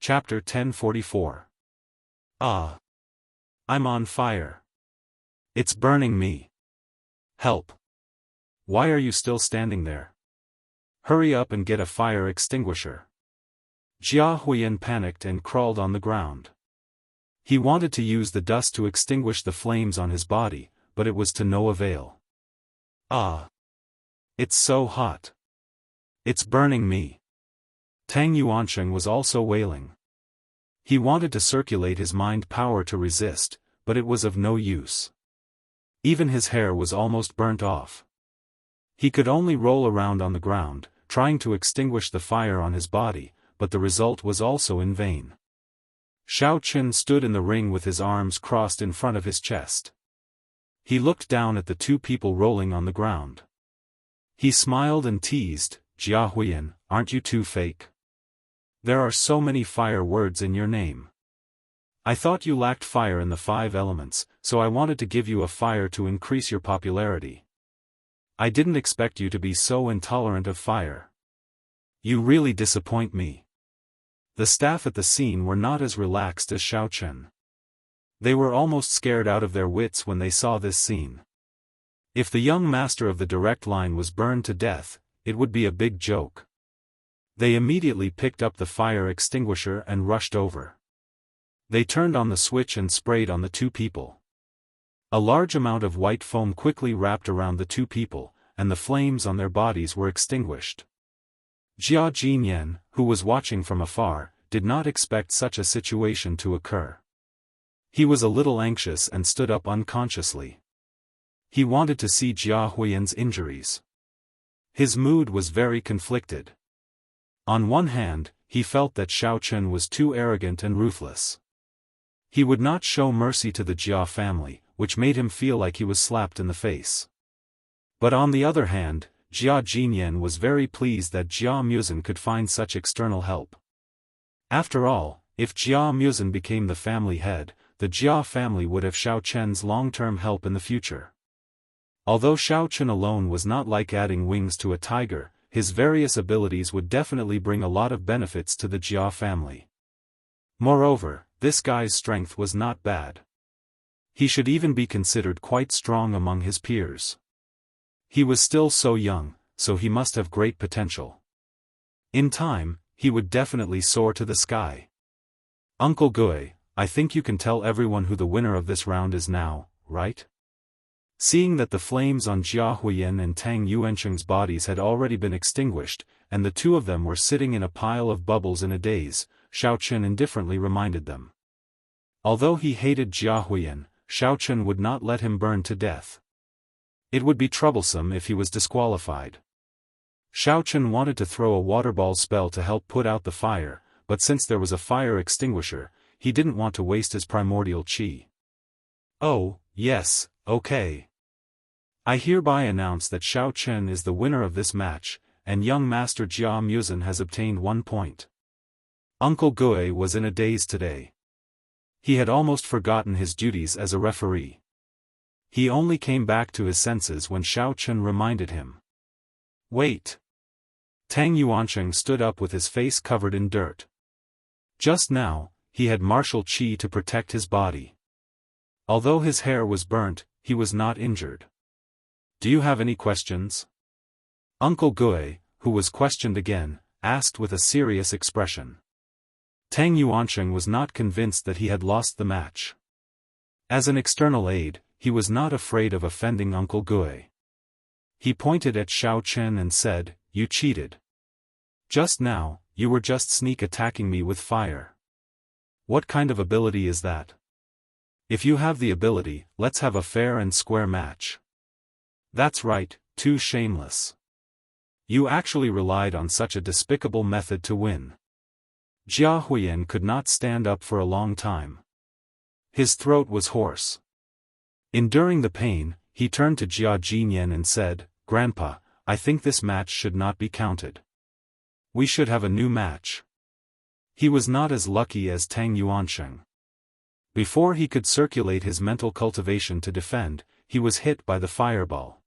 Chapter 1044. Ah! I'm on fire. It's burning me. Help! Why are you still standing there? Hurry up and get a fire extinguisher. Jia Huiyan panicked and crawled on the ground. He wanted to use the dust to extinguish the flames on his body, but it was to no avail. Ah! It's so hot. It's burning me. Tang Yuansheng was also wailing. He wanted to circulate his mind power to resist, but it was of no use. Even his hair was almost burnt off. He could only roll around on the ground, trying to extinguish the fire on his body, but the result was also in vain. Xiao Qin stood in the ring with his arms crossed in front of his chest. He looked down at the two people rolling on the ground. He smiled and teased, "Jia Huiyan, aren't you too fake? There are so many fire words in your name. I thought you lacked fire in the 5 elements, so I wanted to give you a fire to increase your popularity. I didn't expect you to be so intolerant of fire. You really disappoint me." The staff at the scene were not as relaxed as Xiao Qin. They were almost scared out of their wits when they saw this scene. If the young master of the direct line was burned to death, it would be a big joke. They immediately picked up the fire extinguisher and rushed over. They turned on the switch and sprayed on the two people. A large amount of white foam quickly wrapped around the two people, and the flames on their bodies were extinguished. Jia Jinyan, who was watching from afar, did not expect such a situation to occur. He was a little anxious and stood up unconsciously. He wanted to see Jia Huiyan's injuries. His mood was very conflicted. On one hand, he felt that Xiao Qin was too arrogant and ruthless. He would not show mercy to the Jia family, which made him feel like he was slapped in the face. But on the other hand, Jia Jinyan was very pleased that Jia Muzhen could find such external help. After all, if Jia Muzhen became the family head, the Jia family would have Xiao Qin's long-term help in the future. Although Xiao Qin alone was not like adding wings to a tiger, his various abilities would definitely bring a lot of benefits to the Jia family. Moreover, this guy's strength was not bad. He should even be considered quite strong among his peers. He was still so young, so he must have great potential. In time, he would definitely soar to the sky. Uncle Gui, I think you can tell everyone who the winner of this round is now, right? Seeing that the flames on Jia Huiyan and Tang Yuansheng's bodies had already been extinguished, and the two of them were sitting in a pile of bubbles in a daze, Xiao Qin indifferently reminded them. Although he hated Jia Huiyan, Xiao Qin would not let him burn to death. It would be troublesome if he was disqualified. Xiao Qin wanted to throw a waterball spell to help put out the fire, but since there was a fire extinguisher, he didn't want to waste his primordial qi. "Oh, yes, okay. I hereby announce that Xiao Qin is the winner of this match, and young master Jia Muzhen has obtained 1 point. Uncle Gui was in a daze today. He had almost forgotten his duties as a referee. He only came back to his senses when Xiao Qin reminded him. Wait. Tang Yuansheng stood up with his face covered in dirt. Just now, he had martial qi to protect his body. Although his hair was burnt, he was not injured. Do you have any questions? Uncle Gui, who was questioned again, asked with a serious expression. Tang Yuansheng was not convinced that he had lost the match. As an external aid, he was not afraid of offending Uncle Gui. He pointed at Xiao Qin and said, "You cheated. Just now, you were just sneak attacking me with fire. What kind of ability is that? If you have the ability, let's have a fair and square match." That's right, too shameless. You actually relied on such a despicable method to win. Jia Huiyan could not stand up for a long time. His throat was hoarse. Enduring the pain, he turned to Jia Jinyan and said, "Grandpa, I think this match should not be counted. We should have a new match." He was not as lucky as Tang Yuansheng. Before he could circulate his mental cultivation to defend, he was hit by the fireball.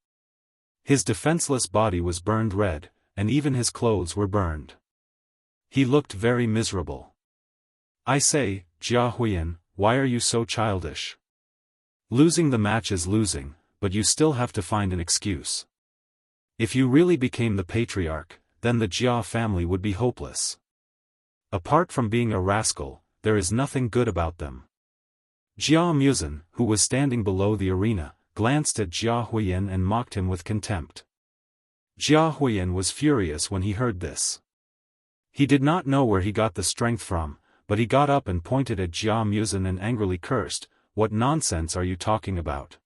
His defenseless body was burned red, and even his clothes were burned. He looked very miserable. I say, Jia Huiyan, why are you so childish? Losing the match is losing, but you still have to find an excuse. If you really became the patriarch, then the Jia family would be hopeless. Apart from being a rascal, there is nothing good about them. Jia Muzin, who was standing below the arena, glanced at Jia Huiyan and mocked him with contempt. Jia Huiyan was furious when he heard this. He did not know where he got the strength from, but he got up and pointed at Jia Muzin and angrily cursed, "What nonsense are you talking about?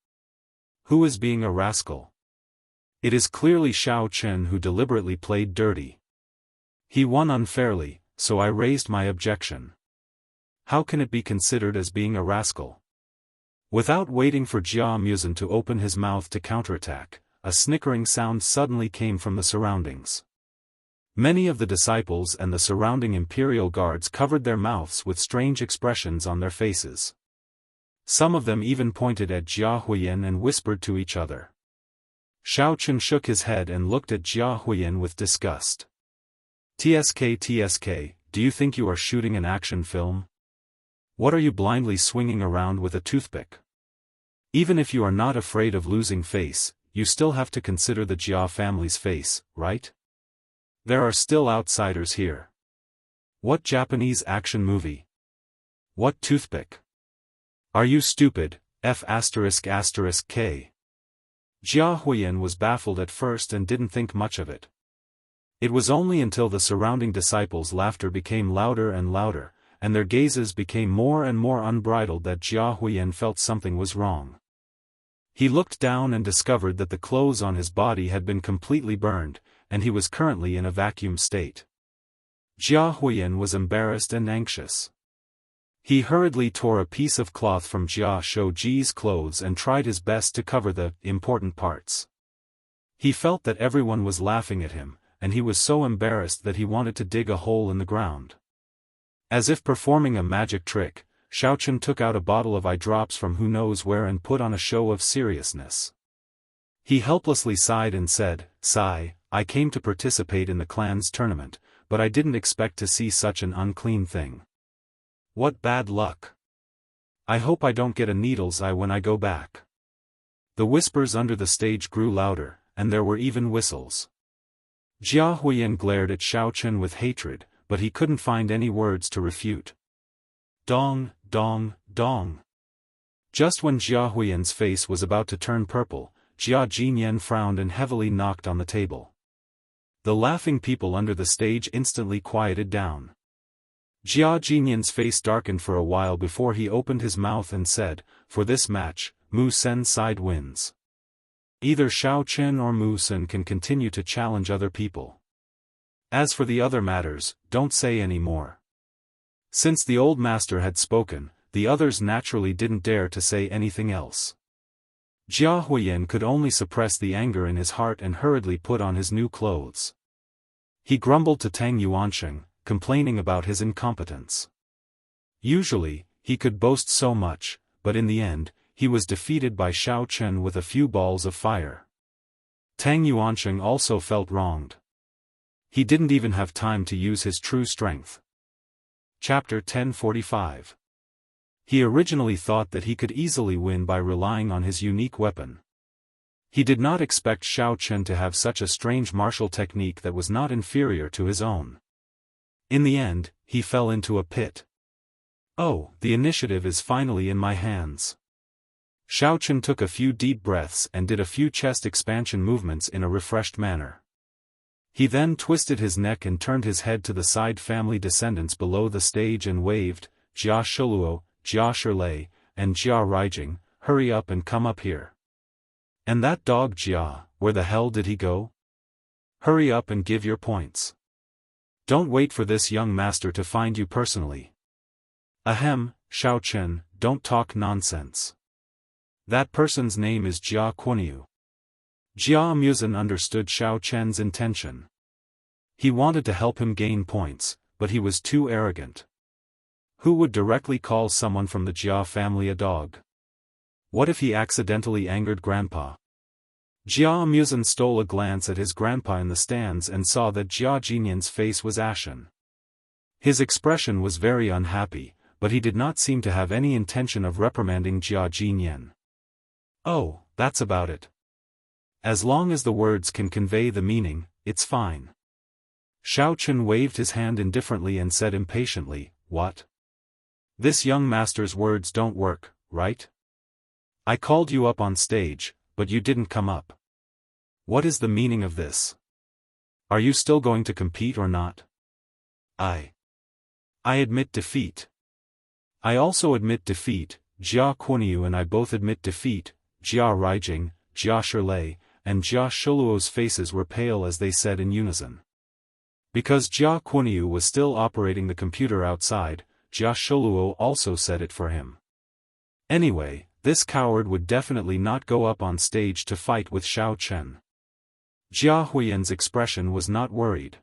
Who is being a rascal? It is clearly Xiao Chen who deliberately played dirty. He won unfairly, so I raised my objection. How can it be considered as being a rascal?" Without waiting for Jia Muzin to open his mouth to counterattack, a snickering sound suddenly came from the surroundings. Many of the disciples and the surrounding imperial guards covered their mouths with strange expressions on their faces. Some of them even pointed at Jia Huiyan and whispered to each other. Xiao Chen shook his head and looked at Jia Huiyan with disgust. TSK, do you think you are shooting an action film? What are you blindly swinging around with a toothpick? Even if you are not afraid of losing face, you still have to consider the Jia family's face, right? There are still outsiders here. What Japanese action movie? What toothpick? Are you stupid? F***K. Jia Huiyan was baffled at first and didn't think much of it. It was only until the surrounding disciples' laughter became louder and louder, and their gazes became more and more unbridled that Jia Huiyan felt something was wrong. He looked down and discovered that the clothes on his body had been completely burned, and he was currently in a vacuum state. Jia Huiyan was embarrassed and anxious. He hurriedly tore a piece of cloth from Jia Shouji's clothes and tried his best to cover the important parts. He felt that everyone was laughing at him, and he was so embarrassed that he wanted to dig a hole in the ground. As if performing a magic trick, Xiao Chen took out a bottle of eye drops from who knows where and put on a show of seriousness. He helplessly sighed and said, "Sigh, I came to participate in the clan's tournament, but I didn't expect to see such an unclean thing. What bad luck. I hope I don't get a needle's eye when I go back." The whispers under the stage grew louder, and there were even whistles. Jia Huiyan glared at Xiao Chen with hatred, but he couldn't find any words to refute. Dong, dong, dong. Just when Jia Huiyan's face was about to turn purple, Jia Jinyan frowned and heavily knocked on the table. The laughing people under the stage instantly quieted down. Jia Jinyan's face darkened for a while before he opened his mouth and said, "For this match, Mu Sen's side wins. Either Xiao Chen or Mu Sen can continue to challenge other people. As for the other matters, don't say any more." Since the old master had spoken, the others naturally didn't dare to say anything else. Jia Huiyan could only suppress the anger in his heart and hurriedly put on his new clothes. He grumbled to Tang Yuansheng, complaining about his incompetence. Usually, he could boast so much, but in the end, he was defeated by Xiao Chen with a few balls of fire. Tang Yuansheng also felt wronged. He didn't even have time to use his true strength. Chapter 1045. He originally thought that he could easily win by relying on his unique weapon. He did not expect Xiao Chen to have such a strange martial technique that was not inferior to his own. In the end, he fell into a pit. "Oh, the initiative is finally in my hands." Xiao Chen took a few deep breaths and did a few chest expansion movements in a refreshed manner. He then twisted his neck and turned his head to the side family descendants below the stage and waved, "Jia Shuluo, Jia Shirlei, and Jia Raijing, hurry up and come up here. And that dog Jia, where the hell did he go? Hurry up and give your points. Don't wait for this young master to find you personally." "Ahem, Xiao Chen, don't talk nonsense. That person's name is Jia Quanyu." Jia Muzin understood Xiao Chen's intention. He wanted to help him gain points, but he was too arrogant. Who would directly call someone from the Jia family a dog? What if he accidentally angered Grandpa? Jia Muzin stole a glance at his grandpa in the stands and saw that Jia Jinyan's face was ashen. His expression was very unhappy, but he did not seem to have any intention of reprimanding Jia Jinyan. "Oh, that's about it. As long as the words can convey the meaning, it's fine." Xiaofan waved his hand indifferently and said impatiently, "What? This young master's words don't work, right? I called you up on stage, but you didn't come up. What is the meaning of this? Are you still going to compete or not?" I admit defeat. I also admit defeat. Jia Kuaniu and I both admit defeat. Jia Raijing, Jia Shilei, and Jia Shuluo's faces were pale as they said in unison. Because Jia Kuaniu was still operating the computer outside, Jia Shuluo also said it for him. Anyway, this coward would definitely not go up on stage to fight with Xiaofan. Jia Huiyan's expression was not worried.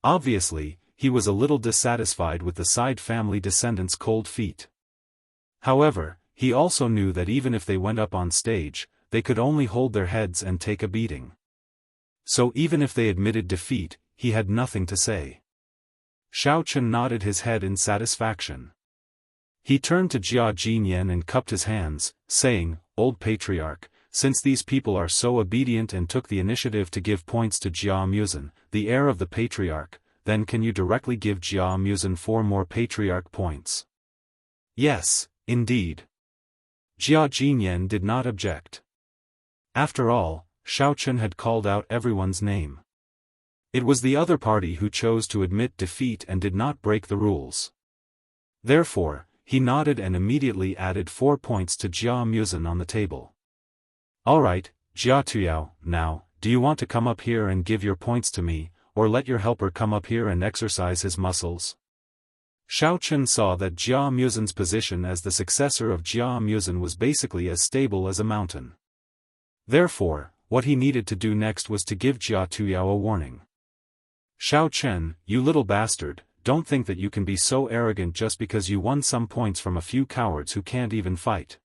Obviously, he was a little dissatisfied with the side family descendants' cold feet. However, he also knew that even if they went up on stage, they could only hold their heads and take a beating. So even if they admitted defeat, he had nothing to say. Xiaofan nodded his head in satisfaction. He turned to Jia Jinyan and cupped his hands, saying, "Old Patriarch, since these people are so obedient and took the initiative to give points to Jia Muzan, the heir of the Patriarch, then can you directly give Jia Muzan 4 more Patriarch points?" "Yes, indeed." Jia Jinyan did not object. After all, Xiaofan had called out everyone's name. It was the other party who chose to admit defeat and did not break the rules. Therefore, he nodded and immediately added 4 points to Jia Muzan on the table. "Alright, Jia Tuyao, now, do you want to come up here and give your points to me, or let your helper come up here and exercise his muscles?" Xiaofan saw that Jia Muzan's position as the successor of Jia Muzan was basically as stable as a mountain. Therefore, what he needed to do next was to give Jia Tuyao a warning. "Xiaofan, you little bastard, don't think that you can be so arrogant just because you won some points from a few cowards who can't even fight."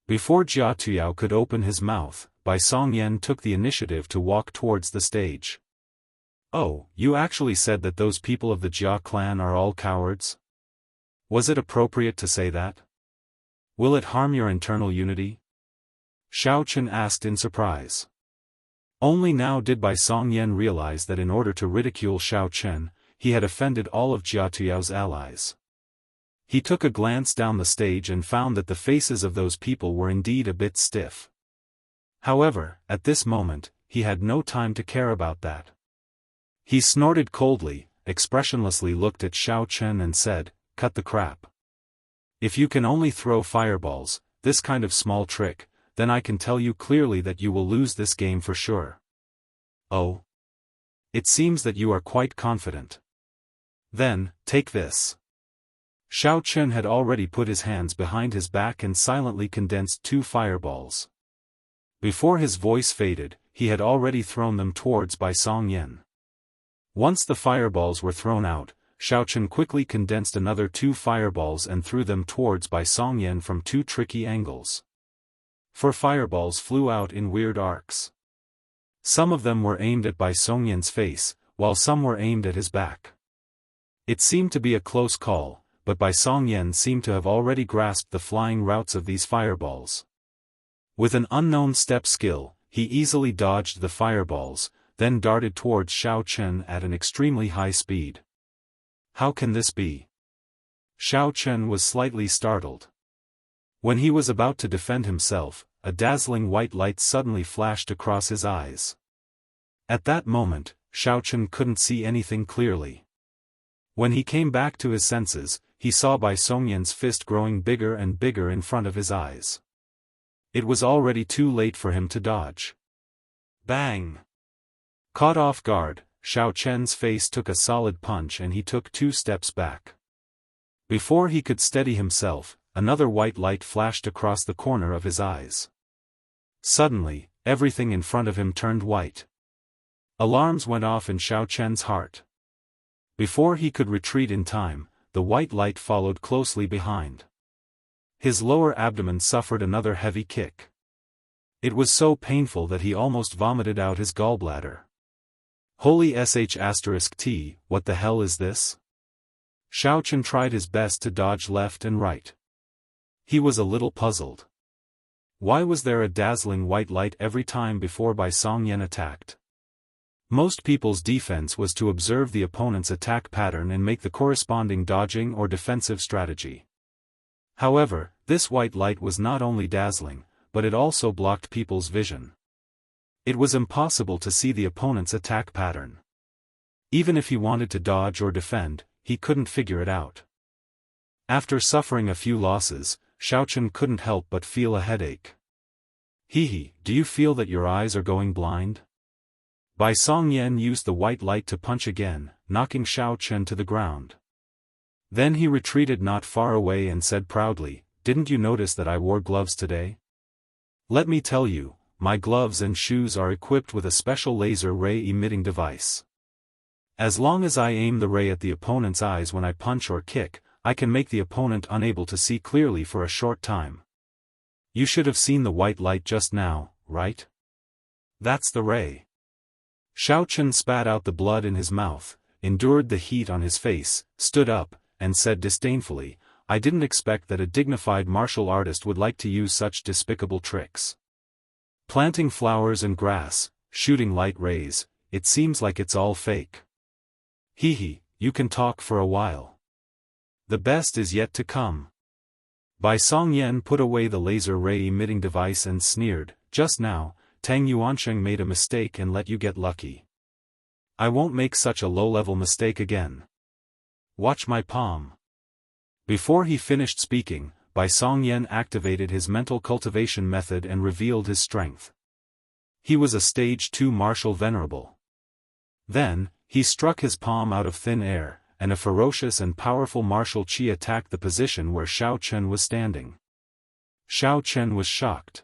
Before Jia Tuyao could open his mouth, Bai Songyan took the initiative to walk towards the stage. "Oh, you actually said that those people of the Jia clan are all cowards? Was it appropriate to say that? Will it harm your internal unity?" Xiaofan asked in surprise. Only now did Bai Songyan realize that in order to ridicule Xiaofan, he had offended all of Jia Tuyao's allies. He took a glance down the stage and found that the faces of those people were indeed a bit stiff. However, at this moment, he had no time to care about that. He snorted coldly, expressionlessly looked at Xiaofan and said, "Cut the crap. If you can only throw fireballs, this kind of small trick, then I can tell you clearly that you will lose this game for sure." "Oh? It seems that you are quite confident. Then, take this." Xiaofan had already put his hands behind his back and silently condensed 2 fireballs. Before his voice faded, he had already thrown them towards Bai Songyan. Once the fireballs were thrown out, Xiaofan quickly condensed another 2 fireballs and threw them towards Bai Songyan from 2 tricky angles. 4 fireballs flew out in weird arcs. Some of them were aimed at Bai Songyan's face, while some were aimed at his back. It seemed to be a close call, but Bai Songyan seemed to have already grasped the flying routes of these fireballs. With an unknown step skill, he easily dodged the fireballs, then darted towards Xiaofan at an extremely high speed. "How can this be?" Xiaofan was slightly startled. When he was about to defend himself, a dazzling white light suddenly flashed across his eyes. At that moment, Xiaofan couldn't see anything clearly. When he came back to his senses, he saw Bai Songyan's fist growing bigger and bigger in front of his eyes. It was already too late for him to dodge. Bang! Caught off guard, Xiaofan's face took a solid punch and he took 2 steps back. Before he could steady himself, another white light flashed across the corner of his eyes. Suddenly, everything in front of him turned white. Alarms went off in Xiaofan's heart. Before he could retreat in time, the white light followed closely behind. His lower abdomen suffered another heavy kick. It was so painful that he almost vomited out his gallbladder. Holy sh*t, what the hell is this? Xiaofan tried his best to dodge left and right. He was a little puzzled. Why was there a dazzling white light every time before Bai Songyan attacked? Most people's defense was to observe the opponent's attack pattern and make the corresponding dodging or defensive strategy. However, this white light was not only dazzling, but it also blocked people's vision. It was impossible to see the opponent's attack pattern. Even if he wanted to dodge or defend, he couldn't figure it out. After suffering a few losses, Xiaofan couldn't help but feel a headache. Hehe, do you feel that your eyes are going blind? Bai Songyan used the white light to punch again, knocking Xiaofan to the ground. Then he retreated not far away and said proudly, "Didn't you notice that I wore gloves today? Let me tell you, my gloves and shoes are equipped with a special laser ray emitting device. As long as I aim the ray at the opponent's eyes when I punch or kick, I can make the opponent unable to see clearly for a short time. You should have seen the white light just now, right? That's the ray." Xiaofan spat out the blood in his mouth, endured the heat on his face, stood up, and said disdainfully, "I didn't expect that a dignified martial artist would like to use such despicable tricks. Planting flowers and grass, shooting light rays, it seems like it's all fake. Hehe, you can talk for a while. The best is yet to come." Bai Songyan put away the laser ray emitting device and sneered, "Just now, Tang Yuansheng made a mistake and let you get lucky. I won't make such a low-level mistake again. Watch my palm." Before he finished speaking, Bai Songyan activated his mental cultivation method and revealed his strength. He was a stage 2 martial venerable. Then, he struck his palm out of thin air, and a ferocious and powerful martial qi attacked the position where Xiaofan was standing. Xiaofan was shocked.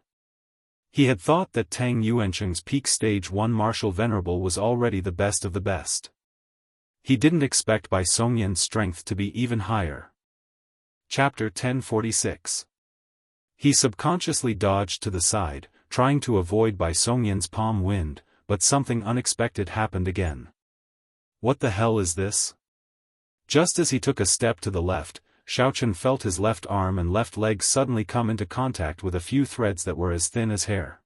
He had thought that Tang Yuansheng's peak stage 1 martial venerable was already the best of the best. He didn't expect Bai Songyan's strength to be even higher. Chapter 1046. He subconsciously dodged to the side, trying to avoid Bai Songyan's palm wind, but something unexpected happened again. What the hell is this? Just as he took a step to the left, Xiaofan felt his left arm and left leg suddenly come into contact with a few threads that were as thin as hair.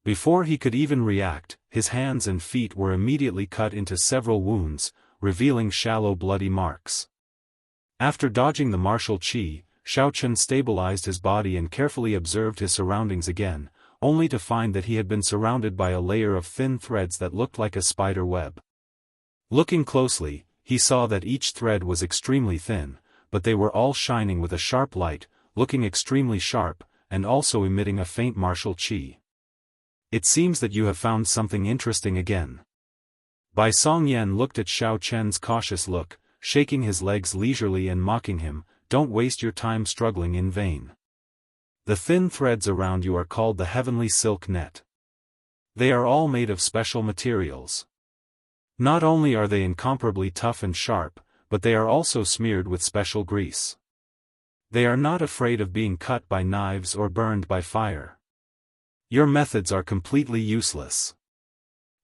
Before he could even react, his hands and feet were immediately cut into several wounds, revealing shallow bloody marks. After dodging the martial qi, Xiaofan stabilized his body and carefully observed his surroundings again, only to find that he had been surrounded by a layer of thin threads that looked like a spider web. Looking closely, he saw that each thread was extremely thin, but they were all shining with a sharp light, looking extremely sharp, and also emitting a faint martial qi. "It seems that you have found something interesting again." Bai Songyan looked at Xiaofan's cautious look, shaking his legs leisurely and mocking him, "Don't waste your time struggling in vain. The thin threads around you are called the heavenly silk net. They are all made of special materials. Not only are they incomparably tough and sharp, but they are also smeared with special grease. They are not afraid of being cut by knives or burned by fire. Your methods are completely useless.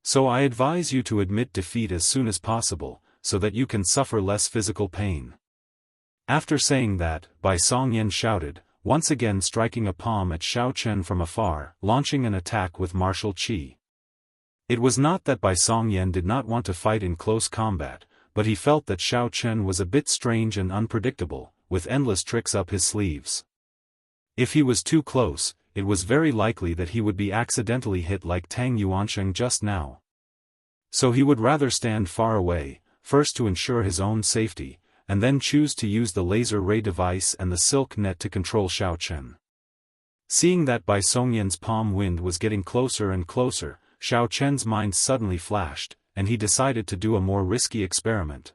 So I advise you to admit defeat as soon as possible, so that you can suffer less physical pain." After saying that, Bai Songyan shouted, once again striking a palm at Xiaofan from afar, launching an attack with martial qi. It was not that Bai Songyan did not want to fight in close combat, but he felt that Xiaofan was a bit strange and unpredictable, with endless tricks up his sleeves. If he was too close, it was very likely that he would be accidentally hit like Tang Yuansheng just now. So he would rather stand far away, first to ensure his own safety, and then choose to use the laser ray device and the silk net to control Xiaofan. Seeing that Bai Songyan's palm wind was getting closer and closer, Xiaofan's mind suddenly flashed, and he decided to do a more risky experiment.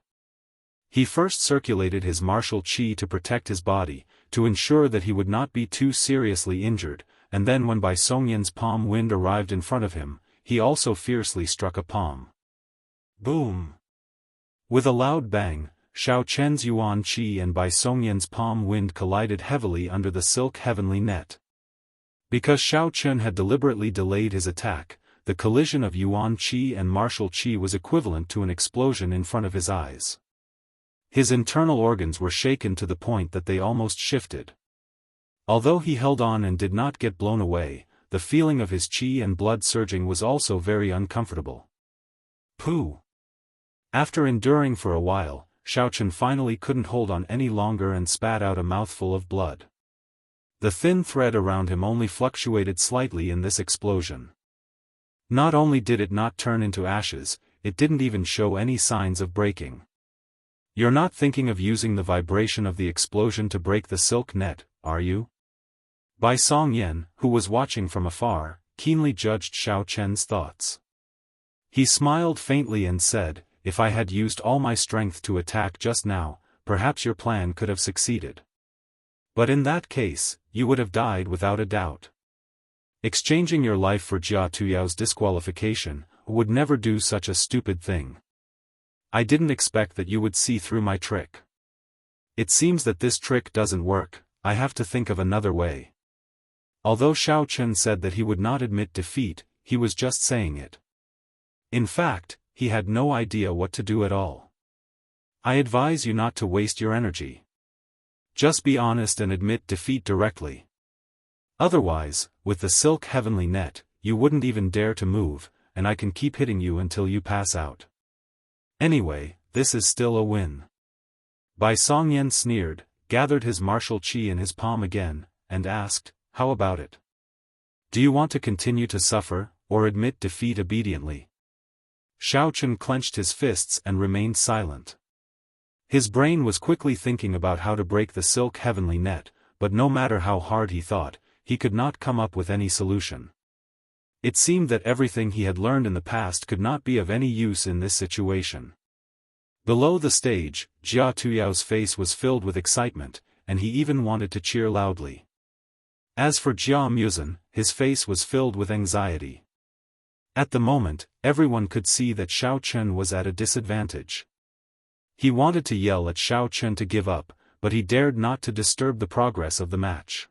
He first circulated his martial qi to protect his body, to ensure that he would not be too seriously injured, and then when Bai Songyan's palm wind arrived in front of him, he also fiercely struck a palm. Boom! With a loud bang, Xiaofan's yuan qi and Bai Songyan's palm wind collided heavily under the silk heavenly net. Because Xiaofan had deliberately delayed his attack, the collision of yuan qi and martial qi was equivalent to an explosion in front of his eyes. His internal organs were shaken to the point that they almost shifted. Although he held on and did not get blown away, the feeling of his qi and blood surging was also very uncomfortable. Pooh! After enduring for a while, Xiaochen finally couldn't hold on any longer and spat out a mouthful of blood. The thin thread around him only fluctuated slightly in this explosion. Not only did it not turn into ashes, it didn't even show any signs of breaking. You're not thinking of using the vibration of the explosion to break the silk net, are you? Bai Songyan, who was watching from afar, keenly judged Xiaochen's thoughts. He smiled faintly and said, "If I had used all my strength to attack just now, perhaps your plan could have succeeded. But in that case, you would have died without a doubt. Exchanging your life for Jia Tuyao's disqualification, would never do such a stupid thing. I didn't expect that you would see through my trick. It seems that this trick doesn't work, I have to think of another way." Although Xiaochen said that he would not admit defeat, he was just saying it. In fact, he had no idea what to do at all. "I advise you not to waste your energy. Just be honest and admit defeat directly. Otherwise, with the silk heavenly net, you wouldn't even dare to move, and I can keep hitting you until you pass out. Anyway, this is still a win." Bai Songyan sneered, gathered his martial qi in his palm again, and asked, "How about it? Do you want to continue to suffer, or admit defeat obediently?" Xiaochen clenched his fists and remained silent. His brain was quickly thinking about how to break the silk heavenly net, but no matter how hard he thought, he could not come up with any solution. It seemed that everything he had learned in the past could not be of any use in this situation. Below the stage, Jia Tuyao's face was filled with excitement, and he even wanted to cheer loudly. As for Jia Muzan, his face was filled with anxiety. At the moment, everyone could see that Xiaochen was at a disadvantage. He wanted to yell at Xiaochen to give up, but he dared not to disturb the progress of the match.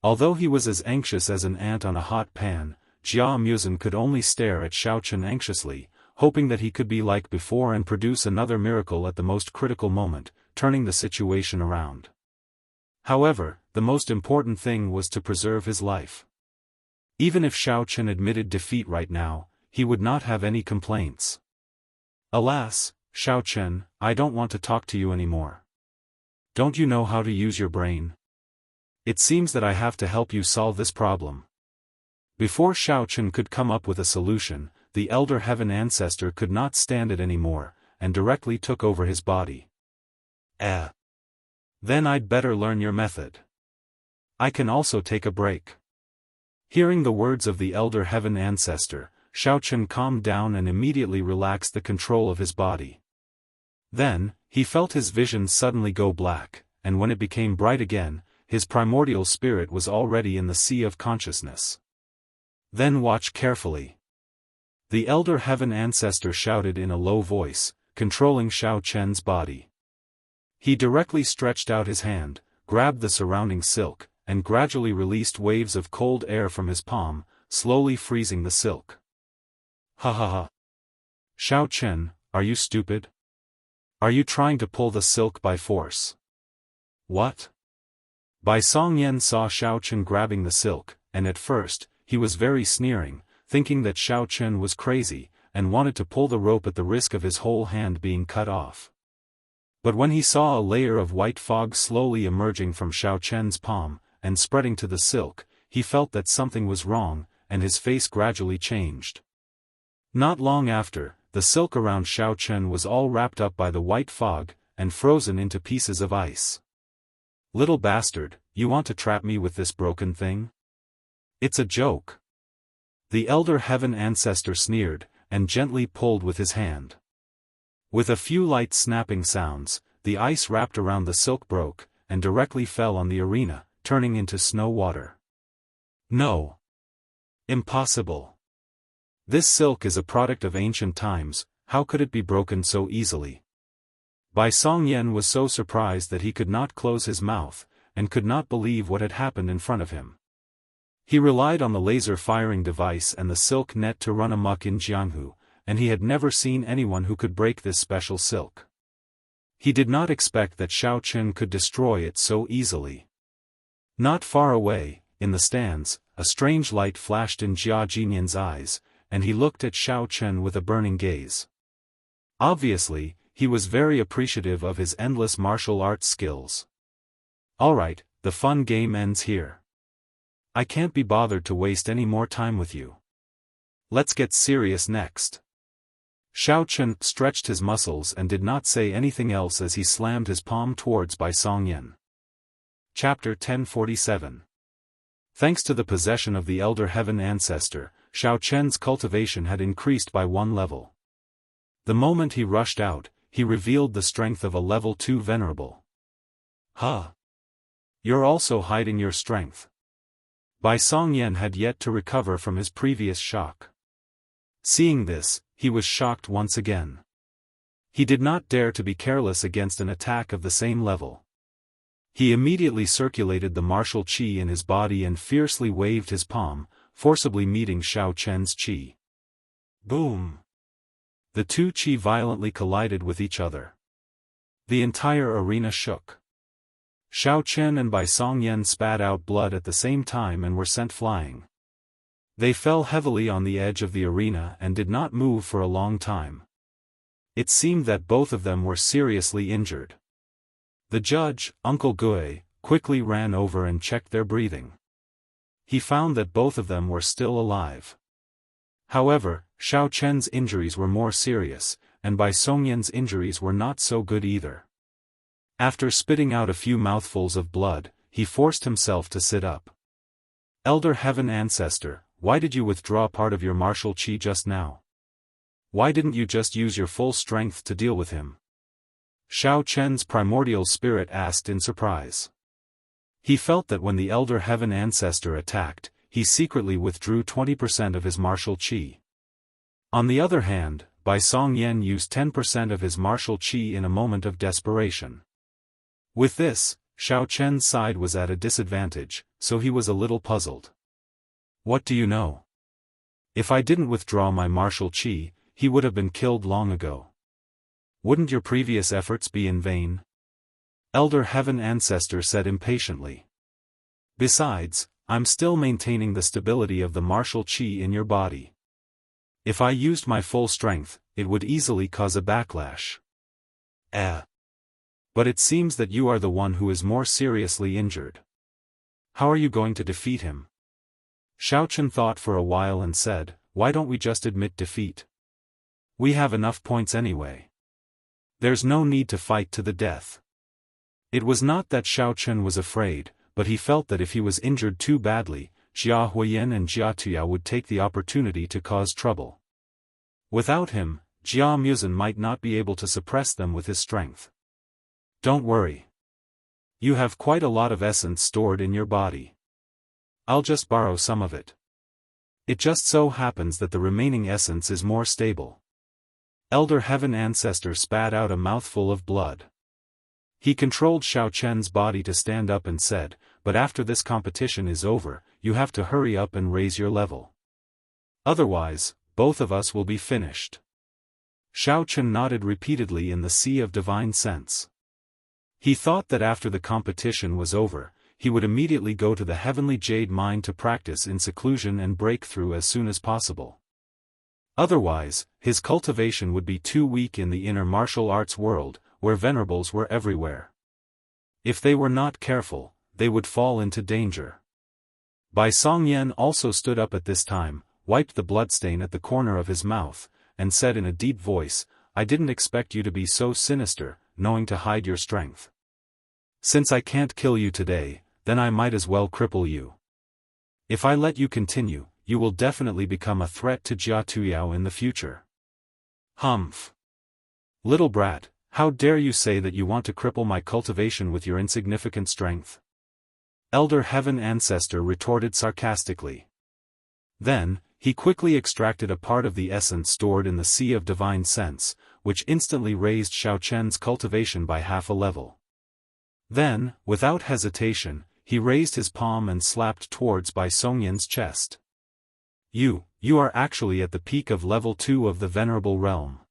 Although he was as anxious as an ant on a hot pan, Jia Muzan could only stare at Xiaochen anxiously, hoping that he could be like before and produce another miracle at the most critical moment, turning the situation around. However, the most important thing was to preserve his life. Even if Xiaochen admitted defeat right now, he would not have any complaints. "Alas, Xiaochen, I don't want to talk to you anymore. Don't you know how to use your brain? It seems that I have to help you solve this problem." Before Xiaochen could come up with a solution, the Elder Heaven Ancestor could not stand it anymore, and directly took over his body. Then I'd better learn your method. I can also take a break." Hearing the words of the Elder Heaven Ancestor, Xiaochen calmed down and immediately relaxed the control of his body. Then, he felt his vision suddenly go black, and when it became bright again, his primordial spirit was already in the sea of consciousness. "Then watch carefully." The Elder Heaven Ancestor shouted in a low voice, controlling Xiaochen's body. He directly stretched out his hand, grabbed the surrounding silk, and gradually released waves of cold air from his palm, slowly freezing the silk. "Ha ha ha! Xiaochen, are you stupid? Are you trying to pull the silk by force?" "What?" Bai Songyan saw Xiaochen grabbing the silk, and at first, he was very sneering, thinking that Xiaochen was crazy, and wanted to pull the rope at the risk of his whole hand being cut off. But when he saw a layer of white fog slowly emerging from Xiaochen's palm, and spreading to the silk, he felt that something was wrong, and his face gradually changed. Not long after, the silk around Xiaochen was all wrapped up by the white fog, and frozen into pieces of ice. "Little bastard, you want to trap me with this broken thing? It's a joke." The Elder Heaven Ancestor sneered, and gently pulled with his hand. With a few light snapping sounds, the ice wrapped around the silk broke, and directly fell on the arena, turning into snow water. "No. Impossible. This silk is a product of ancient times, how could it be broken so easily?" Bai Songyan was so surprised that he could not close his mouth, and could not believe what had happened in front of him. He relied on the laser firing device and the silk net to run amok in Jianghu, and he had never seen anyone who could break this special silk. He did not expect that Xiao Chen could destroy it so easily. Not far away, in the stands, a strange light flashed in Jia Jinyan's eyes, and he looked at Xiao Chen with a burning gaze. Obviously, he was very appreciative of his endless martial arts skills. Alright, the fun game ends here. I can't be bothered to waste any more time with you. Let's get serious next. Xiao Chen stretched his muscles and did not say anything else as he slammed his palm towards Bai Songyan. Chapter 1047. Thanks to the possession of the Elder Heaven Ancestor, Xiao Chen's cultivation had increased by 1 level. The moment he rushed out, he revealed the strength of a level 2 venerable. Huh! You're also hiding your strength. Bai Songyan had yet to recover from his previous shock. Seeing this, he was shocked once again. He did not dare to be careless against an attack of the same level. He immediately circulated the martial qi in his body and fiercely waved his palm, forcibly meeting Xiao Chen's qi. Boom! The two qi violently collided with each other. The entire arena shook. Xiao Chen and Bai Songyan spat out blood at the same time and were sent flying. They fell heavily on the edge of the arena and did not move for a long time. It seemed that both of them were seriously injured. The judge, Uncle Gui, quickly ran over and checked their breathing. He found that both of them were still alive. However, Xiao Chen's injuries were more serious, and Bai Songyan's injuries were not so good either. After spitting out a few mouthfuls of blood, he forced himself to sit up. Elder Heaven Ancestor, why did you withdraw part of your martial qi just now? Why didn't you just use your full strength to deal with him? Xiao Chen's primordial spirit asked in surprise. He felt that when the Elder Heaven Ancestor attacked, he secretly withdrew 20% of his martial qi. On the other hand, Bai Songyan used 10% of his martial qi in a moment of desperation. With this, Xiao Chen's side was at a disadvantage, so he was a little puzzled. What do you know? If I didn't withdraw my martial qi, he would have been killed long ago. Wouldn't your previous efforts be in vain? Elder Heaven Ancestor said impatiently. Besides, I'm still maintaining the stability of the martial qi in your body. If I used my full strength, it would easily cause a backlash. But it seems that you are the one who is more seriously injured. How are you going to defeat him? Xiao Chen thought for a while and said, why don't we just admit defeat? We have enough points anyway. There's no need to fight to the death. It was not that Xiao Chen was afraid, but he felt that if he was injured too badly, Jia Huiyan and Jia Tuya would take the opportunity to cause trouble. Without him, Jia Muzan might not be able to suppress them with his strength. Don't worry. You have quite a lot of essence stored in your body. I'll just borrow some of it. It just so happens that the remaining essence is more stable. Elder Heaven Ancestor spat out a mouthful of blood. He controlled Xiao Chen's body to stand up and said, but after this competition is over, you have to hurry up and raise your level. Otherwise, both of us will be finished. Xiao Chen nodded repeatedly in the sea of divine sense. He thought that after the competition was over, he would immediately go to the heavenly jade mine to practice in seclusion and break through as soon as possible. Otherwise, his cultivation would be too weak in the inner martial arts world, where venerables were everywhere. If they were not careful, they would fall into danger. Bai Songyan also stood up at this time, wiped the bloodstain at the corner of his mouth, and said in a deep voice, I didn't expect you to be so sinister, knowing to hide your strength. Since I can't kill you today, then I might as well cripple you. If I let you continue, you will definitely become a threat to Jia Tuyao in the future. Humph. Little brat, how dare you say that you want to cripple my cultivation with your insignificant strength? Elder Heaven Ancestor retorted sarcastically. Then, he quickly extracted a part of the essence stored in the sea of divine sense, which instantly raised Xiao Chen's cultivation by half a level. Then, without hesitation, he raised his palm and slapped towards Bai Songyan's chest. You are actually at the peak of level 2 of the Venerable Realm.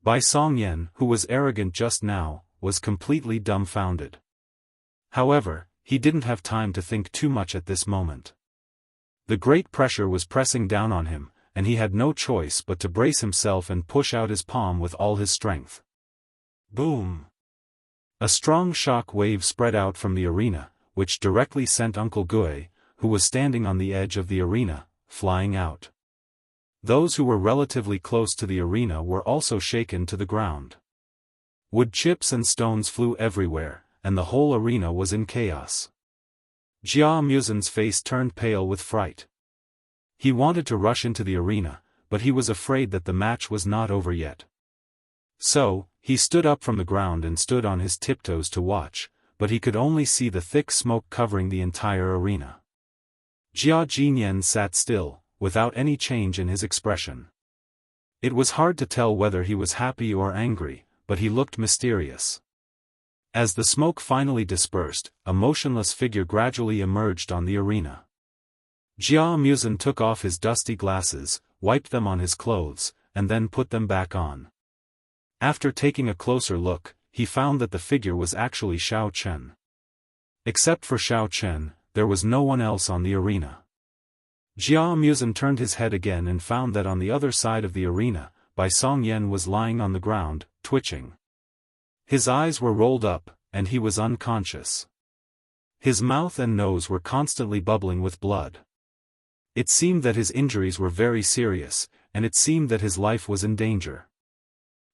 Bai Songyan, who was arrogant just now, was completely dumbfounded. However, he didn't have time to think too much at this moment. The great pressure was pressing down on him, and he had no choice but to brace himself and push out his palm with all his strength. Boom! A strong shock wave spread out from the arena, which directly sent Uncle Gue, who was standing on the edge of the arena, flying out. Those who were relatively close to the arena were also shaken to the ground. Wood chips and stones flew everywhere, and the whole arena was in chaos. Jia Muzin's face turned pale with fright. He wanted to rush into the arena, but he was afraid that the match was not over yet. So, he stood up from the ground and stood on his tiptoes to watch, but he could only see the thick smoke covering the entire arena. Jia Jinyan sat still, without any change in his expression. It was hard to tell whether he was happy or angry, but he looked mysterious. As the smoke finally dispersed, a motionless figure gradually emerged on the arena. Jia Muzin took off his dusty glasses, wiped them on his clothes, and then put them back on. After taking a closer look, he found that the figure was actually Xiao Chen. Except for Xiao Chen, there was no one else on the arena. Jia Muzin turned his head again and found that on the other side of the arena, Bai Songyan was lying on the ground, twitching. His eyes were rolled up, and he was unconscious. His mouth and nose were constantly bubbling with blood. It seemed that his injuries were very serious, and it seemed that his life was in danger.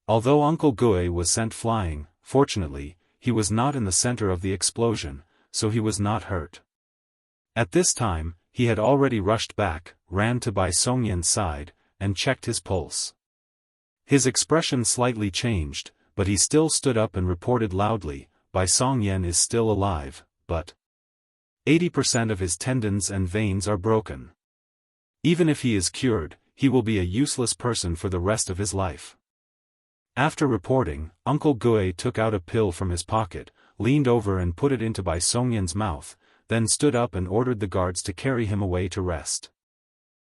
Although Uncle Gue was sent flying, fortunately, he was not in the center of the explosion, so he was not hurt. At this time, he had already rushed back, ran to Bai Songyan's side, and checked his pulse. His expression slightly changed, but he still stood up and reported loudly, Bai Songyan is still alive, but 80% of his tendons and veins are broken. Even if he is cured, he will be a useless person for the rest of his life. After reporting, Uncle Gue took out a pill from his pocket, leaned over and put it into Bai Songyan's mouth, then stood up and ordered the guards to carry him away to rest.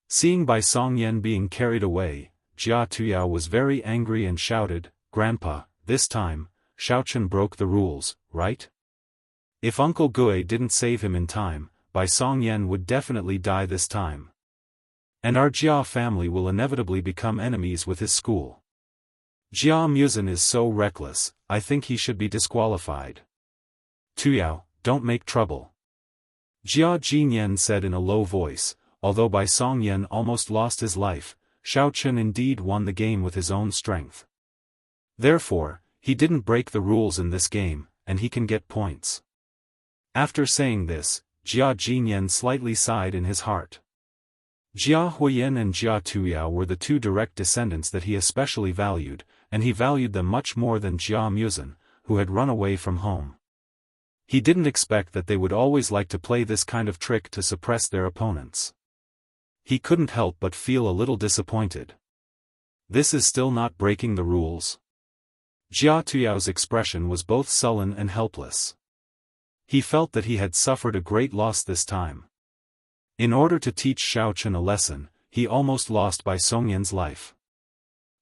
Seeing Bai Songyan being carried away, Jia Tuyao was very angry and shouted, "Grandpa, this time, Xiaochen broke the rules, right? If Uncle Gue didn't save him in time, Bai Songyan would definitely die this time. And our Jia family will inevitably become enemies with his school. Jia Muzin is so reckless, I think he should be disqualified. Tuyao, don't make trouble." Jia Jinyan said in a low voice. Although Bai Songyan almost lost his life, Xiaochen indeed won the game with his own strength. Therefore, he didn't break the rules in this game, and he can get points. After saying this, Jia Jinyan slightly sighed in his heart. Jia Huiyan and Jia Tuyao were the two direct descendants that he especially valued, and he valued them much more than Jia Muzin, who had run away from home. He didn't expect that they would always like to play this kind of trick to suppress their opponents. He couldn't help but feel a little disappointed. This is still not breaking the rules. Jia Tuyao's expression was both sullen and helpless. He felt that he had suffered a great loss this time. In order to teach Xiaochen a lesson, he almost lost Bai Songyan's life.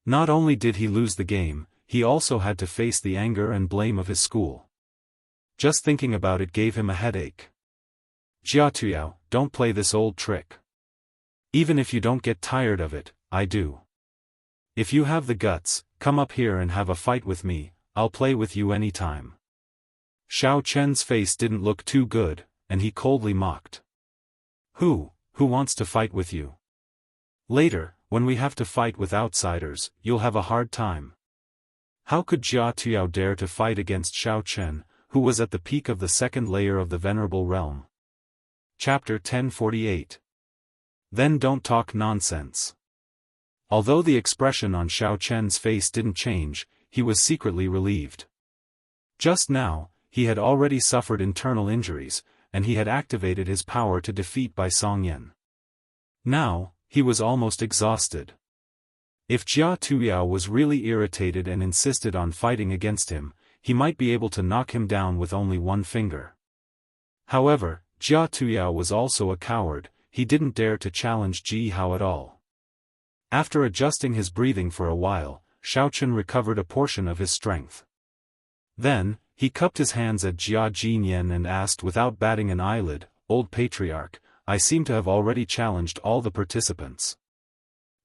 Not only did he lose the game, he also had to face the anger and blame of his school. Just thinking about it gave him a headache. Jia Tuyao, don't play this old trick. Even if you don't get tired of it, I do. If you have the guts, come up here and have a fight with me, I'll play with you anytime. Xiao Chen's face didn't look too good, and he coldly mocked. Who wants to fight with you? Later, when we have to fight with outsiders, you'll have a hard time. How could Jia Tuyao dare to fight against Xiao Chen, who was at the peak of the second layer of the Venerable Realm? Chapter 1048. Then don't talk nonsense. Although the expression on Xiao Chen's face didn't change, he was secretly relieved. Just now, he had already suffered internal injuries, and he had activated his power to defeat Bai Songyan. Now, he was almost exhausted. If Jia Tuyao was really irritated and insisted on fighting against him, he might be able to knock him down with only one finger. However, Jia Tuyao was also a coward. He didn't dare to challenge Ji Hao at all. After adjusting his breathing for a while, Xiaofan recovered a portion of his strength. Then, he cupped his hands at Jia Jinyan and asked without batting an eyelid, "Old Patriarch, I seem to have already challenged all the participants.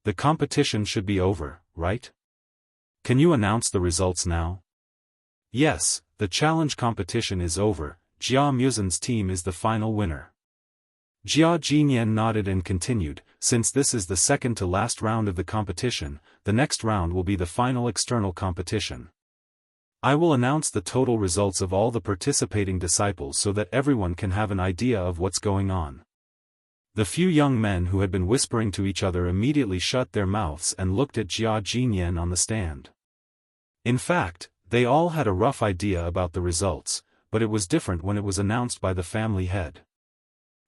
The competition should be over, right? Can you announce the results now?" "Yes, the challenge competition is over, Jia Muzin's team is the final winner." Jia Jinyan nodded and continued, "Since this is the second to last round of the competition, the next round will be the final external competition. I will announce the total results of all the participating disciples so that everyone can have an idea of what's going on." The few young men who had been whispering to each other immediately shut their mouths and looked at Jia Jinyan on the stand. In fact, they all had a rough idea about the results, but it was different when it was announced by the family head.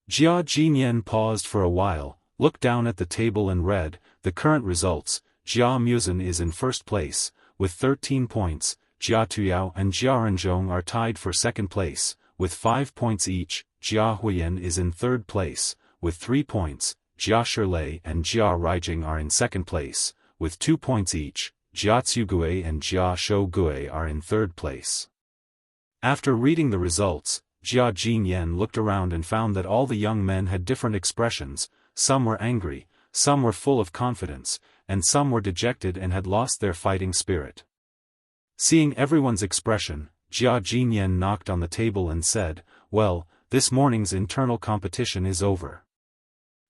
Jia Jinyan paused for a while, looked down at the table and read, "The current results, Jia Muzin is in first place, with 13 points, Jia Tuyao and Jia Renzhong are tied for second place, with 5 points each, Jia Huiyan is in third place, with 3 points, Jia Shilei and Jia Ruijing are in second place, with 2 points each, Jia Tsugui and Jia Shougui are in third place." After reading the results, Jia Jinyan looked around and found that all the young men had different expressions, some were angry, some were full of confidence, and some were dejected and had lost their fighting spirit. Seeing everyone's expression, Jia Jinyan knocked on the table and said, "Well, this morning's internal competition is over.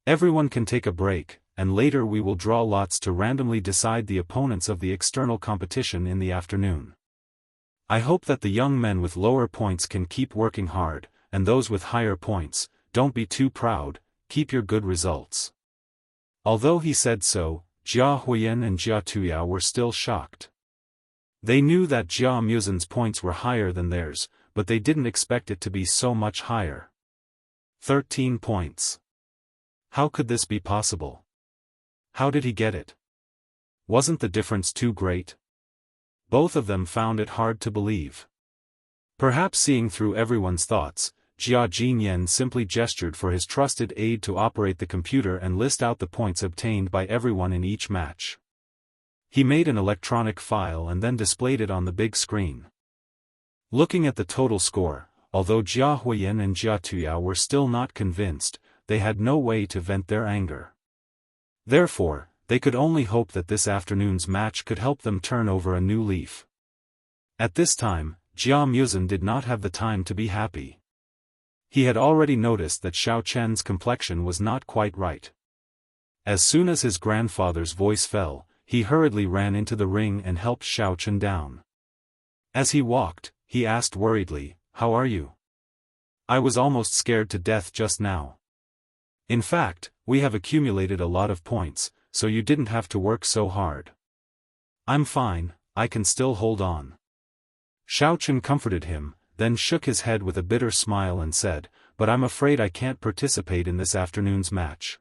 Everyone can take a break, and later we will draw lots to randomly decide the opponents of the external competition in the afternoon. I hope that the young men with lower points can keep working hard, and those with higher points, don't be too proud, keep your good results." Although he said so, Jia Huiyan and Jia Tuyao were still shocked. They knew that Jia Muzin's points were higher than theirs, but they didn't expect it to be so much higher. 13 points. How could this be possible? How did he get it? Wasn't the difference too great? Both of them found it hard to believe. Perhaps seeing through everyone's thoughts, Jia Jinyan simply gestured for his trusted aide to operate the computer and list out the points obtained by everyone in each match. He made an electronic file and then displayed it on the big screen. Looking at the total score, although Jia Huiyan and Jia Tuyao were still not convinced, they had no way to vent their anger. Therefore, they could only hope that this afternoon's match could help them turn over a new leaf. At this time, Jia Muzin did not have the time to be happy. He had already noticed that Xiao Chen's complexion was not quite right. As soon as his grandfather's voice fell, he hurriedly ran into the ring and helped Xiao Chen down. As he walked, he asked worriedly, "How are you? I was almost scared to death just now. In fact, we have accumulated a lot of points, so you didn't have to work so hard." "I'm fine, I can still hold on." Xiao Chen comforted him, then shook his head with a bitter smile and said, "But I'm afraid I can't participate in this afternoon's match.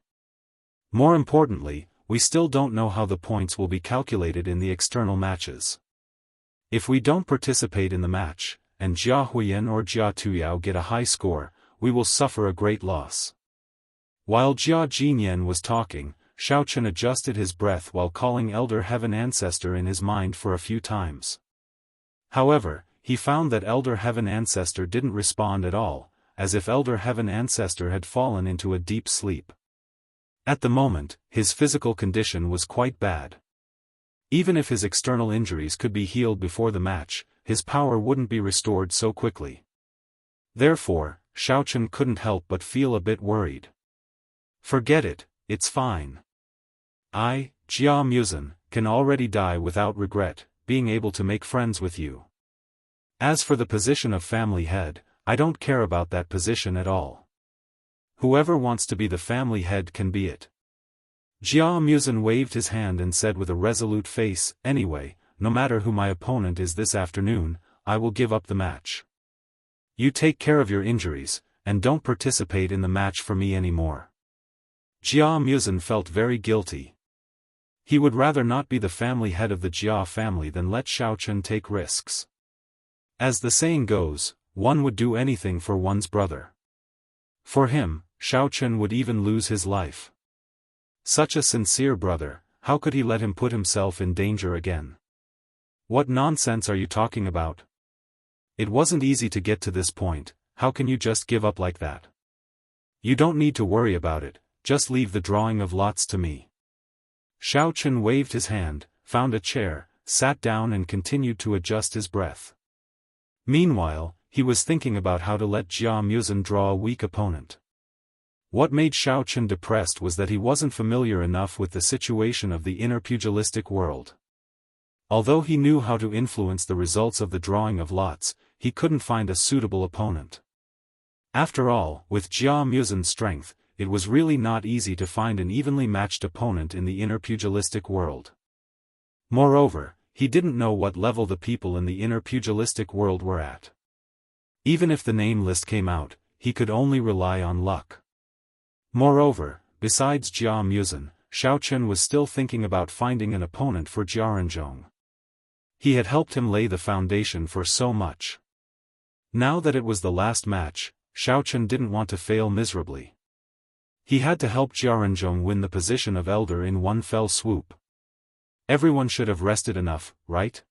More importantly, we still don't know how the points will be calculated in the external matches. If we don't participate in the match, and Jia Huiyan or Jia Tuyao get a high score, we will suffer a great loss." While Jia Jinyan was talking, Xiao Chen adjusted his breath while calling Elder Heaven Ancestor in his mind for a few times. However, he found that Elder Heaven Ancestor didn't respond at all, as if Elder Heaven Ancestor had fallen into a deep sleep. At the moment, his physical condition was quite bad. Even if his external injuries could be healed before the match, his power wouldn't be restored so quickly. Therefore, Xiao Chen couldn't help but feel a bit worried. "Forget it, it's fine. I, Jia Muzin, can already die without regret, being able to make friends with you. As for the position of family head, I don't care about that position at all. Whoever wants to be the family head can be it." Jia Muzin waved his hand and said with a resolute face, "Anyway, no matter who my opponent is this afternoon, I will give up the match. You take care of your injuries, and don't participate in the match for me anymore." Jia Muzin felt very guilty. He would rather not be the family head of the Jia family than let Xiao Chen take risks. As the saying goes, one would do anything for one's brother. For him, Xiao Chen would even lose his life. Such a sincere brother, how could he let him put himself in danger again? What nonsense are you talking about? It wasn't easy to get to this point, how can you just give up like that? You don't need to worry about it, just leave the drawing of lots to me. Xiaofan waved his hand, found a chair, sat down and continued to adjust his breath. Meanwhile, he was thinking about how to let Jia Muzhen draw a weak opponent. What made Xiaofan depressed was that he wasn't familiar enough with the situation of the inner pugilistic world. Although he knew how to influence the results of the drawing of lots, he couldn't find a suitable opponent. After all, with Jia Muzhen's strength, it was really not easy to find an evenly matched opponent in the inner pugilistic world. Moreover, he didn't know what level the people in the inner pugilistic world were at. Even if the name list came out, he could only rely on luck. Moreover, besides Jia Muzhen, Xiaofan was still thinking about finding an opponent for Jiaranzhong. He had helped him lay the foundation for so much. Now that it was the last match, Xiaofan didn't want to fail miserably. He had to help Jiaranzhong win the position of elder in one fell swoop. Everyone should have rested enough, right?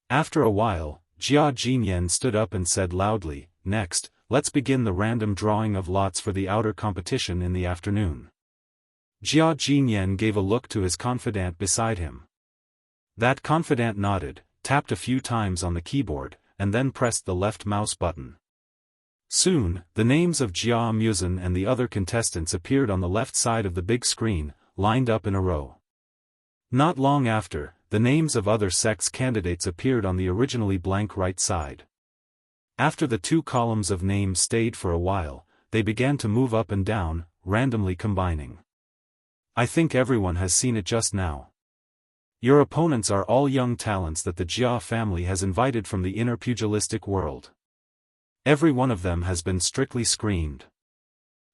After a while, Jia Jinyan stood up and said loudly, "Next, let's begin the random drawing of lots for the outer competition in the afternoon." Jia Jinyan gave a look to his confidant beside him. That confidant nodded, tapped a few times on the keyboard, and then pressed the left mouse button. Soon, the names of Jia Muzhen and the other contestants appeared on the left side of the big screen, lined up in a row. Not long after, the names of other sects candidates appeared on the originally blank right side. After the two columns of names stayed for a while, they began to move up and down, randomly combining. I think everyone has seen it just now. Your opponents are all young talents that the Jia family has invited from the inner pugilistic world. Every one of them has been strictly screened.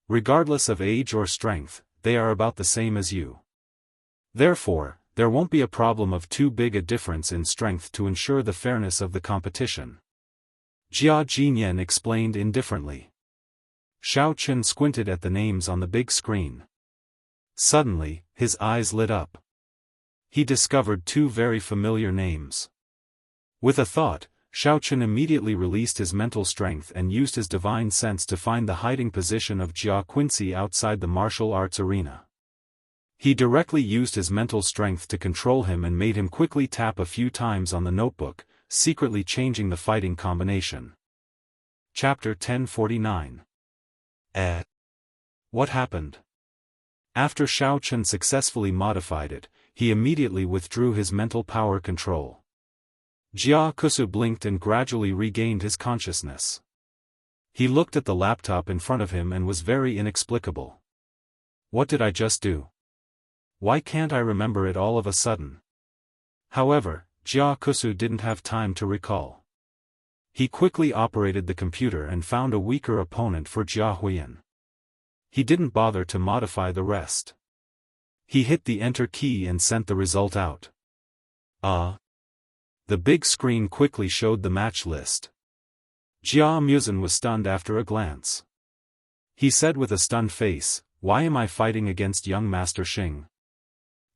Regardless of age or strength, they are about the same as you. Therefore, there won't be a problem of too big a difference in strength to ensure the fairness of the competition. Jia Jinyan explained indifferently. Xiaofan squinted at the names on the big screen. Suddenly, his eyes lit up. He discovered two very familiar names. With a thought, Xiaofan immediately released his mental strength and used his divine sense to find the hiding position of Jia Quincy outside the martial arts arena. He directly used his mental strength to control him and made him quickly tap a few times on the notebook, secretly changing the fighting combination. Chapter 1049. What happened? After Xiaofan successfully modified it, he immediately withdrew his mental power control. Jia Kusu blinked and gradually regained his consciousness. He looked at the laptop in front of him and was very inexplicable. What did I just do? Why can't I remember it all of a sudden? However, Jia Kusu didn't have time to recall. He quickly operated the computer and found a weaker opponent for Jia Huiyan. He didn't bother to modify the rest. He hit the enter key and sent the result out. The big screen quickly showed the match list. Jia Muzhen was stunned after a glance. He said with a stunned face, "Why am I fighting against young Master Xing?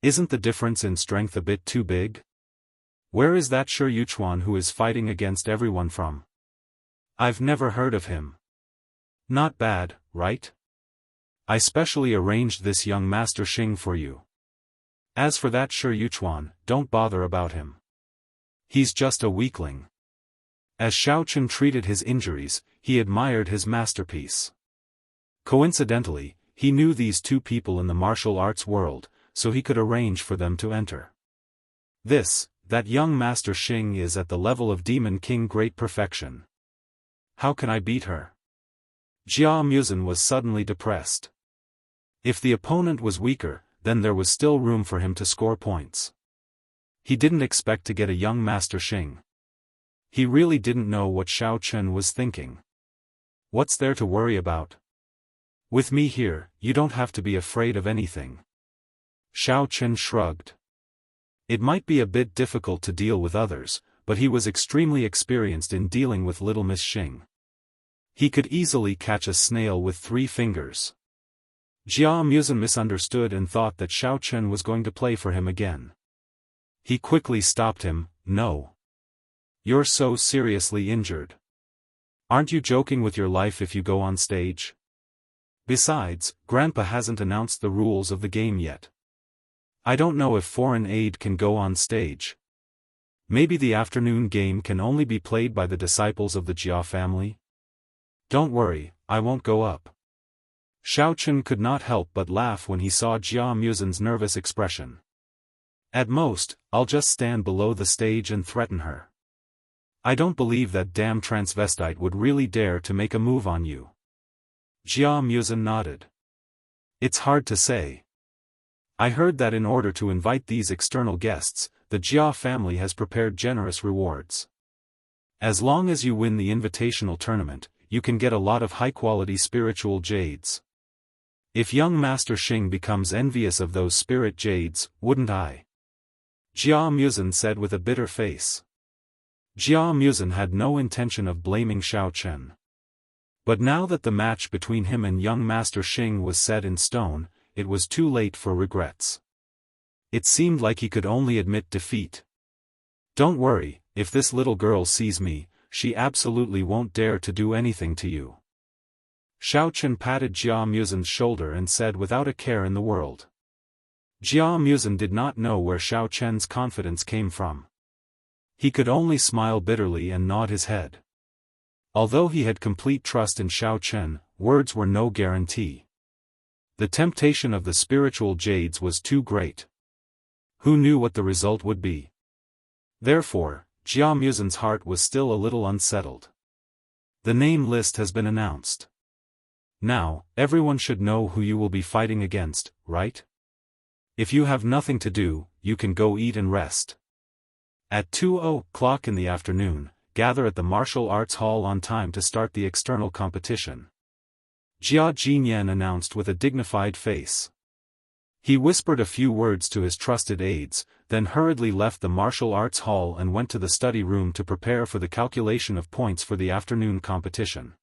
Isn't the difference in strength a bit too big? Where is that Shi Yuchuan who is fighting against everyone from? I've never heard of him. Not bad, right? I specially arranged this young Master Xing for you. As for that Shi Yuchuan, don't bother about him. He's just a weakling." As Xiaofan treated his injuries, he admired his masterpiece. Coincidentally, he knew these two people in the martial arts world, so he could arrange for them to enter. That young Master Xing is at the level of Demon King Great Perfection. How can I beat her? Jia Muzhen was suddenly depressed. If the opponent was weaker, then there was still room for him to score points. He didn't expect to get a young Master Xing. He really didn't know what Xiaofan was thinking. What's there to worry about? With me here, you don't have to be afraid of anything. Xiaofan shrugged. It might be a bit difficult to deal with others, but he was extremely experienced in dealing with little Miss Xing. He could easily catch a snail with 3 fingers. Jia Muzhen misunderstood and thought that Xiaofan was going to play for him again. He quickly stopped him. No. You're so seriously injured. Aren't you joking with your life if you go on stage? Besides, Grandpa hasn't announced the rules of the game yet. I don't know if foreign aid can go on stage. Maybe the afternoon game can only be played by the disciples of the Jia family? Don't worry, I won't go up. Xiaofan could not help but laugh when he saw Jia Muzin's nervous expression. At most, I'll just stand below the stage and threaten her. I don't believe that damn transvestite would really dare to make a move on you. Jia Muzin nodded. It's hard to say. I heard that in order to invite these external guests, the Jia family has prepared generous rewards. As long as you win the invitational tournament, you can get a lot of high-quality spiritual jades. If young Master Xing becomes envious of those spirit jades, wouldn't I? Jia Muzin said with a bitter face. Jia Muzin had no intention of blaming Xiaofan. But now that the match between him and young Master Xing was set in stone, it was too late for regrets. It seemed like he could only admit defeat. Don't worry, if this little girl sees me, she absolutely won't dare to do anything to you. Xiaofan patted Jia Muzin's shoulder and said without a care in the world. Jia Muzin did not know where Xiaofan's confidence came from. He could only smile bitterly and nod his head. Although he had complete trust in Xiaofan, words were no guarantee. The temptation of the spiritual jades was too great. Who knew what the result would be? Therefore, Jia Muzin's heart was still a little unsettled. The name list has been announced. Now, everyone should know who you will be fighting against, right? If you have nothing to do, you can go eat and rest. At 2:00 in the afternoon, gather at the martial arts hall on time to start the external competition. Jia Jinyan announced with a dignified face. He whispered a few words to his trusted aides, then hurriedly left the martial arts hall and went to the study room to prepare for the calculation of points for the afternoon competition.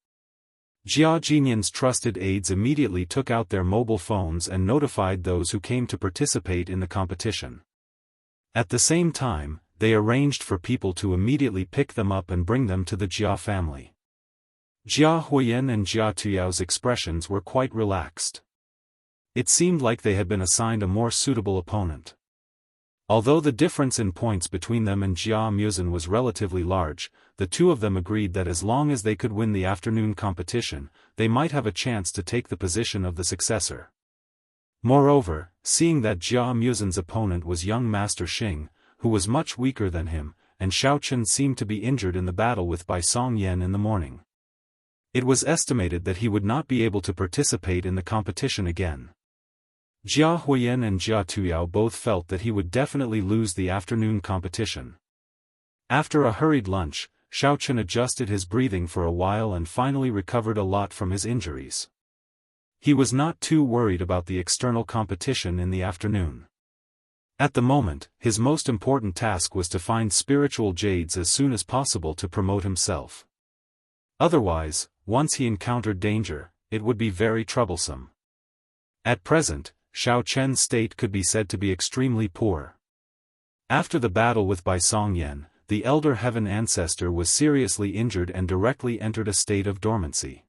Jia Jinyan's trusted aides immediately took out their mobile phones and notified those who came to participate in the competition. At the same time, they arranged for people to immediately pick them up and bring them to the Jia family. Jia Huiyan and Jia Tuyao's expressions were quite relaxed. It seemed like they had been assigned a more suitable opponent. Although the difference in points between them and Jia Muzin was relatively large, the two of them agreed that as long as they could win the afternoon competition, they might have a chance to take the position of the successor. Moreover, seeing that Jia Muzin's opponent was young Master Xing, who was much weaker than him, and Xiaofan seemed to be injured in the battle with Bai Songyan in the morning, it was estimated that he would not be able to participate in the competition again. Jia Huiyan and Jia Tuyao both felt that he would definitely lose the afternoon competition. After a hurried lunch, Xiaofan adjusted his breathing for a while and finally recovered a lot from his injuries. He was not too worried about the external competition in the afternoon. At the moment, his most important task was to find spiritual jades as soon as possible to promote himself. Otherwise, once he encountered danger, it would be very troublesome. At present, Xiaofan's state could be said to be extremely poor. After the battle with Bai Songyan, the elder heaven ancestor was seriously injured and directly entered a state of dormancy.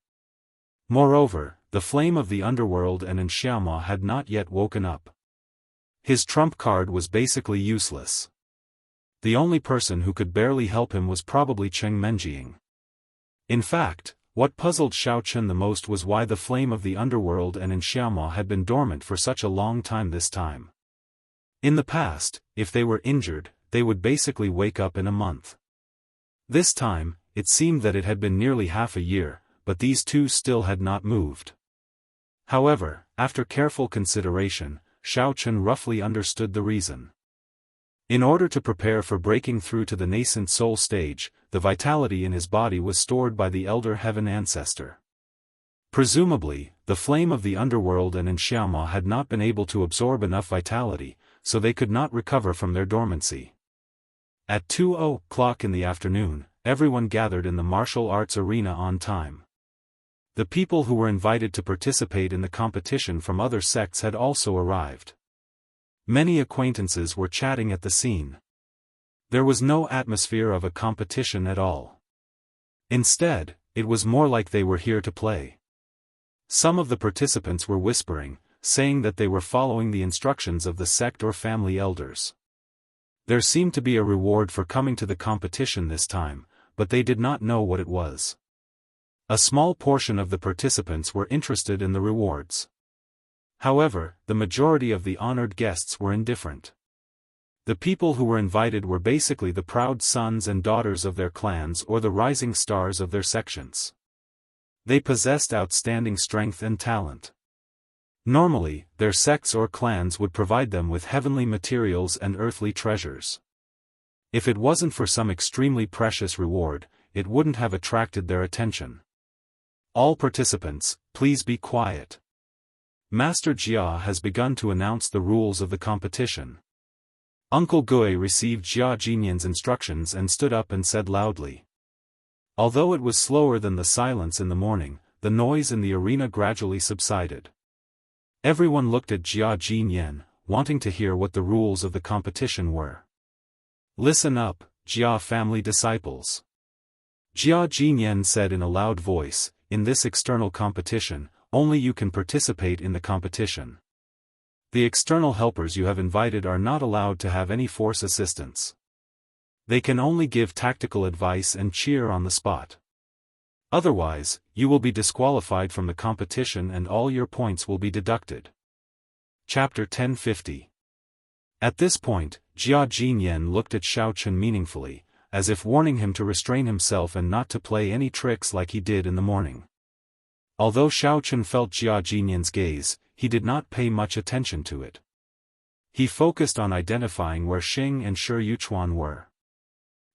Moreover, the flame of the underworld and Xiaoma had not yet woken up. His trump card was basically useless. The only person who could barely help him was probably Cheng Menjing. In fact, what puzzled Xiaofan the most was why the flame of the underworld and Xiaoma had been dormant for such a long time this time. In the past, if they were injured, they would basically wake up in a month. This time, it seemed that it had been nearly half a year, but these two still had not moved. However, after careful consideration, Xiaofan roughly understood the reason. In order to prepare for breaking through to the nascent soul stage, the vitality in his body was stored by the elder heaven ancestor. Presumably, the flame of the underworld and Xiaoma had not been able to absorb enough vitality, so they could not recover from their dormancy. At 2:00 in the afternoon, everyone gathered in the martial arts arena on time. The people who were invited to participate in the competition from other sects had also arrived. Many acquaintances were chatting at the scene. There was no atmosphere of a competition at all. Instead, it was more like they were here to play. Some of the participants were whispering, saying that they were following the instructions of the sect or family elders. There seemed to be a reward for coming to the competition this time, but they did not know what it was. A small portion of the participants were interested in the rewards. However, the majority of the honored guests were indifferent. The people who were invited were basically the proud sons and daughters of their clans or the rising stars of their sections. They possessed outstanding strength and talent. Normally, their sects or clans would provide them with heavenly materials and earthly treasures. If it wasn't for some extremely precious reward, it wouldn't have attracted their attention. All participants, please be quiet. Master Jia has begun to announce the rules of the competition. Uncle Gui received Jia Jinyan's instructions and stood up and said loudly. Although it was slower than the silence in the morning, the noise in the arena gradually subsided. Everyone looked at Jia Jinyan, wanting to hear what the rules of the competition were. Listen up, Jia family disciples. Jia Jinyan said in a loud voice, in this external competition, only you can participate in the competition. The external helpers you have invited are not allowed to have any force assistance. They can only give tactical advice and cheer on the spot. Otherwise, you will be disqualified from the competition and all your points will be deducted. Chapter 1050. At this point, Jia Jinyan looked at Xiaofan meaningfully, as if warning him to restrain himself and not to play any tricks like he did in the morning. Although Xiaofan felt Jia Jinyan's gaze, he did not pay much attention to it. He focused on identifying where Xing and Shi Yuchuan were.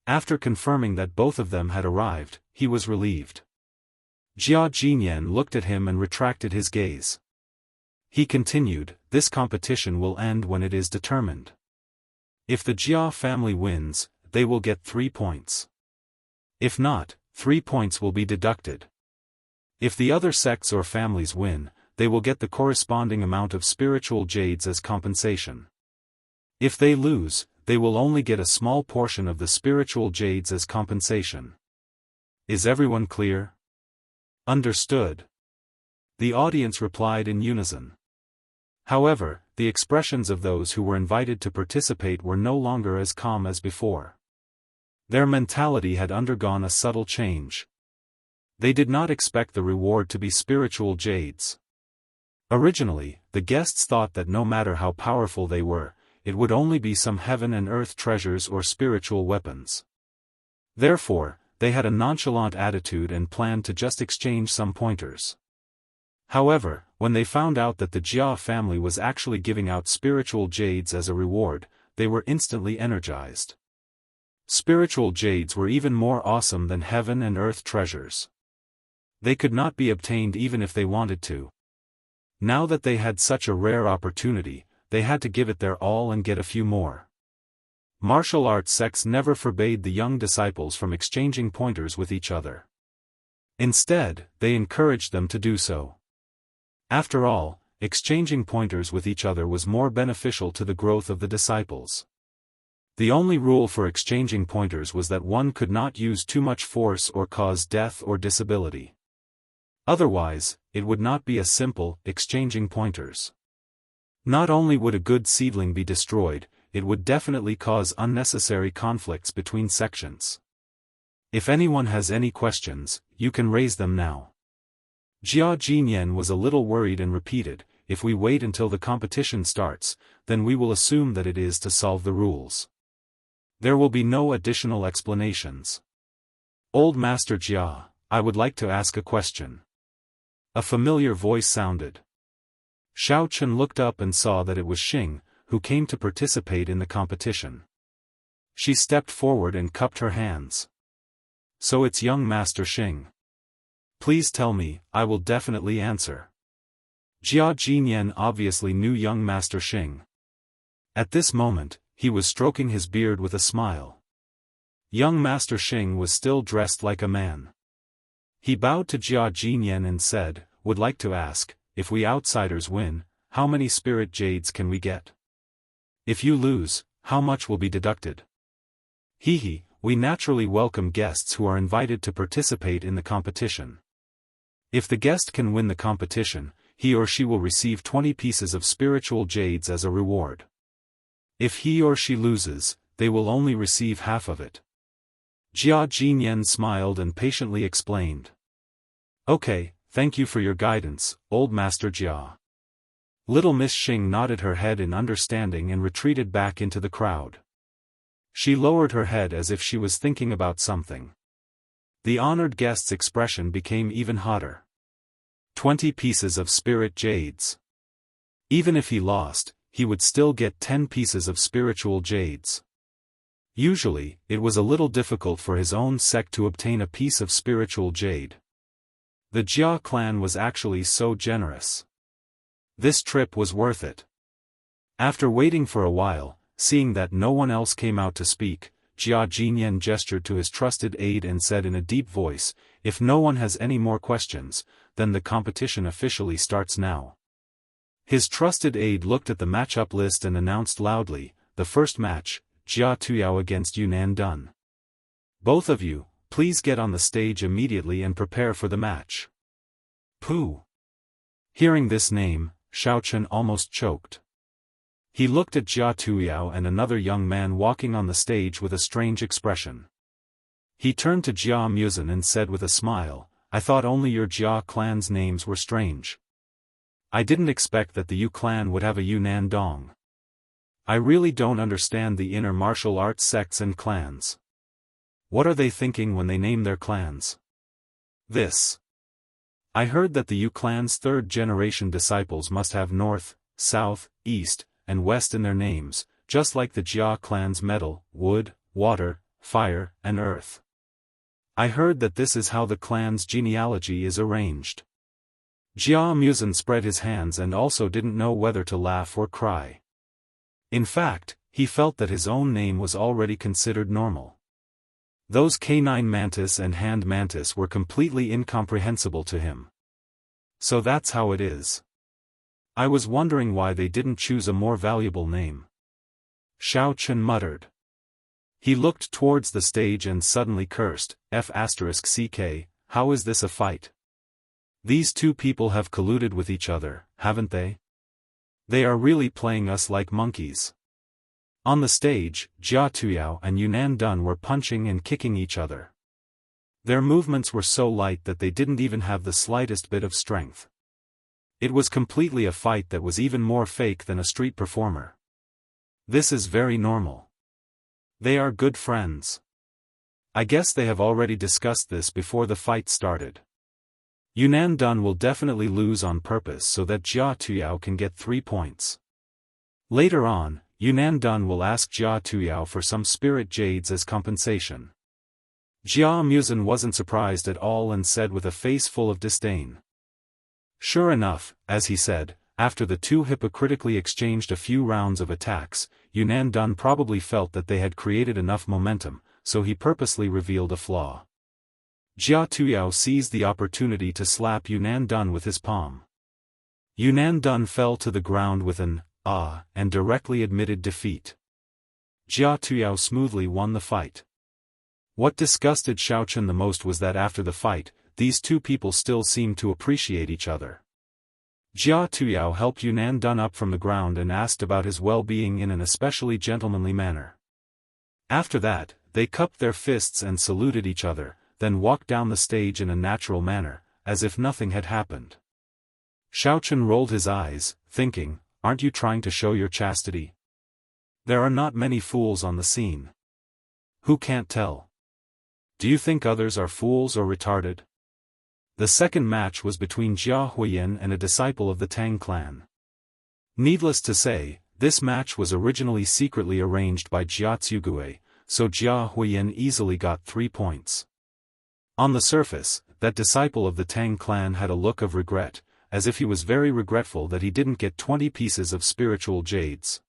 After confirming that both of them had arrived, he was relieved. Jia Jinyan looked at him and retracted his gaze. He continued, this competition will end when it is determined. If the Jia family wins, they will get 3 points. If not, 3 points will be deducted. If the other sects or families win, they will get the corresponding amount of spiritual jades as compensation. If they lose, they will only get a small portion of the spiritual jades as compensation. Is everyone clear? Understood. The audience replied in unison. However, the expressions of those who were invited to participate were no longer as calm as before. Their mentality had undergone a subtle change. They did not expect the reward to be spiritual jades. Originally, the guests thought that no matter how powerful they were, it would only be some heaven and earth treasures or spiritual weapons. Therefore, they had a nonchalant attitude and planned to just exchange some pointers. However, when they found out that the Jia family was actually giving out spiritual jades as a reward, they were instantly energized. Spiritual jades were even more awesome than heaven and earth treasures. They could not be obtained even if they wanted to. Now that they had such a rare opportunity, they had to give it their all and get a few more. Martial arts sects never forbade the young disciples from exchanging pointers with each other. Instead, they encouraged them to do so. After all, exchanging pointers with each other was more beneficial to the growth of the disciples. The only rule for exchanging pointers was that one could not use too much force or cause death or disability. Otherwise, it would not be a simple, exchanging pointers. Not only would a good seedling be destroyed, it would definitely cause unnecessary conflicts between sections. If anyone has any questions, you can raise them now. Jia Jinyan was a little worried and repeated, if we wait until the competition starts, then we will assume that it is to solve the rules. There will be no additional explanations. Old Master Jia, I would like to ask a question. A familiar voice sounded. Xiaofan looked up and saw that it was Xing, who came to participate in the competition. She stepped forward and cupped her hands. So it's young Master Xing. Please tell me, I will definitely answer. Jia Jinyan obviously knew young Master Xing. At this moment, he was stroking his beard with a smile. Young Master Xing was still dressed like a man. He bowed to Jia Jinyan and said, would like to ask, if we outsiders win, how many spirit jades can we get? If you lose, how much will be deducted? Hee, we naturally welcome guests who are invited to participate in the competition. If the guest can win the competition, he or she will receive 20 pieces of spiritual jades as a reward. If he or she loses, they will only receive half of it. Jia Jinyan smiled and patiently explained. Okay, thank you for your guidance, old Master Jia. Little Miss Xing nodded her head in understanding and retreated back into the crowd. She lowered her head as if she was thinking about something. The honored guest's expression became even hotter. 20 pieces of spirit jades. Even if he lost, he would still get 10 pieces of spiritual jades. Usually, it was a little difficult for his own sect to obtain a piece of spiritual jade. The Jia clan was actually so generous. This trip was worth it. After waiting for a while, seeing that no one else came out to speak, Jia Jinyan gestured to his trusted aide and said in a deep voice, "If no one has any more questions, then the competition officially starts now." His trusted aide looked at the matchup list and announced loudly, "The first match, Jia Tuyao against Yunnan Dun. Both of you, please get on the stage immediately and prepare for the match." Pooh! Hearing this name, Xiaofan almost choked. He looked at Jia Tuyao and another young man walking on the stage with a strange expression. He turned to Jia Muzin and said with a smile, "I thought only your Jia clan's names were strange. I didn't expect that the Yu clan would have a Yunnan Dong. I really don't understand the inner martial arts sects and clans. What are they thinking when they name their clans? This. I heard that the Yu clan's third-generation disciples must have North, South, East, and West in their names, just like the Jia clan's metal, wood, water, fire, and earth. I heard that this is how the clan's genealogy is arranged." Jia Muzin spread his hands and also didn't know whether to laugh or cry. In fact, he felt that his own name was already considered normal. Those canine mantis and hand mantis were completely incomprehensible to him. So that's how it is. I was wondering why they didn't choose a more valuable name. Xiaofan muttered. He looked towards the stage and suddenly cursed, F***ck, how is this a fight? These two people have colluded with each other, haven't they? They are really playing us like monkeys. On the stage, Jia Tuyao and Yunnan Dun were punching and kicking each other. Their movements were so light that they didn't even have the slightest bit of strength. It was completely a fight that was even more fake than a street performer. This is very normal. They are good friends. I guess they have already discussed this before the fight started. Yunnan Dun will definitely lose on purpose so that Jia Tuyao can get 3 points. Later on, Yunnan Dun will ask Jia Tuyao for some spirit jades as compensation. Jia Muzin wasn't surprised at all and said with a face full of disdain. Sure enough, as he said, after the two hypocritically exchanged a few rounds of attacks, Yunnan Dun probably felt that they had created enough momentum, so he purposely revealed a flaw. Jia Tuyao seized the opportunity to slap Yunnan Dun with his palm. Yunnan Dun fell to the ground with an "ah" and directly admitted defeat. Jia Tuyao smoothly won the fight. What disgusted Xiaofan the most was that after the fight, these two people still seemed to appreciate each other. Jia Tuyao helped Yunnan Dun up from the ground and asked about his well-being in an especially gentlemanly manner. After that, they cupped their fists and saluted each other, then walked down the stage in a natural manner, as if nothing had happened. Xiaofan rolled his eyes, thinking, aren't you trying to show your chastity? There are not many fools on the scene. Who can't tell? Do you think others are fools or retarded? The second match was between Jia Huiyin and a disciple of the Tang clan. Needless to say, this match was originally secretly arranged by Jia Tsugue, so Jia Huiyin easily got 3 points. On the surface, that disciple of the Tang clan had a look of regret, as if he was very regretful that he didn't get 20 pieces of spiritual jades.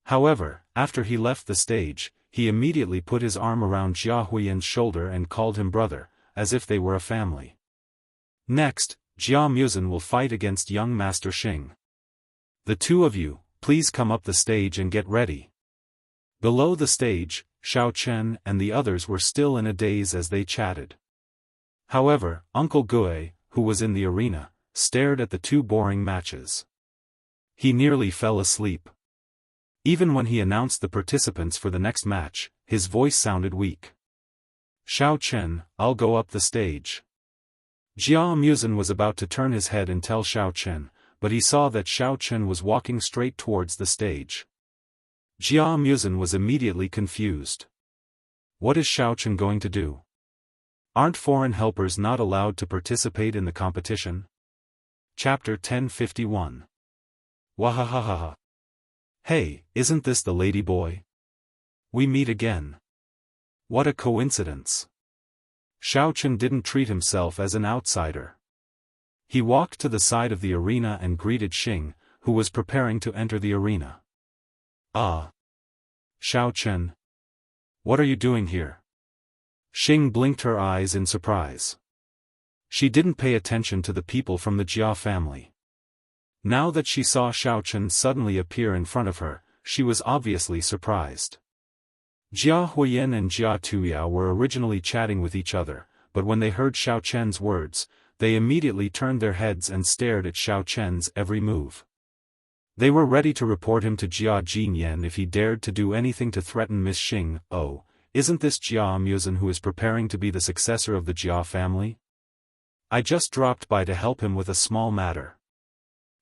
However, after he left the stage, he immediately put his arm around Jia Huiyin's shoulder and called him brother, as if they were a family. Next, Jia Muzin will fight against young Master Xing. The two of you, please come up the stage and get ready. Below the stage, Xiao Chen and the others were still in a daze as they chatted. However, Uncle Gue, who was in the arena, stared at the two boring matches. He nearly fell asleep. Even when he announced the participants for the next match, his voice sounded weak. "Xiao Chen, I'll go up the stage." Jia Muzin was about to turn his head and tell Xiao Chen, but he saw that Xiao Chen was walking straight towards the stage. Jia Muzin was immediately confused. What is Xiao Chen going to do? Aren't foreign helpers not allowed to participate in the competition? Chapter 1051. Wahahaha. Hey, isn't this the lady boy? We meet again. What a coincidence. Xiao Chen didn't treat himself as an outsider. He walked to the side of the arena and greeted Xing, who was preparing to enter the arena. Ah. Xiao Chen. What are you doing here? Xing blinked her eyes in surprise. She didn't pay attention to the people from the Jia family. Now that she saw Xiao Chen suddenly appear in front of her, she was obviously surprised. Jia Huiyan and Jia Tuyao were originally chatting with each other, but when they heard Xiao Chen's words, they immediately turned their heads and stared at Xiao Chen's every move. They were ready to report him to Jia Jinyan if he dared to do anything to threaten Miss Xing. Oh, isn't this Jia Muzin who is preparing to be the successor of the Jia family? I just dropped by to help him with a small matter.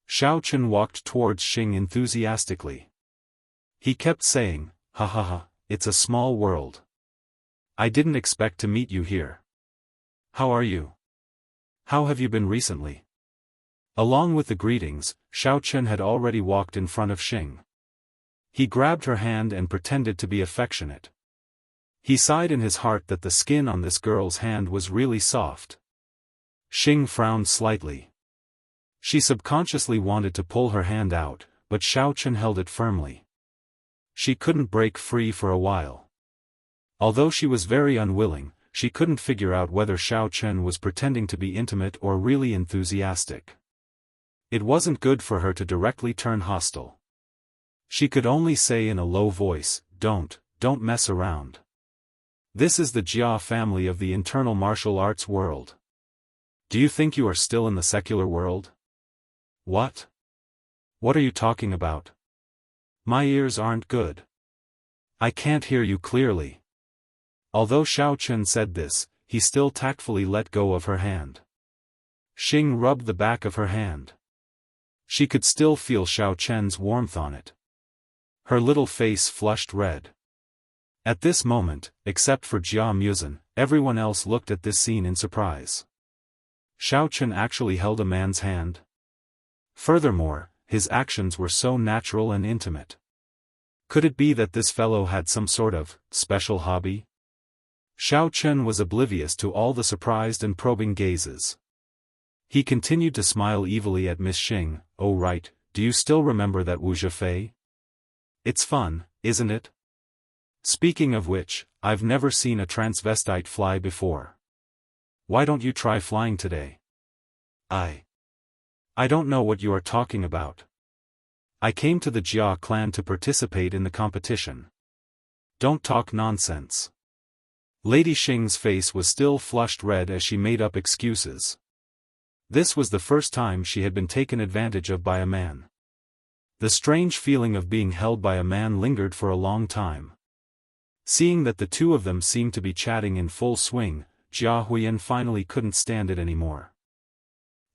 Xiao Chen walked towards Xing enthusiastically. He kept saying, "Ha ha ha, it's a small world. I didn't expect to meet you here. How are you? How have you been recently?" Along with the greetings, Xiao Chen had already walked in front of Xing. He grabbed her hand and pretended to be affectionate. He sighed in his heart that the skin on this girl's hand was really soft. Xing frowned slightly. She subconsciously wanted to pull her hand out, but Xiao Chen held it firmly. She couldn't break free for a while. Although she was very unwilling, she couldn't figure out whether Xiao Chen was pretending to be intimate or really enthusiastic. It wasn't good for her to directly turn hostile. She could only say in a low voice, don't mess around. This is the Jia family of the internal martial arts world. Do you think you are still in the secular world? What? What are you talking about? My ears aren't good. I can't hear you clearly. Although Xiao Chen said this, he still tactfully let go of her hand. Xing rubbed the back of her hand. She could still feel Xiao Chen's warmth on it. Her little face flushed red. At this moment, except for Jia Muzin, everyone else looked at this scene in surprise. Xiao Chen actually held a man's hand. Furthermore, his actions were so natural and intimate. Could it be that this fellow had some sort of special hobby? Xiao Chen was oblivious to all the surprised and probing gazes. He continued to smile evilly at Miss Xing. "Oh right, do you still remember that Wuxia Fei? It's fun, isn't it? Speaking of which, I've never seen a transvestite fly before. Why don't you try flying today?" I don't know what you are talking about. I came to the Jia clan to participate in the competition. Don't talk nonsense. Lady Xing's face was still flushed red as she made up excuses. This was the first time she had been taken advantage of by a man. The strange feeling of being held by a man lingered for a long time. Seeing that the two of them seemed to be chatting in full swing, Jia Huiyan finally couldn't stand it anymore.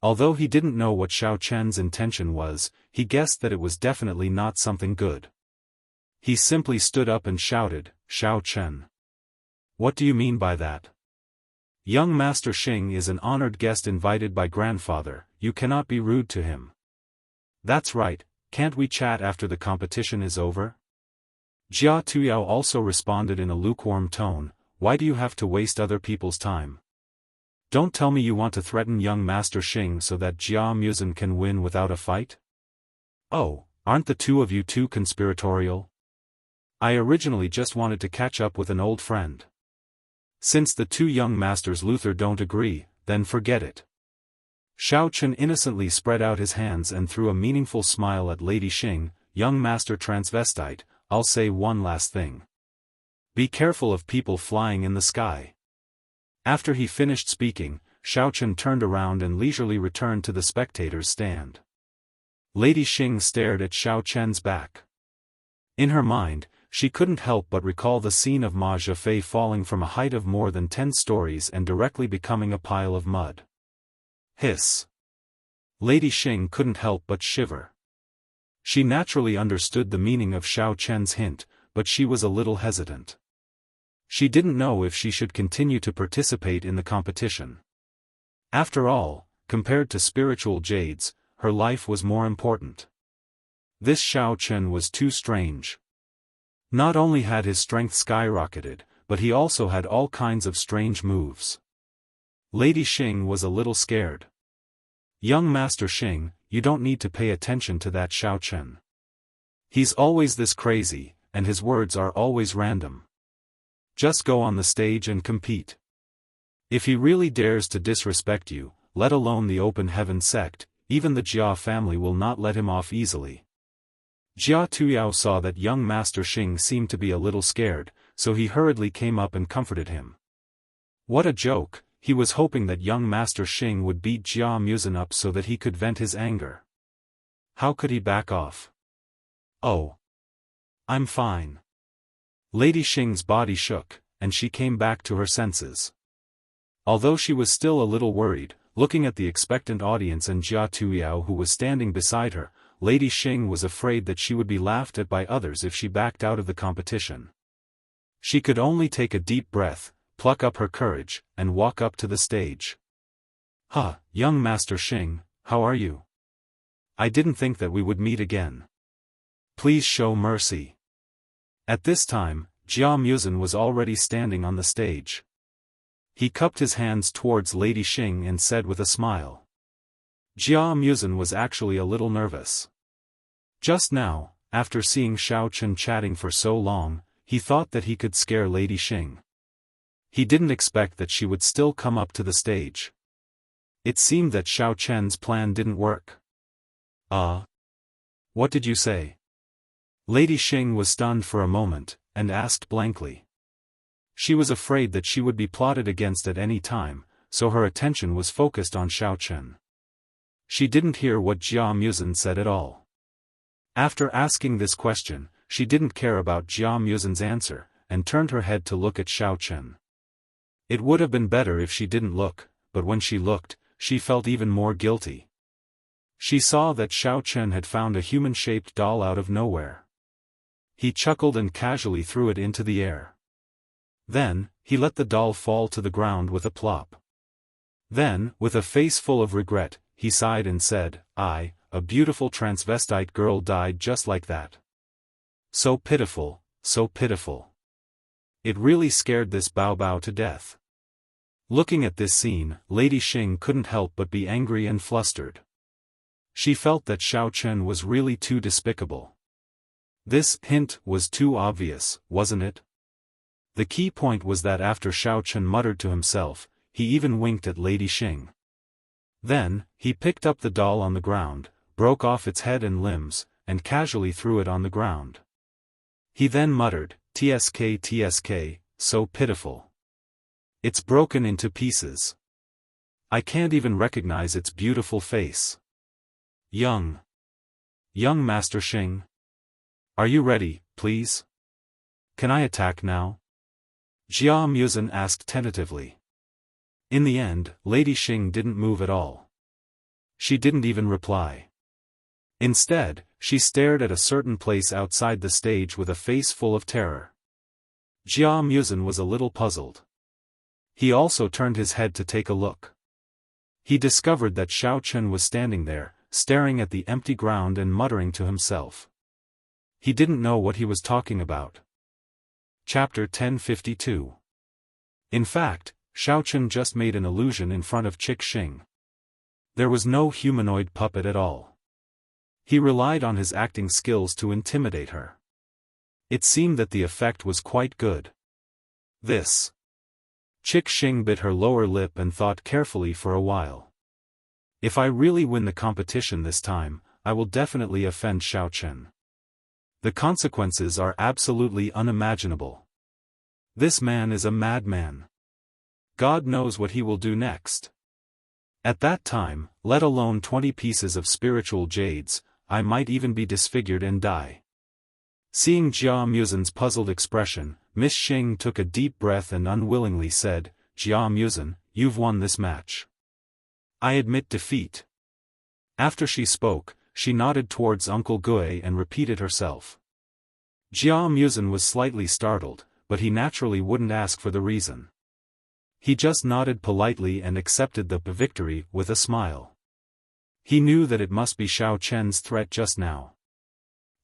Although he didn't know what Xiao Chen's intention was, he guessed that it was definitely not something good. He simply stood up and shouted, "Xiao Chen. What do you mean by that? Young Master Xing is an honored guest invited by grandfather, you cannot be rude to him." "That's right, can't we chat after the competition is over?" Jia Tuyao also responded in a lukewarm tone, "Why do you have to waste other people's time? Don't tell me you want to threaten young Master Xing so that Jia Muzin can win without a fight? Oh, aren't the two of you too conspiratorial? I originally just wanted to catch up with an old friend. Since the two young masters Luther don't agree, then forget it." Xiao Chen innocently spread out his hands and threw a meaningful smile at Lady Xing. "Young Master Transvestite, I'll say one last thing. Be careful of people flying in the sky. After he finished speaking, Xiaochen turned around and leisurely returned to the spectators' stand. Lady Xing stared at Xiaochen's back. In her mind, she couldn't help but recall the scene of Ma Zhefei falling from a height of more than 10 stories and directly becoming a pile of mud. Hiss. Lady Xing couldn't help but shiver. She naturally understood the meaning of Xiaochen's hint, but she was a little hesitant. She didn't know if she should continue to participate in the competition. After all, compared to spiritual jades, her life was more important. This Xiaochen was too strange. Not only had his strength skyrocketed, but he also had all kinds of strange moves. Lady Xing was a little scared. Young Master Xing, you don't need to pay attention to that Xiaochen. He's always this crazy, and his words are always random. Just go on the stage and compete. If he really dares to disrespect you, let alone the Open Heaven sect, even the Jia family will not let him off easily. Jia Tuyao saw that young Master Xing seemed to be a little scared, so he hurriedly came up and comforted him. What a joke, he was hoping that young Master Xing would beat Jia Muzin up so that he could vent his anger. How could he back off? Oh. I'm fine. Lady Xing's body shook, and she came back to her senses. Although she was still a little worried, looking at the expectant audience and Jia Tuyao who was standing beside her, Lady Xing was afraid that she would be laughed at by others if she backed out of the competition. She could only take a deep breath, pluck up her courage, and walk up to the stage. Young Master Xing, how are you? I didn't think that we would meet again. Please show mercy. At this time, Jia Muzin was already standing on the stage. He cupped his hands towards Lady Xing and said with a smile. Jia Muzin was actually a little nervous. Just now, after seeing Xiaochen chatting for so long, he thought that he could scare Lady Xing. He didn't expect that she would still come up to the stage. It seemed that Xiaochen's plan didn't work. What did you say? Lady Xing was stunned for a moment, and asked blankly. She was afraid that she would be plotted against at any time, so her attention was focused on Xiaochen. She didn't hear what Jia Muzin said at all. After asking this question, she didn't care about Jia Muzin's answer, and turned her head to look at Xiaochen. It would have been better if she didn't look, but when she looked, she felt even more guilty. She saw that Xiaochen had found a human-shaped doll out of nowhere. He chuckled and casually threw it into the air. Then, he let the doll fall to the ground with a plop. Then, with a face full of regret, he sighed and said, a beautiful transvestite girl died just like that. So pitiful, so pitiful. It really scared this Bao Bao to death. Looking at this scene, Lady Xing couldn't help but be angry and flustered. She felt that Xiaochen was really too despicable. This hint was too obvious, wasn't it? The key point was that after Xiaochen muttered to himself, he even winked at Lady Xing. Then, he picked up the doll on the ground, broke off its head and limbs, and casually threw it on the ground. He then muttered, "Tsk tsk, so pitiful. It's broken into pieces. I can't even recognize its beautiful face. Young Master Xing. Are you ready, please? Can I attack now?" Jia Muzin asked tentatively. In the end, Lady Xing didn't move at all. She didn't even reply. Instead, she stared at a certain place outside the stage with a face full of terror. Jia Muzin was a little puzzled. He also turned his head to take a look. He discovered that Xiaochen was standing there, staring at the empty ground and muttering to himself. He didn't know what he was talking about. Chapter 1052. In fact, Xiaochen just made an illusion in front of Xing. There was no humanoid puppet at all. He relied on his acting skills to intimidate her. It seemed that the effect was quite good. Xing bit her lower lip and thought carefully for a while. If I really win the competition this time, I will definitely offend Xiaochen. The consequences are absolutely unimaginable. This man is a madman. God knows what he will do next. At that time, let alone 20 pieces of spiritual jades, I might even be disfigured and die. Seeing Jia Muzan's puzzled expression, Miss Xing took a deep breath and unwillingly said, Jia Muzan, you've won this match. I admit defeat. After she spoke, she nodded towards Uncle Gui and repeated herself. Jia Muzan was slightly startled, but he naturally wouldn't ask for the reason. He just nodded politely and accepted the victory with a smile. He knew that it must be Xiao Chen's threat just now.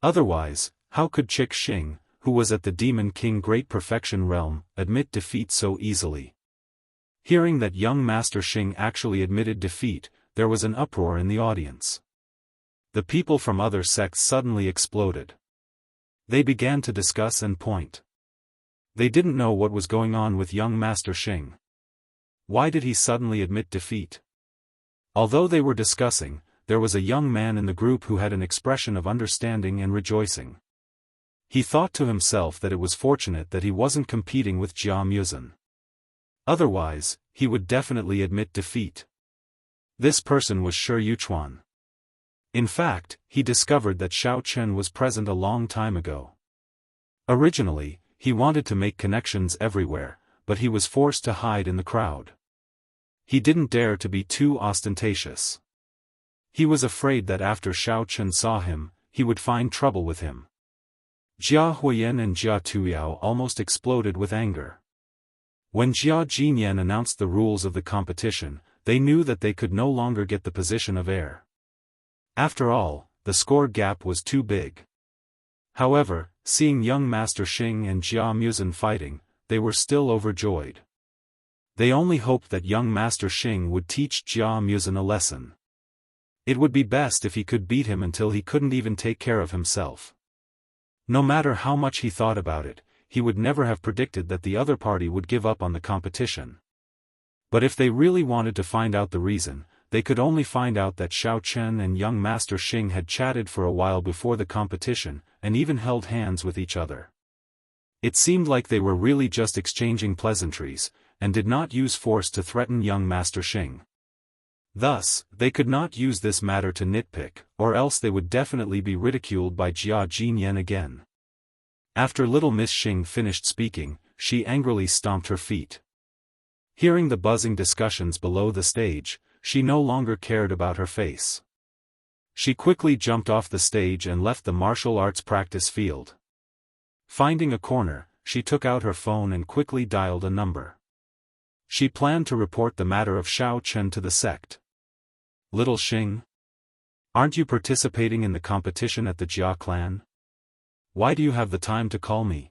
Otherwise, how could Chick Xing, who was at the Demon King Great Perfection realm, admit defeat so easily? Hearing that young Master Xing actually admitted defeat, there was an uproar in the audience. The people from other sects suddenly exploded. They began to discuss and point. They didn't know what was going on with young Master Xing. Why did he suddenly admit defeat? Although they were discussing, there was a young man in the group who had an expression of understanding and rejoicing. He thought to himself that it was fortunate that he wasn't competing with Jia Muzan. Otherwise, he would definitely admit defeat. This person was Shi Yuchuan. In fact, he discovered that Xiao Chen was present a long time ago. Originally, he wanted to make connections everywhere, but he was forced to hide in the crowd. He didn't dare to be too ostentatious. He was afraid that after Xiao Chen saw him, he would find trouble with him. Jia Huiyan and Jia Tuyao almost exploded with anger. When Jia Jinyan announced the rules of the competition, they knew that they could no longer get the position of heir. After all, the score gap was too big. However, seeing young Master Xing and Jia Muzan fighting, they were still overjoyed. They only hoped that young Master Xing would teach Jia Muzan a lesson. It would be best if he could beat him until he couldn't even take care of himself. No matter how much he thought about it, he would never have predicted that the other party would give up on the competition. But if they really wanted to find out the reason, they could only find out that Xiao Chen and young Master Xing had chatted for a while before the competition, and even held hands with each other. It seemed like they were really just exchanging pleasantries, and did not use force to threaten young Master Xing. Thus, they could not use this matter to nitpick, or else they would definitely be ridiculed by Jia Jinyan again. After little Miss Xing finished speaking, she angrily stomped her feet. Hearing the buzzing discussions below the stage, she no longer cared about her face. She quickly jumped off the stage and left the martial arts practice field. Finding a corner, she took out her phone and quickly dialed a number. She planned to report the matter of Xiao Chen to the sect. Little Xing? Aren't you participating in the competition at the Jia clan? Why do you have the time to call me?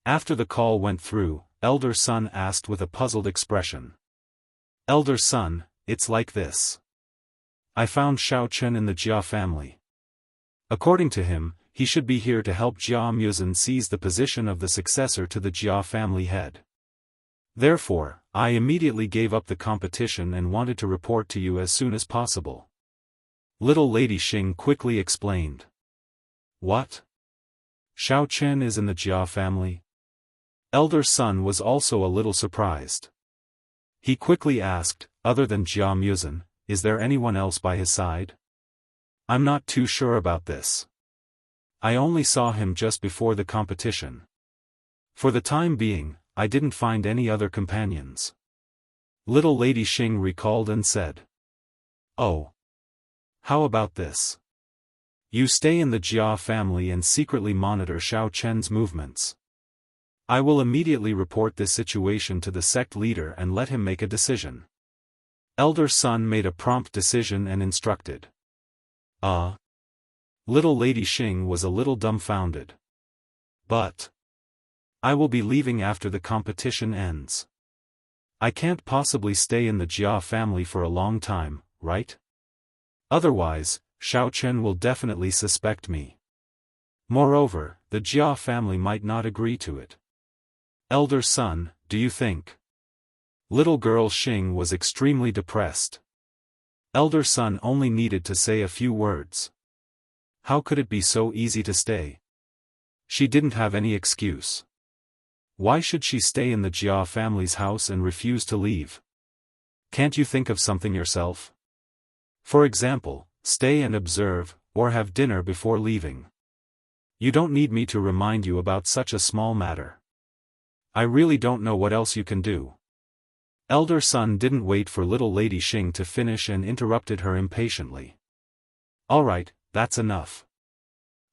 After the call went through, Elder Son asked with a puzzled expression. Elder Son, it's like this. I found Xiao Chen in the Jia family. According to him, he should be here to help Jia Muzan seize the position of the successor to the Jia family head. Therefore, I immediately gave up the competition and wanted to report to you as soon as possible. Little Lady Xing quickly explained. What? Xiao Chen is in the Jia family? Elder Son was also a little surprised. He quickly asked, other than Jia Muzan, is there anyone else by his side? I'm not too sure about this. I only saw him just before the competition. For the time being, I didn't find any other companions. Little Lady Xing recalled and said. Oh. How about this? You stay in the Jia family and secretly monitor Xiao Chen's movements. I will immediately report this situation to the sect leader and let him make a decision. Elder Son made a prompt decision and instructed. Little Lady Xing was a little dumbfounded. But I will be leaving after the competition ends. I can't possibly stay in the Jia family for a long time, right? Otherwise, Xiao Chen will definitely suspect me. Moreover, the Jia family might not agree to it. Elder Son, do you think? Little girl Xing was extremely depressed. Elder Son only needed to say a few words. How could it be so easy to stay? She didn't have any excuse. Why should she stay in the Jia family's house and refuse to leave? Can't you think of something yourself? For example, stay and observe, or have dinner before leaving. You don't need me to remind you about such a small matter. I really don't know what else you can do. Elder son didn't wait for little Lady Xing to finish and interrupted her impatiently. All right, that's enough.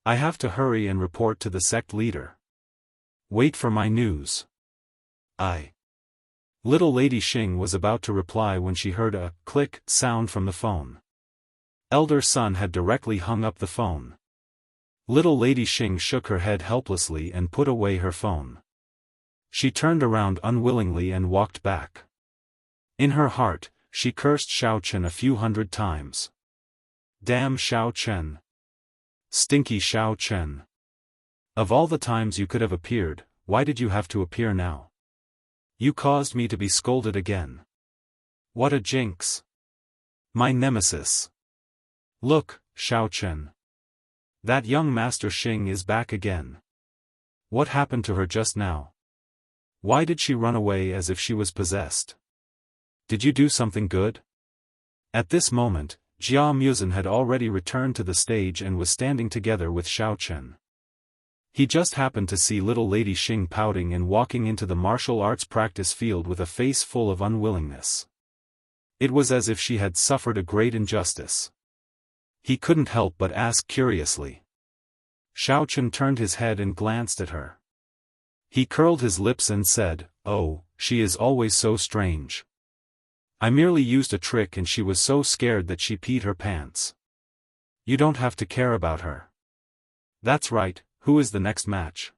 I have to hurry and report to the sect leader. Wait for my news. Little Lady Xing was about to reply when she heard a click sound from the phone. Elder son had directly hung up the phone. Little Lady Xing shook her head helplessly and put away her phone. She turned around unwillingly and walked back. In her heart, she cursed Xiao Chen a few hundred times. Damn Xiao Chen. Stinky Xiao Chen. Of all the times you could have appeared, why did you have to appear now? You caused me to be scolded again. What a jinx. My nemesis. Look, Xiao Chen. That young Master Xing is back again. What happened to her just now? Why did she run away as if she was possessed? Did you do something good? At this moment, Jia Muzin had already returned to the stage and was standing together with Xiao Chen. He just happened to see little Lady Xing pouting and walking into the martial arts practice field with a face full of unwillingness. It was as if she had suffered a great injustice. He couldn't help but ask curiously. Xiao Chen turned his head and glanced at her. He curled his lips and said, "Oh, she is always so strange. I merely used a trick and she was so scared that she peed her pants. You don't have to care about her." That's right, who is the next match?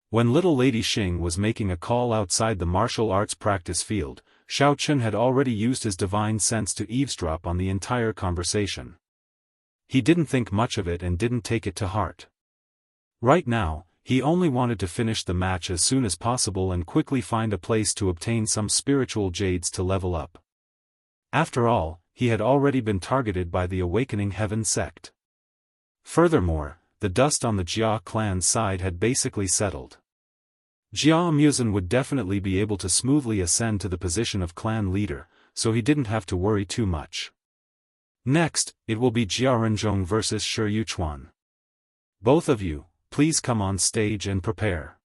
When little Lady Xing was making a call outside the martial arts practice field, Xiao Chen had already used his divine sense to eavesdrop on the entire conversation. He didn't think much of it and didn't take it to heart. Right now, he only wanted to finish the match as soon as possible and quickly find a place to obtain some spiritual jades to level up. After all, he had already been targeted by the Awakening Heaven sect. Furthermore, the dust on the Jia clan's side had basically settled. Jia Muzin would definitely be able to smoothly ascend to the position of clan leader, so he didn't have to worry too much. Next, it will be Jia Renzhong versus Shi Yuchuan. Both of you, please come on stage and prepare.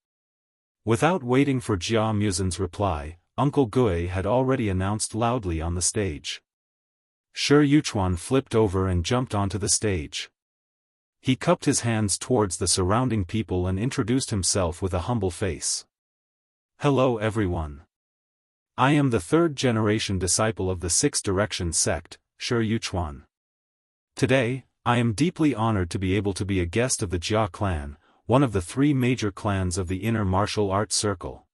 Without waiting for Jia Muzin's reply, Uncle Gui had already announced loudly on the stage. Shi Yuchuan flipped over and jumped onto the stage. He cupped his hands towards the surrounding people and introduced himself with a humble face. Hello everyone. I am the third-generation disciple of the Six Directions sect, Shi Yuchuan. Today, I am deeply honored to be able to be a guest of the Jia clan, one of the three major clans of the inner martial arts circle.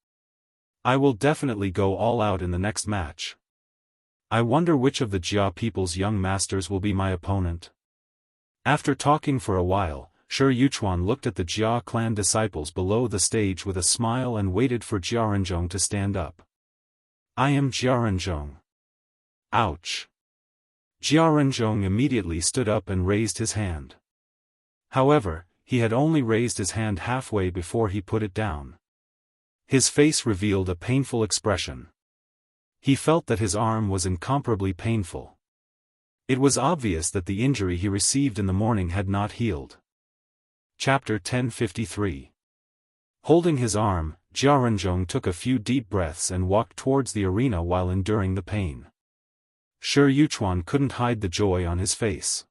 I will definitely go all out in the next match. I wonder which of the Jia people's young masters will be my opponent. After talking for a while, Shi Yuchuan looked at the Jia clan disciples below the stage with a smile and waited for Jia Renzhong to stand up. I am Jia Renzhong. Ouch. Jia Renzhong immediately stood up and raised his hand. However, he had only raised his hand halfway before he put it down. His face revealed a painful expression. He felt that his arm was incomparably painful. It was obvious that the injury he received in the morning had not healed. Chapter 1053. Holding his arm, Jia Renzhong took a few deep breaths and walked towards the arena while enduring the pain. Shi Yuchuan couldn't hide the joy on his face.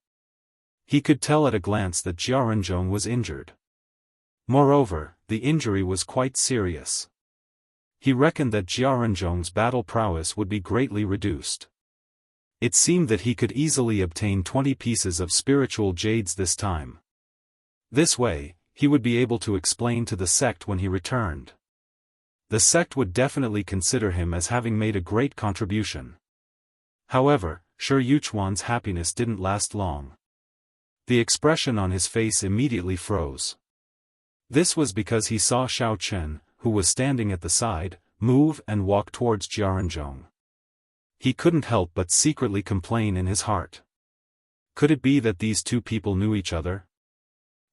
He could tell at a glance that Jia Renzhong was injured. Moreover, the injury was quite serious. He reckoned that Jia Renzhong's battle prowess would be greatly reduced. It seemed that he could easily obtain 20 pieces of spiritual jades this time. This way, he would be able to explain to the sect when he returned. The sect would definitely consider him as having made a great contribution. However, Shi Yuchuan's happiness didn't last long. The expression on his face immediately froze. This was because he saw Xiao Chen, who was standing at the side, move and walk towards Jia Renzhong. He couldn't help but secretly complain in his heart. Could it be that these two people knew each other?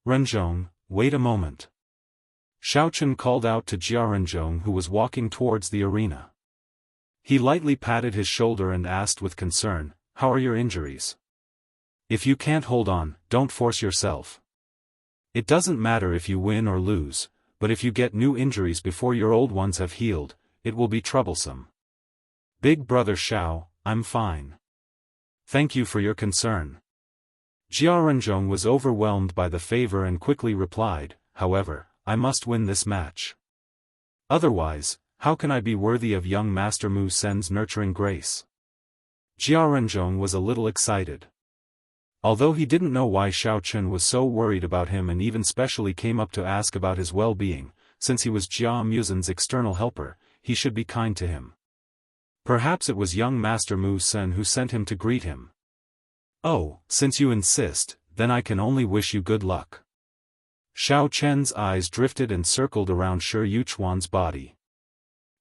Renzhong, wait a moment. Xiaofan called out to Jiaranzhong, who was walking towards the arena. He lightly patted his shoulder and asked with concern, "How are your injuries? If you can't hold on, don't force yourself. It doesn't matter if you win or lose, but if you get new injuries before your old ones have healed, it will be troublesome." "Big brother Xiao, I'm fine. Thank you for your concern." Jiaranzhong was overwhelmed by the favor and quickly replied, "However, I must win this match. Otherwise, how can I be worthy of young Master Mu Sen's nurturing grace?" Jiaranzhong was a little excited. Although he didn't know why Xiaofan was so worried about him and even specially came up to ask about his well-being, since he was Jia Muzen's external helper, he should be kind to him. Perhaps it was young Master Mu Sen who sent him to greet him. "Oh, since you insist, then I can only wish you good luck." Xiao Chen's eyes drifted and circled around Shi Yuchuan's body.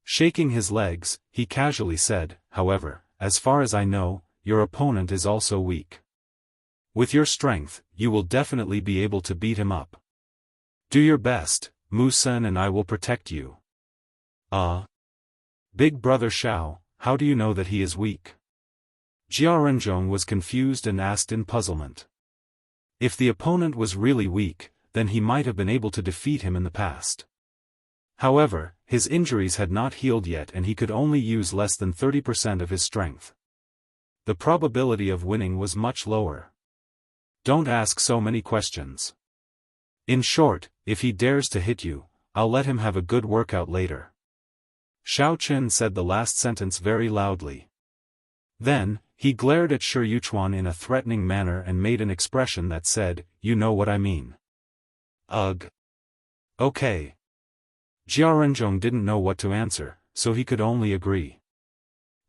Shaking his legs, he casually said, "However, as far as I know, your opponent is also weak. With your strength, you will definitely be able to beat him up. Do your best, Mu Sen, and I will protect you." Big brother Xiao, how do you know that he is weak?" Jiaranzhong was confused and asked in puzzlement. If the opponent was really weak, then he might have been able to defeat him in the past. However, his injuries had not healed yet and he could only use less than 30% of his strength. The probability of winning was much lower. Don't ask so many questions. In short, if he dares to hit you, I'll let him have a good workout later. Xiaofan said the last sentence very loudly. Then, he glared at Shi Yuchuan in a threatening manner and made an expression that said, "You know what I mean." "Ugh. Okay." Jiaranzhong didn't know what to answer, so he could only agree.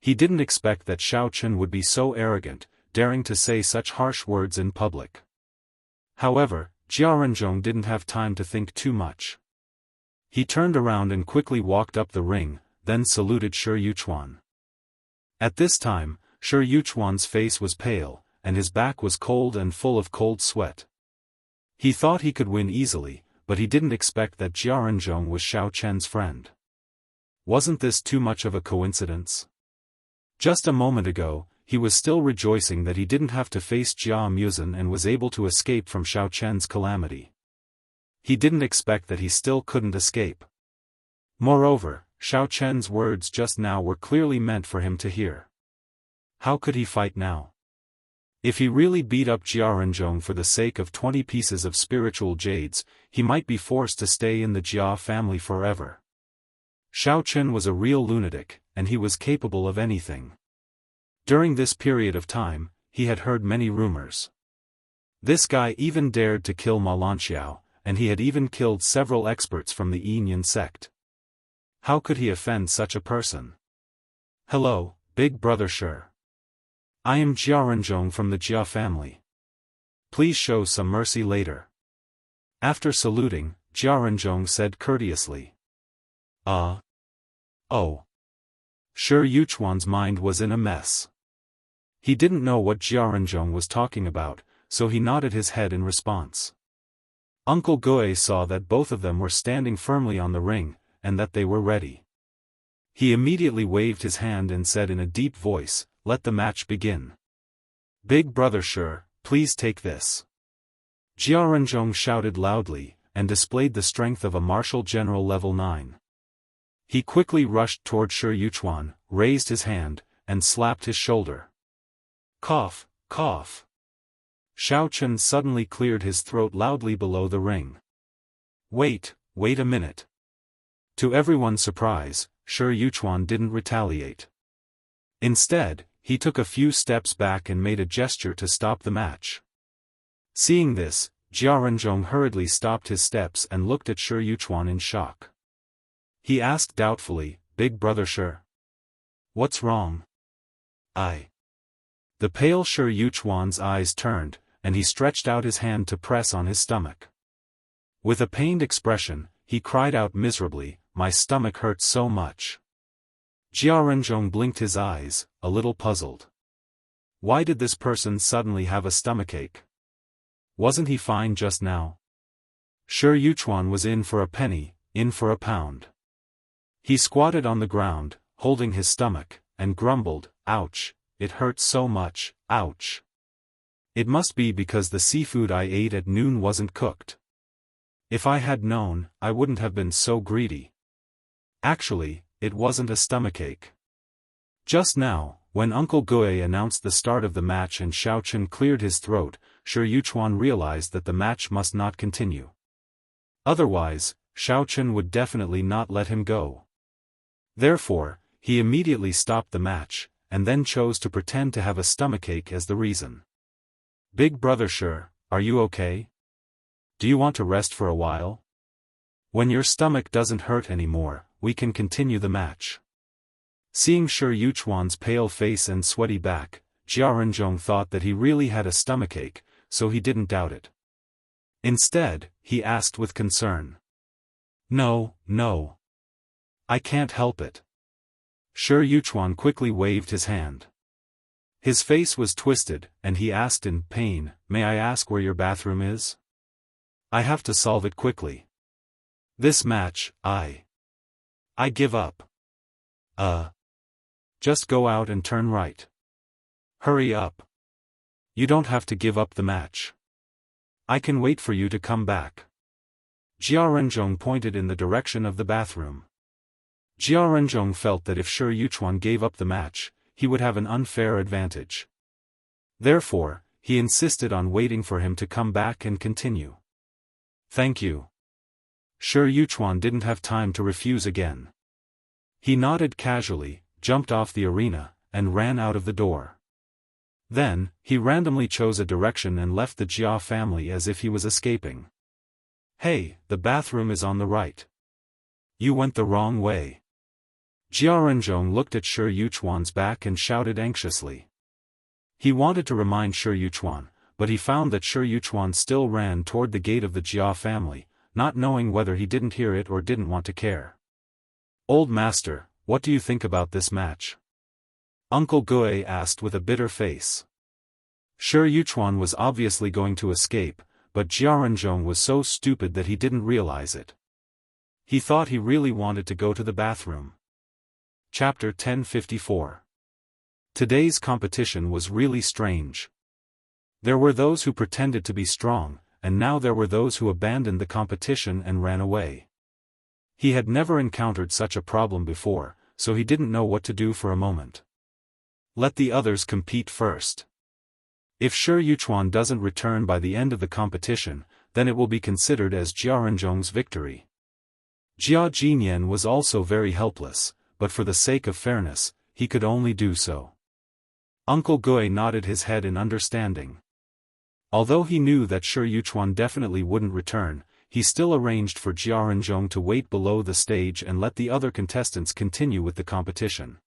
He didn't expect that Xiaofan would be so arrogant, daring to say such harsh words in public. However, Jiaranzhong didn't have time to think too much. He turned around and quickly walked up the ring, then saluted Shi Yuchuan. At this time, Shi Yuchuan's face was pale, and his back was cold and full of cold sweat. He thought he could win easily, but he didn't expect that Jiaranzhong was Xiao Chen's friend. Wasn't this too much of a coincidence? Just a moment ago, he was still rejoicing that he didn't have to face Jia Muzen and was able to escape from Xiao Chen's calamity. He didn't expect that he still couldn't escape. Moreover, Xiao Chen's words just now were clearly meant for him to hear. How could he fight now? If he really beat up Jiaranzhong for the sake of 20 pieces of spiritual jades, he might be forced to stay in the Jia family forever. Xiao Chen was a real lunatic, and he was capable of anything. During this period of time, he had heard many rumors. This guy even dared to kill Ma Lanxiao, and he had even killed several experts from the Yinyan sect. How could he offend such a person? "Hello, big brother Shi. I am Jiaranzhong from the Jia family. Please show some mercy later." After saluting, Jiaranzhong said courteously. Oh. Shi Yuchuan's mind was in a mess. He didn't know what Jiaranzhong was talking about, so he nodded his head in response. Uncle Gue saw that both of them were standing firmly on the ring, and that they were ready. He immediately waved his hand and said in a deep voice, "Let the match begin. Big brother Shi, please take this." Jiaranzhong shouted loudly, and displayed the strength of a martial general level 9. He quickly rushed toward Shi Yuchuan, raised his hand, and slapped his shoulder. Cough, cough. Xiao Chen suddenly cleared his throat loudly below the ring. Wait a minute. To everyone's surprise, Shi Yuchuan didn't retaliate. Instead, he took a few steps back and made a gesture to stop the match. Seeing this, Jiaranzhong hurriedly stopped his steps and looked at Shi Yuchuan in shock. He asked doubtfully, "Big brother Shi? What's wrong?" The pale Shi Yuchuan's eyes turned, and he stretched out his hand to press on his stomach. With a pained expression, he cried out miserably, "My stomach hurts so much." Jiaranzhong blinked his eyes, a little puzzled. Why did this person suddenly have a stomachache? Wasn't he fine just now? Shi Yuchuan was in for a penny, in for a pound. He squatted on the ground, holding his stomach, and grumbled, "Ouch, it hurts so much, ouch. It must be because the seafood I ate at noon wasn't cooked. If I had known, I wouldn't have been so greedy." Actually, it wasn't a stomachache. Just now, when Uncle Gui announced the start of the match and Xiaochen cleared his throat, Shi Yuchuan realized that the match must not continue. Otherwise, Xiaochen would definitely not let him go. Therefore, he immediately stopped the match, and then chose to pretend to have a stomachache as the reason. "Big brother Shi, are you okay? Do you want to rest for a while? When your stomach doesn't hurt anymore, we can continue the match." Seeing Shi Yuchuan's pale face and sweaty back, Jia Renzhong thought that he really had a stomachache, so he didn't doubt it. Instead, he asked with concern. No. I can't help it." Shi Yuchuan quickly waved his hand. His face was twisted, and he asked in pain, "May I ask where your bathroom is? I have to solve it quickly. This match, I give up." Just go out and turn right. Hurry up. You don't have to give up the match. I can wait for you to come back." Jia Renzhong pointed in the direction of the bathroom. Jia Renzhong felt that if Shi Yuchuan gave up the match, he would have an unfair advantage. Therefore, he insisted on waiting for him to come back and continue. "Thank you." Shi Yuchuan didn't have time to refuse again. He nodded casually, jumped off the arena, and ran out of the door. Then, he randomly chose a direction and left the Jia family as if he was escaping. "Hey, the bathroom is on the right. You went the wrong way." Jia Renzhong looked at Shi Yuchuan's back and shouted anxiously. He wanted to remind Shi Yuchuan, but he found that Shi Yuchuan still ran toward the gate of the Jia family, not knowing whether he didn't hear it or didn't want to care. "Old master, what do you think about this match?" Uncle Gui asked with a bitter face. Shi Yuchuan was obviously going to escape, but Jia Renzhong was so stupid that he didn't realize it. He thought he really wanted to go to the bathroom. Chapter 1054. Today's competition was really strange. There were those who pretended to be strong, and now there were those who abandoned the competition and ran away. He had never encountered such a problem before, so he didn't know what to do for a moment. Let the others compete first. If Shi Yuchuan doesn't return by the end of the competition, then it will be considered as Jia Renzhong's victory. Jia Jinyan was also very helpless, but for the sake of fairness, he could only do so. Uncle Gui nodded his head in understanding. Although he knew that Shi Yuchuan definitely wouldn't return, he still arranged for Jia Renzhong to wait below the stage and let the other contestants continue with the competition.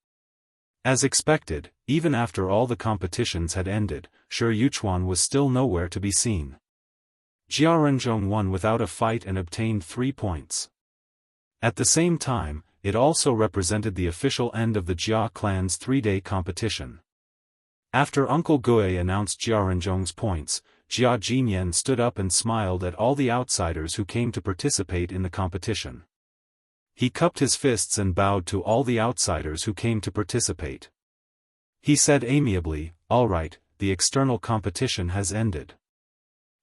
As expected, even after all the competitions had ended, Shi Yuchuan was still nowhere to be seen. Jia Renzhong won without a fight and obtained 3 points. At the same time, it also represented the official end of the Jia clan's 3-day competition. After Uncle Gui announced Jia Renzhong's points, Jia Jinyan stood up and smiled at all the outsiders who came to participate in the competition. He cupped his fists and bowed to all the outsiders who came to participate. He said amiably, "All right, the external competition has ended.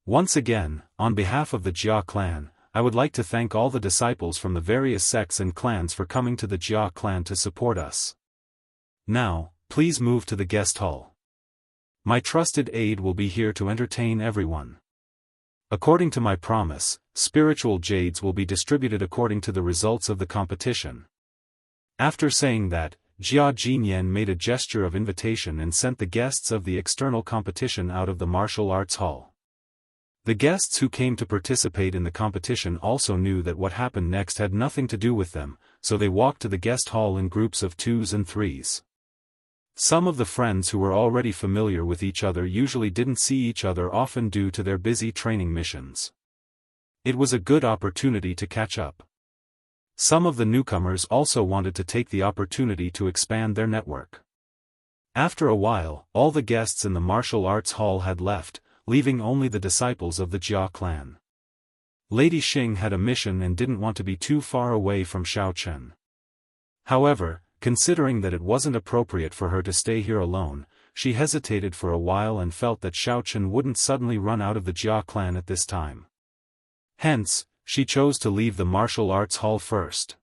Once again, on behalf of the Jia clan, I would like to thank all the disciples from the various sects and clans for coming to the Jia clan to support us. Now, please move to the guest hall. My trusted aide will be here to entertain everyone. According to my promise, spiritual jades will be distributed according to the results of the competition." After saying that, Jia Jinyan made a gesture of invitation and sent the guests of the external competition out of the martial arts hall. The guests who came to participate in the competition also knew that what happened next had nothing to do with them, so they walked to the guest hall in groups of 2s and 3s. Some of the friends who were already familiar with each other usually didn't see each other often due to their busy training missions. It was a good opportunity to catch up. Some of the newcomers also wanted to take the opportunity to expand their network. After a while, all the guests in the martial arts hall had left, leaving only the disciples of the Jia clan. Lady Xing had a mission and didn't want to be too far away from Xiaochen. However, considering that it wasn't appropriate for her to stay here alone, she hesitated for a while and felt that Xiaochen wouldn't suddenly run out of the Jia clan at this time. Hence, she chose to leave the martial arts hall first.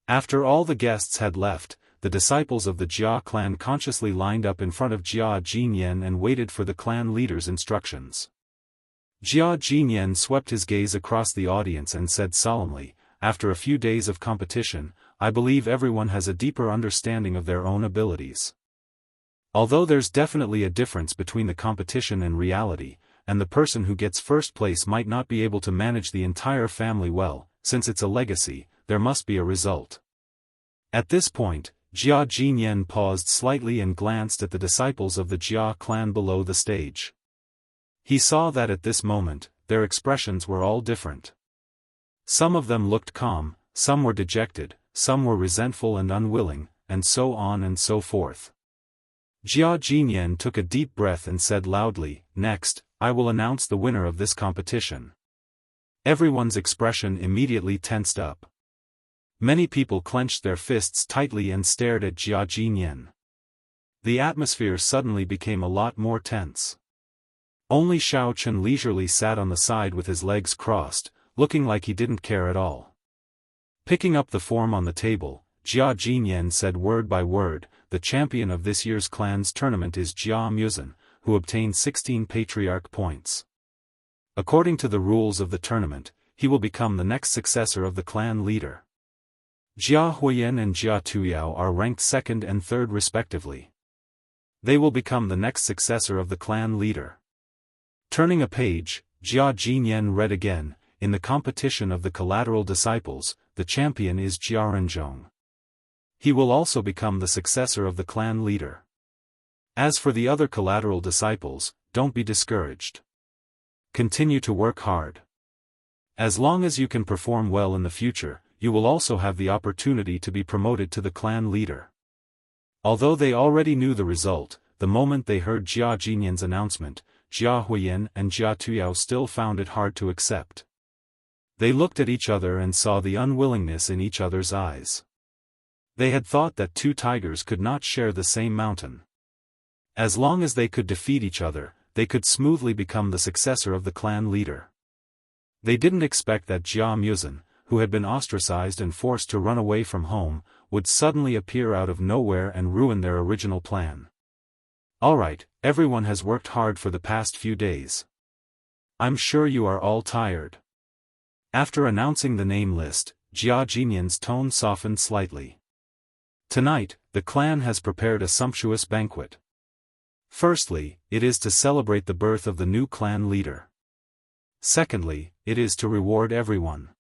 After all the guests had left, the disciples of the Jia clan consciously lined up in front of Jia Jinyan and waited for the clan leader's instructions. Jia Jinyan swept his gaze across the audience and said solemnly, "After a few days of competition, I believe everyone has a deeper understanding of their own abilities. Although there's definitely a difference between the competition and reality, and the person who gets first place might not be able to manage the entire family well, since it's a legacy, there must be a result." At this point, Jia Jinyan paused slightly and glanced at the disciples of the Jia clan below the stage. He saw that at this moment, their expressions were all different. Some of them looked calm, some were dejected, some were resentful and unwilling, and so on and so forth. Jia Jinyan took a deep breath and said loudly, "Next, I will announce the winner of this competition." Everyone's expression immediately tensed up. Many people clenched their fists tightly and stared at Jia Jinyan. The atmosphere suddenly became a lot more tense. Only Xiaochen leisurely sat on the side with his legs crossed, looking like he didn't care at all. Picking up the form on the table, Jia Jinyan said word by word, "The champion of this year's clan's tournament is Jia Muzhen, who obtained 16 patriarch points. According to the rules of the tournament, he will become the next successor of the clan leader. Jia Huiyan and Jia Tuyao are ranked second and third respectively. They will become the next successor of the clan leader." Turning a page, Jia Jinyan read again, "In the competition of the collateral disciples, the champion is Jia Renzhong. He will also become the successor of the clan leader. As for the other collateral disciples, don't be discouraged. Continue to work hard. As long as you can perform well in the future, you will also have the opportunity to be promoted to the clan leader." Although they already knew the result, the moment they heard Jia Jinyan's announcement, Jia Huiyan and Jia Tuyao still found it hard to accept. They looked at each other and saw the unwillingness in each other's eyes. They had thought that two tigers could not share the same mountain. As long as they could defeat each other, they could smoothly become the successor of the clan leader. They didn't expect that Jia Muzhen, who had been ostracized and forced to run away from home, would suddenly appear out of nowhere and ruin their original plan. "Alright, everyone has worked hard for the past few days. I'm sure you are all tired." After announcing the name list, Jia Jinyan's tone softened slightly. "Tonight, the clan has prepared a sumptuous banquet. Firstly, it is to celebrate the birth of the new clan leader. Secondly, it is to reward everyone.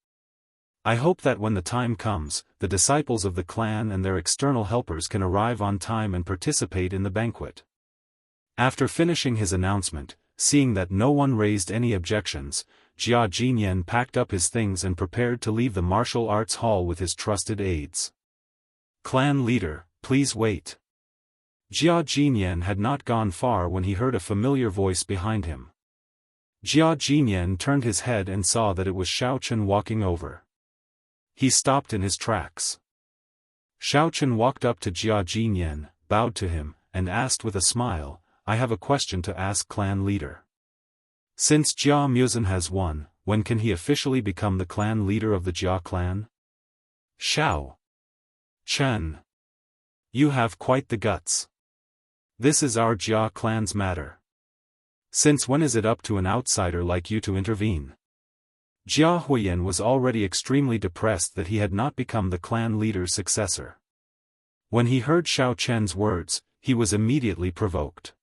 I hope that when the time comes, the disciples of the clan and their external helpers can arrive on time and participate in the banquet." After finishing his announcement, seeing that no one raised any objections, Jia Jinyan packed up his things and prepared to leave the martial arts hall with his trusted aides. "Clan leader, please wait." Jia Jinyan had not gone far when he heard a familiar voice behind him. Jia Jinyan turned his head and saw that it was Xiaochen walking over. He stopped in his tracks. Xiaochen walked up to Jia Jinyan, bowed to him, and asked with a smile, "I have a question to ask clan leader. Since Jia Muzhen has won, when can he officially become the clan leader of the Jia clan?" "Xiao Chen. You have quite the guts. This is our Jia clan's matter. Since when is it up to an outsider like you to intervene?" Jia Huiyan was already extremely depressed that he had not become the clan leader's successor. When he heard Xiao Chen's words, he was immediately provoked.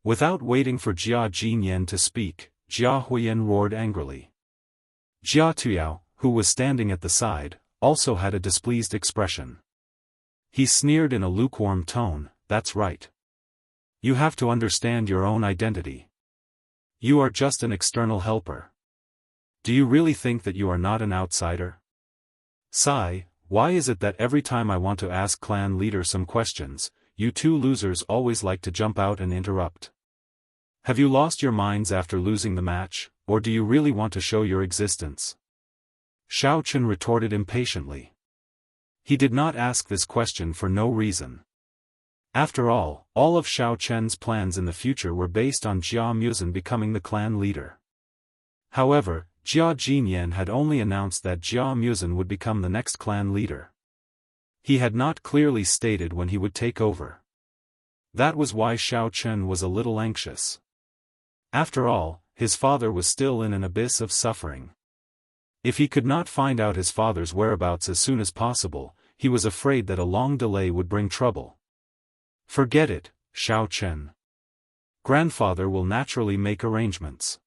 Without waiting for Jia Jinyan to speak, Jia Huiyan roared angrily. Jia Tuyao, who was standing at the side, also had a displeased expression. He sneered in a lukewarm tone, "That's right. You have to understand your own identity. You are just an external helper. Do you really think that you are not an outsider? Sai, why is it that every time I want to ask clan leader some questions, you two losers always like to jump out and interrupt? Have you lost your minds after losing the match, or do you really want to show your existence? Xiao Chen retorted impatiently. He did not ask this question for no reason. After all of Xiao Chen's plans in the future were based on Jia Muzhen becoming the clan leader. However, Jia Jinyan had only announced that Jia Muzhen would become the next clan leader. He had not clearly stated when he would take over. That was why Xiao Chen was a little anxious. After all, his father was still in an abyss of suffering. If he could not find out his father's whereabouts as soon as possible, he was afraid that a long delay would bring trouble. Forget it, Xiao Chen. Grandfather will naturally make arrangements.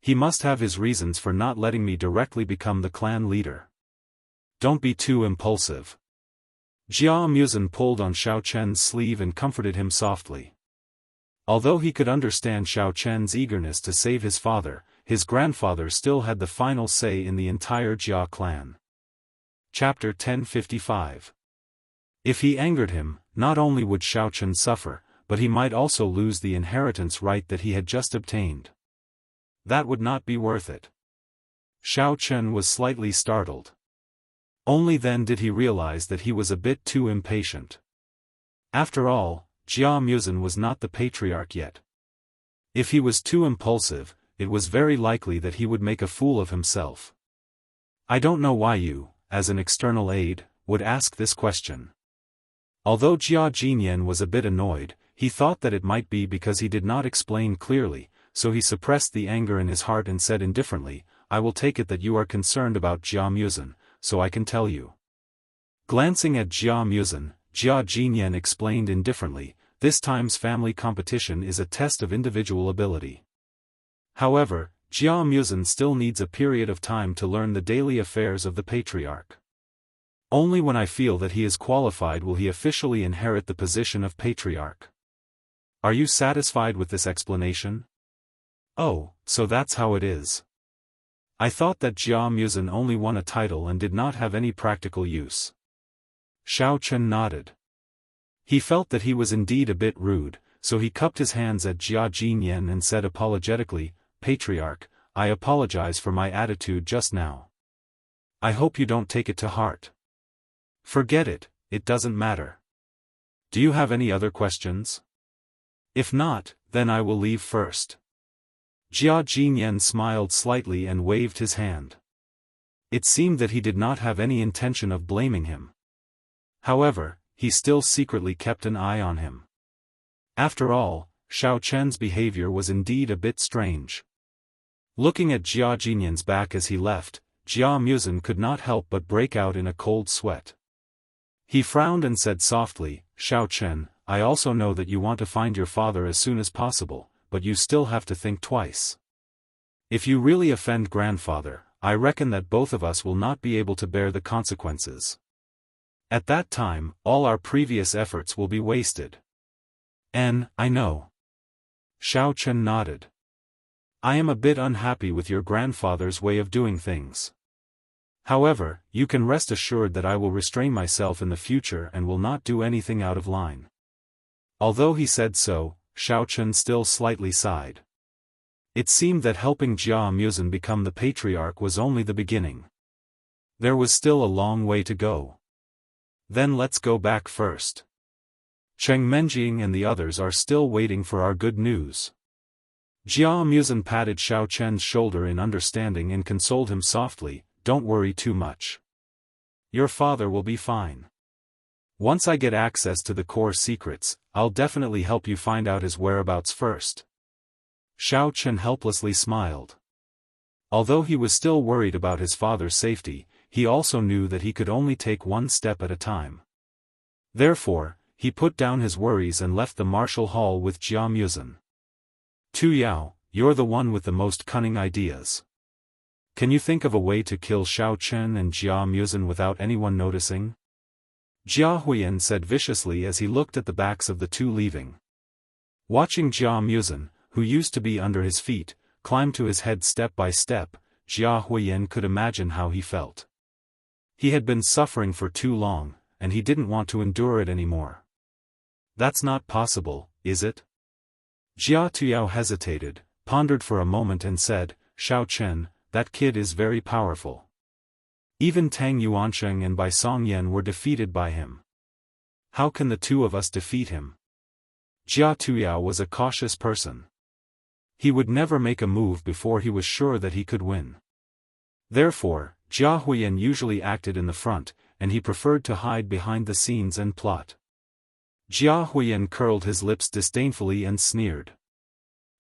He must have his reasons for not letting me directly become the clan leader. Don't be too impulsive. Jia Muzhen pulled on Xiao Chen's sleeve and comforted him softly. Although he could understand Xiao Chen's eagerness to save his father, his grandfather still had the final say in the entire Jia clan. Chapter 1055. If he angered him, not only would Xiao Chen suffer, but he might also lose the inheritance right that he had just obtained. That would not be worth it. Xiao Chen was slightly startled. Only then did he realize that he was a bit too impatient. After all, Jia Muzhen was not the patriarch yet. If he was too impulsive, it was very likely that he would make a fool of himself. I don't know why you, as an external aide, would ask this question. Although Jia Jinyan was a bit annoyed, he thought that it might be because he did not explain clearly, so he suppressed the anger in his heart and said indifferently, I will take it that you are concerned about Jia Muzhen, so I can tell you. Glancing at Jia Muzhen, Jia Jinyan explained indifferently, this time's family competition is a test of individual ability. However, Jia Muzhen still needs a period of time to learn the daily affairs of the patriarch. Only when I feel that he is qualified will he officially inherit the position of patriarch. Are you satisfied with this explanation? Oh, so that's how it is. I thought that Jia Muzhen only won a title and did not have any practical use. Xiao Chen nodded. He felt that he was indeed a bit rude, so he cupped his hands at Jia Jinyan and said apologetically, Patriarch, I apologize for my attitude just now. I hope you don't take it to heart. Forget it, it doesn't matter. Do you have any other questions? If not, then I will leave first. Jia Jinyan smiled slightly and waved his hand. It seemed that he did not have any intention of blaming him. However, he still secretly kept an eye on him. After all, Xiao Chen's behavior was indeed a bit strange. Looking at Jia Jinyan's back as he left, Jia Muzhen could not help but break out in a cold sweat. He frowned and said softly, Xiao Chen, I also know that you want to find your father as soon as possible, but you still have to think twice. If you really offend grandfather, I reckon that both of us will not be able to bear the consequences. At that time, all our previous efforts will be wasted. I know. Xiao Chen nodded. I am a bit unhappy with your grandfather's way of doing things. However, you can rest assured that I will restrain myself in the future and will not do anything out of line. Although he said so, Xiao Chen still slightly sighed. It seemed that helping Jia Muzhen become the patriarch was only the beginning. There was still a long way to go. Then let's go back first. Cheng Menjing and the others are still waiting for our good news. Jia Muzhen patted Xiao Chen's shoulder in understanding and consoled him softly, don't worry too much. Your father will be fine. Once I get access to the core secrets, I'll definitely help you find out his whereabouts first. Xiao Chen helplessly smiled. Although he was still worried about his father's safety, he also knew that he could only take one step at a time. Therefore, he put down his worries and left the martial hall with Jia Muzhen. Tu Yao, you're the one with the most cunning ideas. Can you think of a way to kill Xiao Chen and Jia Muzhen without anyone noticing? Jia Huiyan said viciously as he looked at the backs of the two leaving. Watching Jia Muzhen, who used to be under his feet, climb to his head step by step, Jia Huiyan could imagine how he felt. He had been suffering for too long, and he didn't want to endure it anymore. That's not possible, is it? Jia Tuyao hesitated, pondered for a moment and said, Xiao Chen, that kid is very powerful. Even Tang Yuansheng and Bai Songyan were defeated by him. How can the two of us defeat him? Jia Tuyao was a cautious person. He would never make a move before he was sure that he could win. Therefore, Jia Huiyan usually acted in the front, and he preferred to hide behind the scenes and plot. Jia Huiyan curled his lips disdainfully and sneered.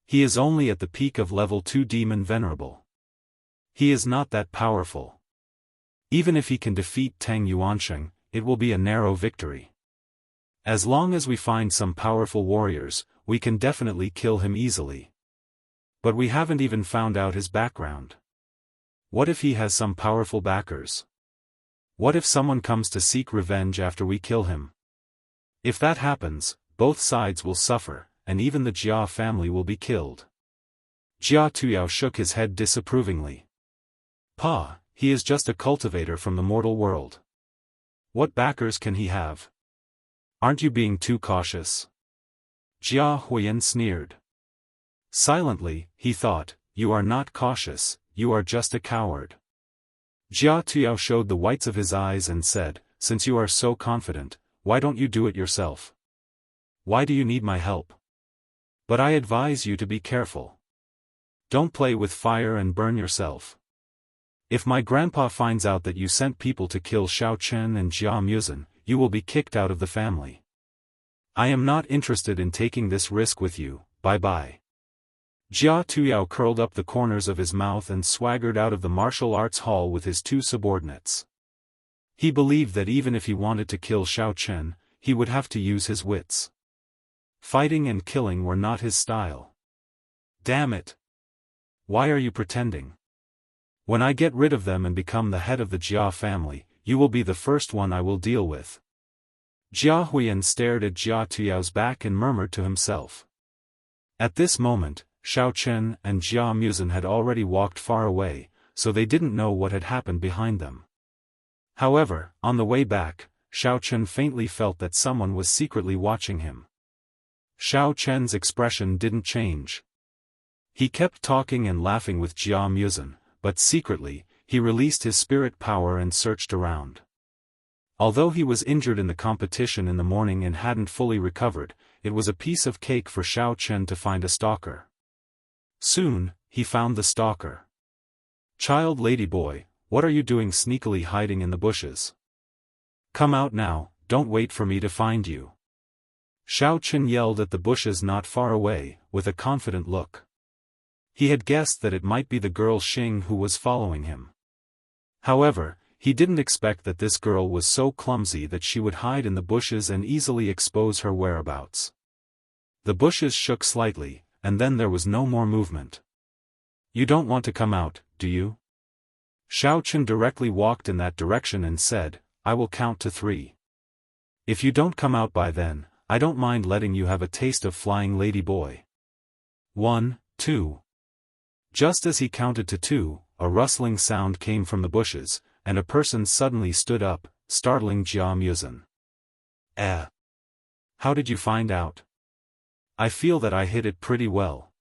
He is only at the peak of level 2 demon venerable. He is not that powerful. Even if he can defeat Tang Yuansheng, it will be a narrow victory. As long as we find some powerful warriors, we can definitely kill him easily. But we haven't even found out his background. What if he has some powerful backers? What if someone comes to seek revenge after we kill him? If that happens, both sides will suffer, and even the Jia family will be killed. Jia Tuyao shook his head disapprovingly. Pa, he is just a cultivator from the mortal world. What backers can he have? Aren't you being too cautious? Jia Huiyan sneered. Silently, he thought, you are not cautious, you are just a coward. Jia Tuyao showed the whites of his eyes and said, since you are so confident, why don't you do it yourself? Why do you need my help? But I advise you to be careful. Don't play with fire and burn yourself. If my grandpa finds out that you sent people to kill Xiao Chen and Jia Muzhen, you will be kicked out of the family. I am not interested in taking this risk with you, bye-bye. Jia Tuyao curled up the corners of his mouth and swaggered out of the martial arts hall with his two subordinates. He believed that even if he wanted to kill Xiao Chen, he would have to use his wits. Fighting and killing were not his style. Damn it! Why are you pretending? When I get rid of them and become the head of the Jia family, you will be the first one I will deal with. Jia Huiyan stared at Jia Tuyao's back and murmured to himself. At this moment, Xiao Chen and Jia Muzhen had already walked far away, so they didn't know what had happened behind them. However, on the way back, Xiao Chen faintly felt that someone was secretly watching him. Xiao Chen's expression didn't change. He kept talking and laughing with Jia Muzhen, but secretly, he released his spirit power and searched around. Although he was injured in the competition in the morning and hadn't fully recovered, it was a piece of cake for Xiao Chen to find a stalker. Soon, he found the stalker. Child ladyboy, what are you doing sneakily hiding in the bushes? Come out now, don't wait for me to find you. Xiao Chen yelled at the bushes not far away, with a confident look. He had guessed that it might be the girl Xing who was following him. However, he didn't expect that this girl was so clumsy that she would hide in the bushes and easily expose her whereabouts. The bushes shook slightly, and then there was no more movement. You don't want to come out, do you? Xiao Chen directly walked in that direction and said, I will count to 3. If you don't come out by then, I don't mind letting you have a taste of flying lady boy. 1, 2. Just as he counted to 2, a rustling sound came from the bushes, and a person suddenly stood up, startling Jia Muzhen. How did you find out? I feel that I hit it pretty well.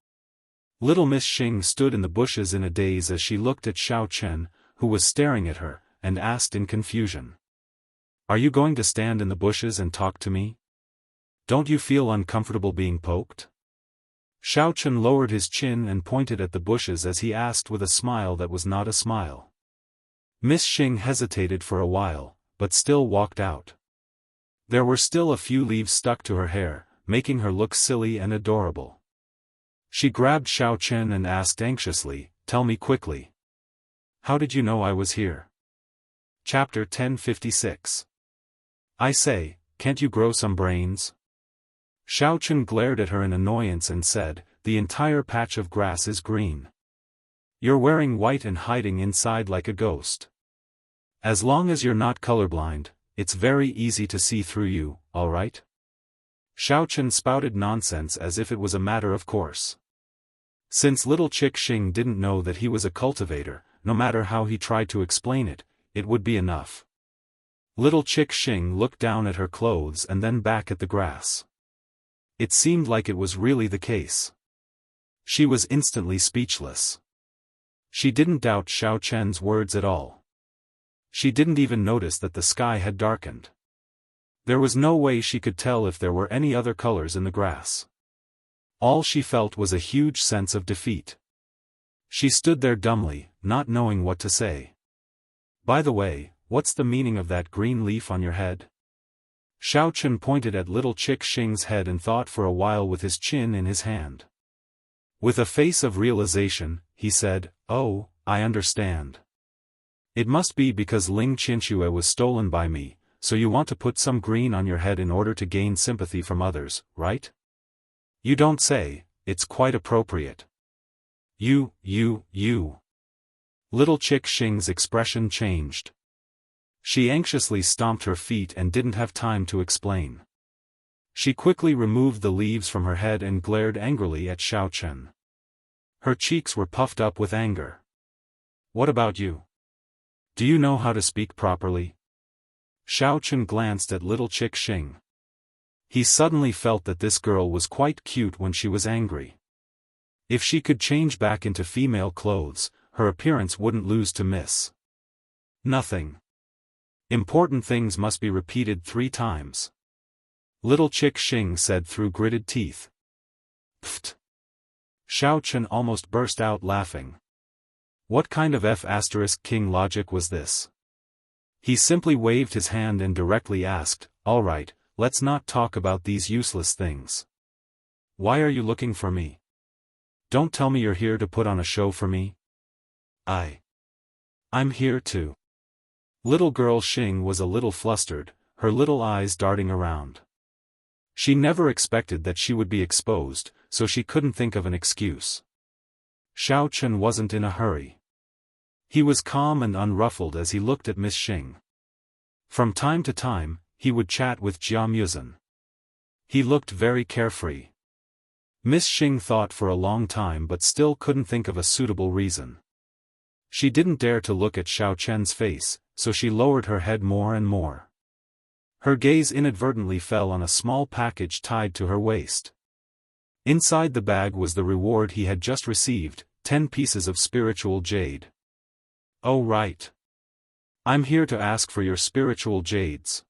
Little Miss Xing stood in the bushes in a daze as she looked at Xiao Chen, who was staring at her, and asked in confusion. Are you going to stand in the bushes and talk to me? Don't you feel uncomfortable being poked? Xiao Chen lowered his chin and pointed at the bushes as he asked with a smile that was not a smile. Miss Xing hesitated for a while, but still walked out. There were still a few leaves stuck to her hair, making her look silly and adorable. She grabbed Xiao Chen and asked anxiously, tell me quickly. How did you know I was here? Chapter 1056. I say, can't you grow some brains? Xiao Chen glared at her in annoyance and said, the entire patch of grass is green. You're wearing white and hiding inside like a ghost. As long as you're not colorblind, it's very easy to see through you, alright? Xiao Chen spouted nonsense as if it was a matter of course. Since little Chick Xing didn't know that he was a cultivator, no matter how he tried to explain it, it would be enough. Little Chick Xing looked down at her clothes and then back at the grass. It seemed like it was really the case. She was instantly speechless. She didn't doubt Xiao Chen's words at all. She didn't even notice that the sky had darkened. There was no way she could tell if there were any other colors in the grass. All she felt was a huge sense of defeat. She stood there dumbly, not knowing what to say. By the way, what's the meaning of that green leaf on your head? Xiao Chen pointed at little Chick Xing's head and thought for a while with his chin in his hand. With a face of realization, he said, "Oh, I understand. It must be because Ling Qinxue was stolen by me, so you want to put some green on your head in order to gain sympathy from others, right? You don't say, it's quite appropriate." You. Little Chick Xing's expression changed. She anxiously stomped her feet and didn't have time to explain. She quickly removed the leaves from her head and glared angrily at Xiao Chen. Her cheeks were puffed up with anger. "What about you? Do you know how to speak properly?" Xiao Chen glanced at little Chick Xing. He suddenly felt that this girl was quite cute when she was angry. If she could change back into female clothes, her appearance wouldn't lose to miss. Nothing. Important things must be repeated 3 times. Little Chick Xing said through gritted teeth. Pfft. Xiao Chen almost burst out laughing. What kind of F***king logic was this? He simply waved his hand and directly asked, "All right, let's not talk about these useless things. Why are you looking for me? Don't tell me you're here to put on a show for me." I'm here to. Little girl Xing was a little flustered, her little eyes darting around. She never expected that she would be exposed, so she couldn't think of an excuse. Xiao Chen wasn't in a hurry. He was calm and unruffled as he looked at Miss Xing. From time to time, he would chat with Jia Muzhen. He looked very carefree. Miss Xing thought for a long time but still couldn't think of a suitable reason. She didn't dare to look at Xiao Chen's face, so she lowered her head more and more. Her gaze inadvertently fell on a small package tied to her waist. Inside the bag was the reward he had just received, 10 pieces of spiritual jade. "Oh right. I'm here to ask for your spiritual jades.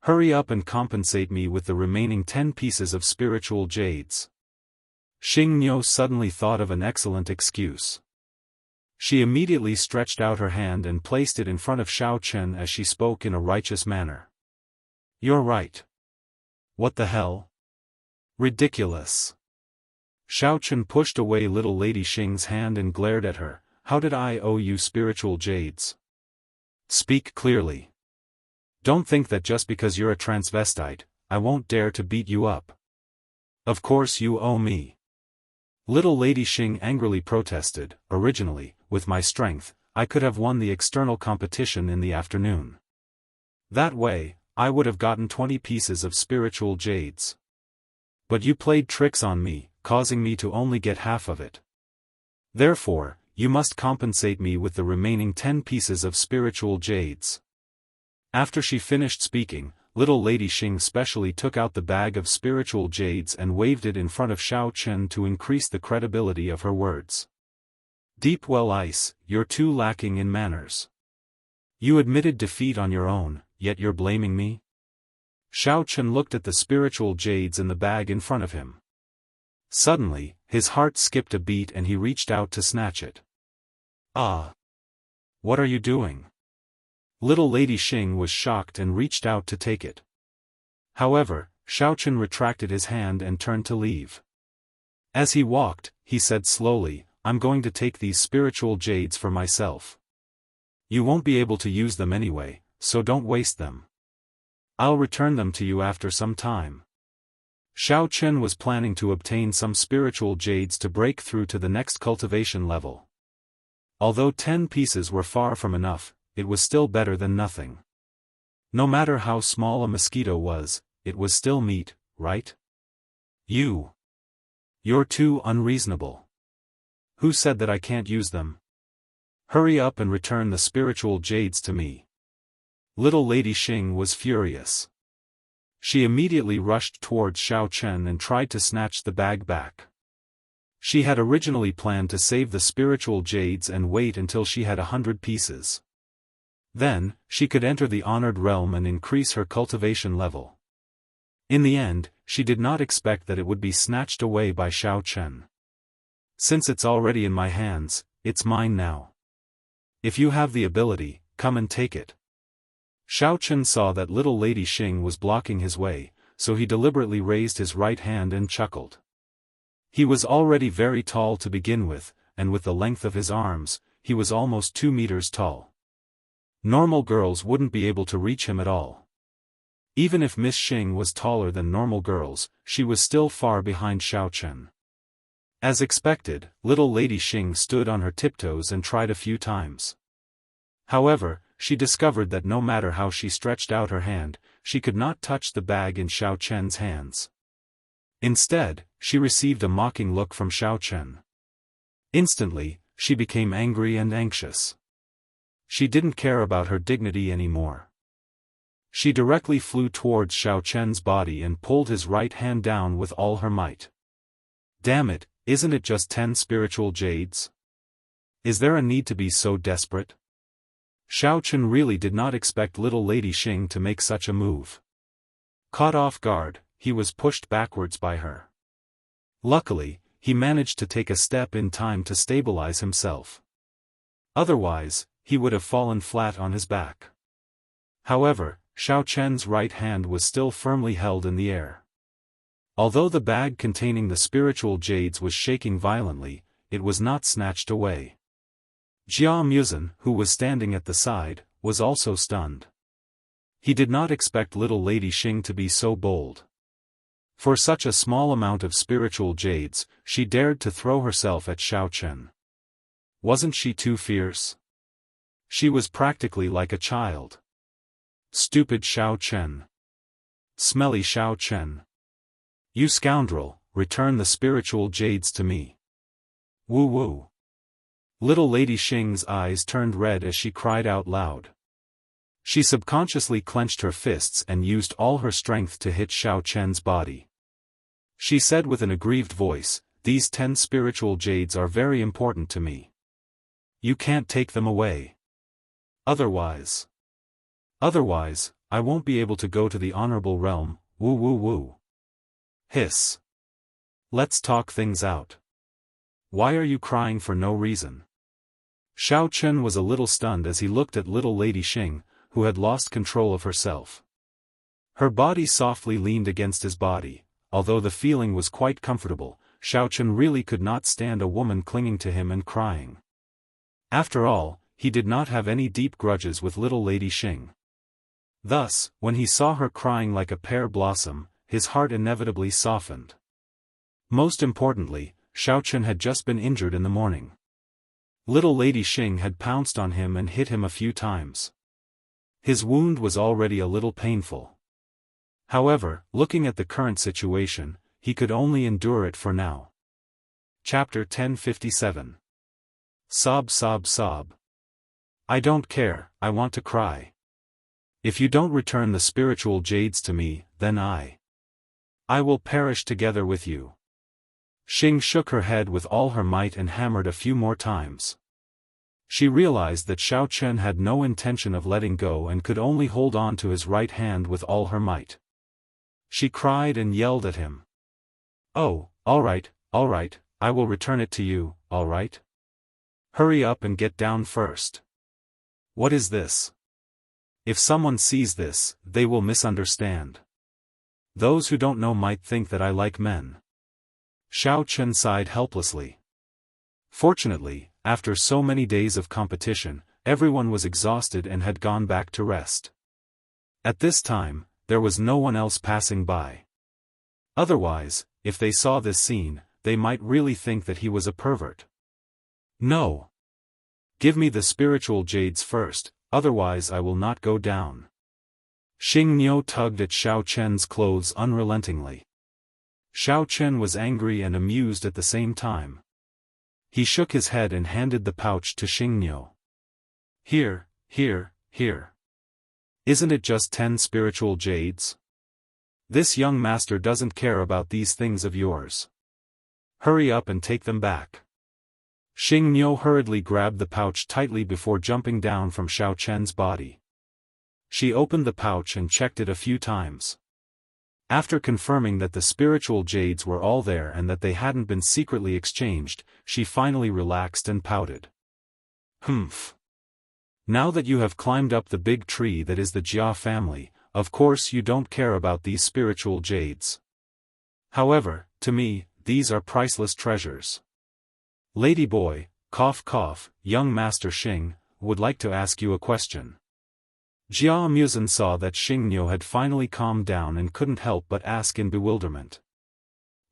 Hurry up and compensate me with the remaining 10 pieces of spiritual jades." Xing Niu suddenly thought of an excellent excuse. She immediately stretched out her hand and placed it in front of Xiao Chen as she spoke in a righteous manner. "You're right. What the hell? Ridiculous." Xiao Chen pushed away little Lady Xing's hand and glared at her. "How did I owe you spiritual jades? Speak clearly. Don't think that just because you're a transvestite, I won't dare to beat you up. Of course you owe me." Little Lady Xing angrily protested. "Originally, with my strength, I could have won the external competition in the afternoon. That way, I would have gotten 20 pieces of spiritual jades. But you played tricks on me, causing me to only get half of it. Therefore, you must compensate me with the remaining 10 pieces of spiritual jades." After she finished speaking, little Lady Xing specially took out the bag of spiritual jades and waved it in front of Xiao Chen to increase the credibility of her words. "Deep well Ice, you're too lacking in manners. You admitted defeat on your own, yet you're blaming me?" Xiao Chen looked at the spiritual jades in the bag in front of him. Suddenly, his heart skipped a beat and he reached out to snatch it. "Ah! What are you doing?" Little Lady Xing was shocked and reached out to take it. However, Xiao Chen retracted his hand and turned to leave. As he walked, he said slowly, "I'm going to take these spiritual jades for myself. You won't be able to use them anyway, so don't waste them. I'll return them to you after some time." Xiao Chen was planning to obtain some spiritual jades to break through to the next cultivation level. Although 10 pieces were far from enough, it was still better than nothing. No matter how small a mosquito was, it was still meat, right? You're too unreasonable. Who said that I can't use them? Hurry up and return the spiritual jades to me." Little Lady Xing was furious. She immediately rushed towards Xiao Chen and tried to snatch the bag back. She had originally planned to save the spiritual jades and wait until she had 100 pieces. Then, she could enter the honored realm and increase her cultivation level. In the end, she did not expect that it would be snatched away by Xiao Chen. Since it's already in my hands, it's mine now. If you have the ability, come and take it. Xiao Chen saw that little Lady Xing was blocking his way, so he deliberately raised his right hand and chuckled. He was already very tall to begin with, and with the length of his arms, he was almost 2 meters tall. Normal girls wouldn't be able to reach him at all. Even if Miss Xing was taller than normal girls, she was still far behind Xiao Chen. As expected, little Lady Xing stood on her tiptoes and tried a few times. However, she discovered that no matter how she stretched out her hand, she could not touch the bag in Xiao Chen's hands. Instead, she received a mocking look from Xiao Chen. Instantly, she became angry and anxious. She didn't care about her dignity anymore. She directly flew towards Xiao Chen's body and pulled his right hand down with all her might. Damn it, isn't it just 10 spiritual jades? Is there a need to be so desperate? Xiao Chen really did not expect little Lady Xing to make such a move. Caught off guard, he was pushed backwards by her. Luckily, he managed to take a step in time to stabilize himself. Otherwise, he would have fallen flat on his back. However, Xiao Chen's right hand was still firmly held in the air. Although the bag containing the spiritual jades was shaking violently, it was not snatched away. Jia Muzhen, who was standing at the side, was also stunned. He did not expect little Lady Xing to be so bold. For such a small amount of spiritual jades, she dared to throw herself at Xiao Chen. Wasn't she too fierce? She was practically like a child. Stupid Xiao Chen. Smelly Xiao Chen. You scoundrel, return the spiritual jades to me. Woo woo. Little Lady Xing's eyes turned red as she cried out loud. She subconsciously clenched her fists and used all her strength to hit Xiao Chen's body. She said with an aggrieved voice, "These 10 spiritual jades are very important to me. You can't take them away. Otherwise, I won't be able to go to the honorable realm, woo woo woo." Hiss. Let's talk things out. Why are you crying for no reason? Xiao Chen was a little stunned as he looked at little Lady Xing, who had lost control of herself. Her body softly leaned against his body. Although the feeling was quite comfortable, Xiao Chen really could not stand a woman clinging to him and crying. After all, he did not have any deep grudges with little Lady Xing. Thus, when he saw her crying like a pear blossom, his heart inevitably softened. Most importantly, Xiao Chen had just been injured in the morning. Little Lady Xing had pounced on him and hit him a few times. His wound was already a little painful. However, looking at the current situation, he could only endure it for now. Chapter 1057. Sob sob sob. I don't care, I want to cry. If you don't return the spiritual jades to me, then I will perish together with you. Xing shook her head with all her might and hammered a few more times. She realized that Xiao Chen had no intention of letting go and could only hold on to his right hand with all her might. She cried and yelled at him. Oh, all right, I will return it to you, all right? Hurry up and get down first. What is this? If someone sees this, they will misunderstand. Those who don't know might think that I like men. Xiao Chen sighed helplessly. Fortunately, after so many days of competition, everyone was exhausted and had gone back to rest. At this time, there was no one else passing by. Otherwise, if they saw this scene, they might really think that he was a pervert. No. Give me the spiritual jades first, otherwise I will not go down. Xing Niu tugged at Xiao Chen's clothes unrelentingly. Xiao Chen was angry and amused at the same time. He shook his head and handed the pouch to Xing Niu. Here. Isn't it just 10 spiritual jades? This young master doesn't care about these things of yours. Hurry up and take them back. Xing Niu hurriedly grabbed the pouch tightly before jumping down from Xiao Chen's body. She opened the pouch and checked it a few times. After confirming that the spiritual jades were all there and that they hadn't been secretly exchanged, she finally relaxed and pouted. Humph. Now that you have climbed up the big tree that is the Jia family, of course you don't care about these spiritual jades. However, to me, these are priceless treasures. Lady boy, cough cough, young Master Xing, would like to ask you a question. Jia Muzen saw that Xing Niu had finally calmed down and couldn't help but ask in bewilderment.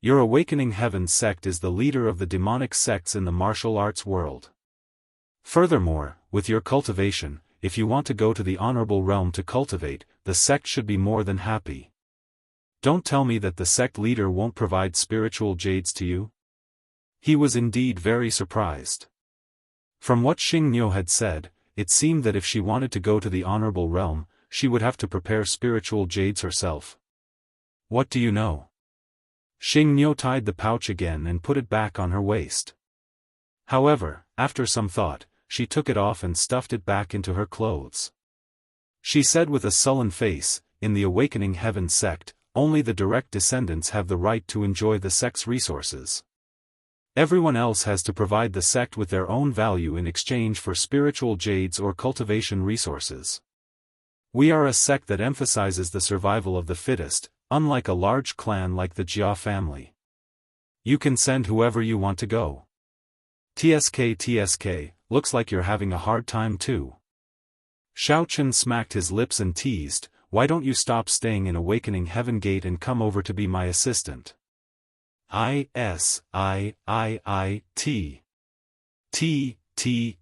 Your Awakening Heaven sect is the leader of the demonic sects in the martial arts world. Furthermore, with your cultivation, if you want to go to the honorable realm to cultivate, the sect should be more than happy. Don't tell me that the sect leader won't provide spiritual jades to you? He was indeed very surprised. From what Xing Niu had said, it seemed that if she wanted to go to the honorable realm, she would have to prepare spiritual jades herself. What do you know? Xing Niu tied the pouch again and put it back on her waist. However, after some thought, she took it off and stuffed it back into her clothes. She said with a sullen face, in the Awakening Heaven sect, only the direct descendants have the right to enjoy the sect's resources. Everyone else has to provide the sect with their own value in exchange for spiritual jades or cultivation resources. We are a sect that emphasizes the survival of the fittest, unlike a large clan like the Jia family. You can send whoever you want to go. TSK, looks like you're having a hard time too. Xiao Chen smacked his lips and teased, why don't you stop staying in Awakening Heaven Gate and come over to be my assistant?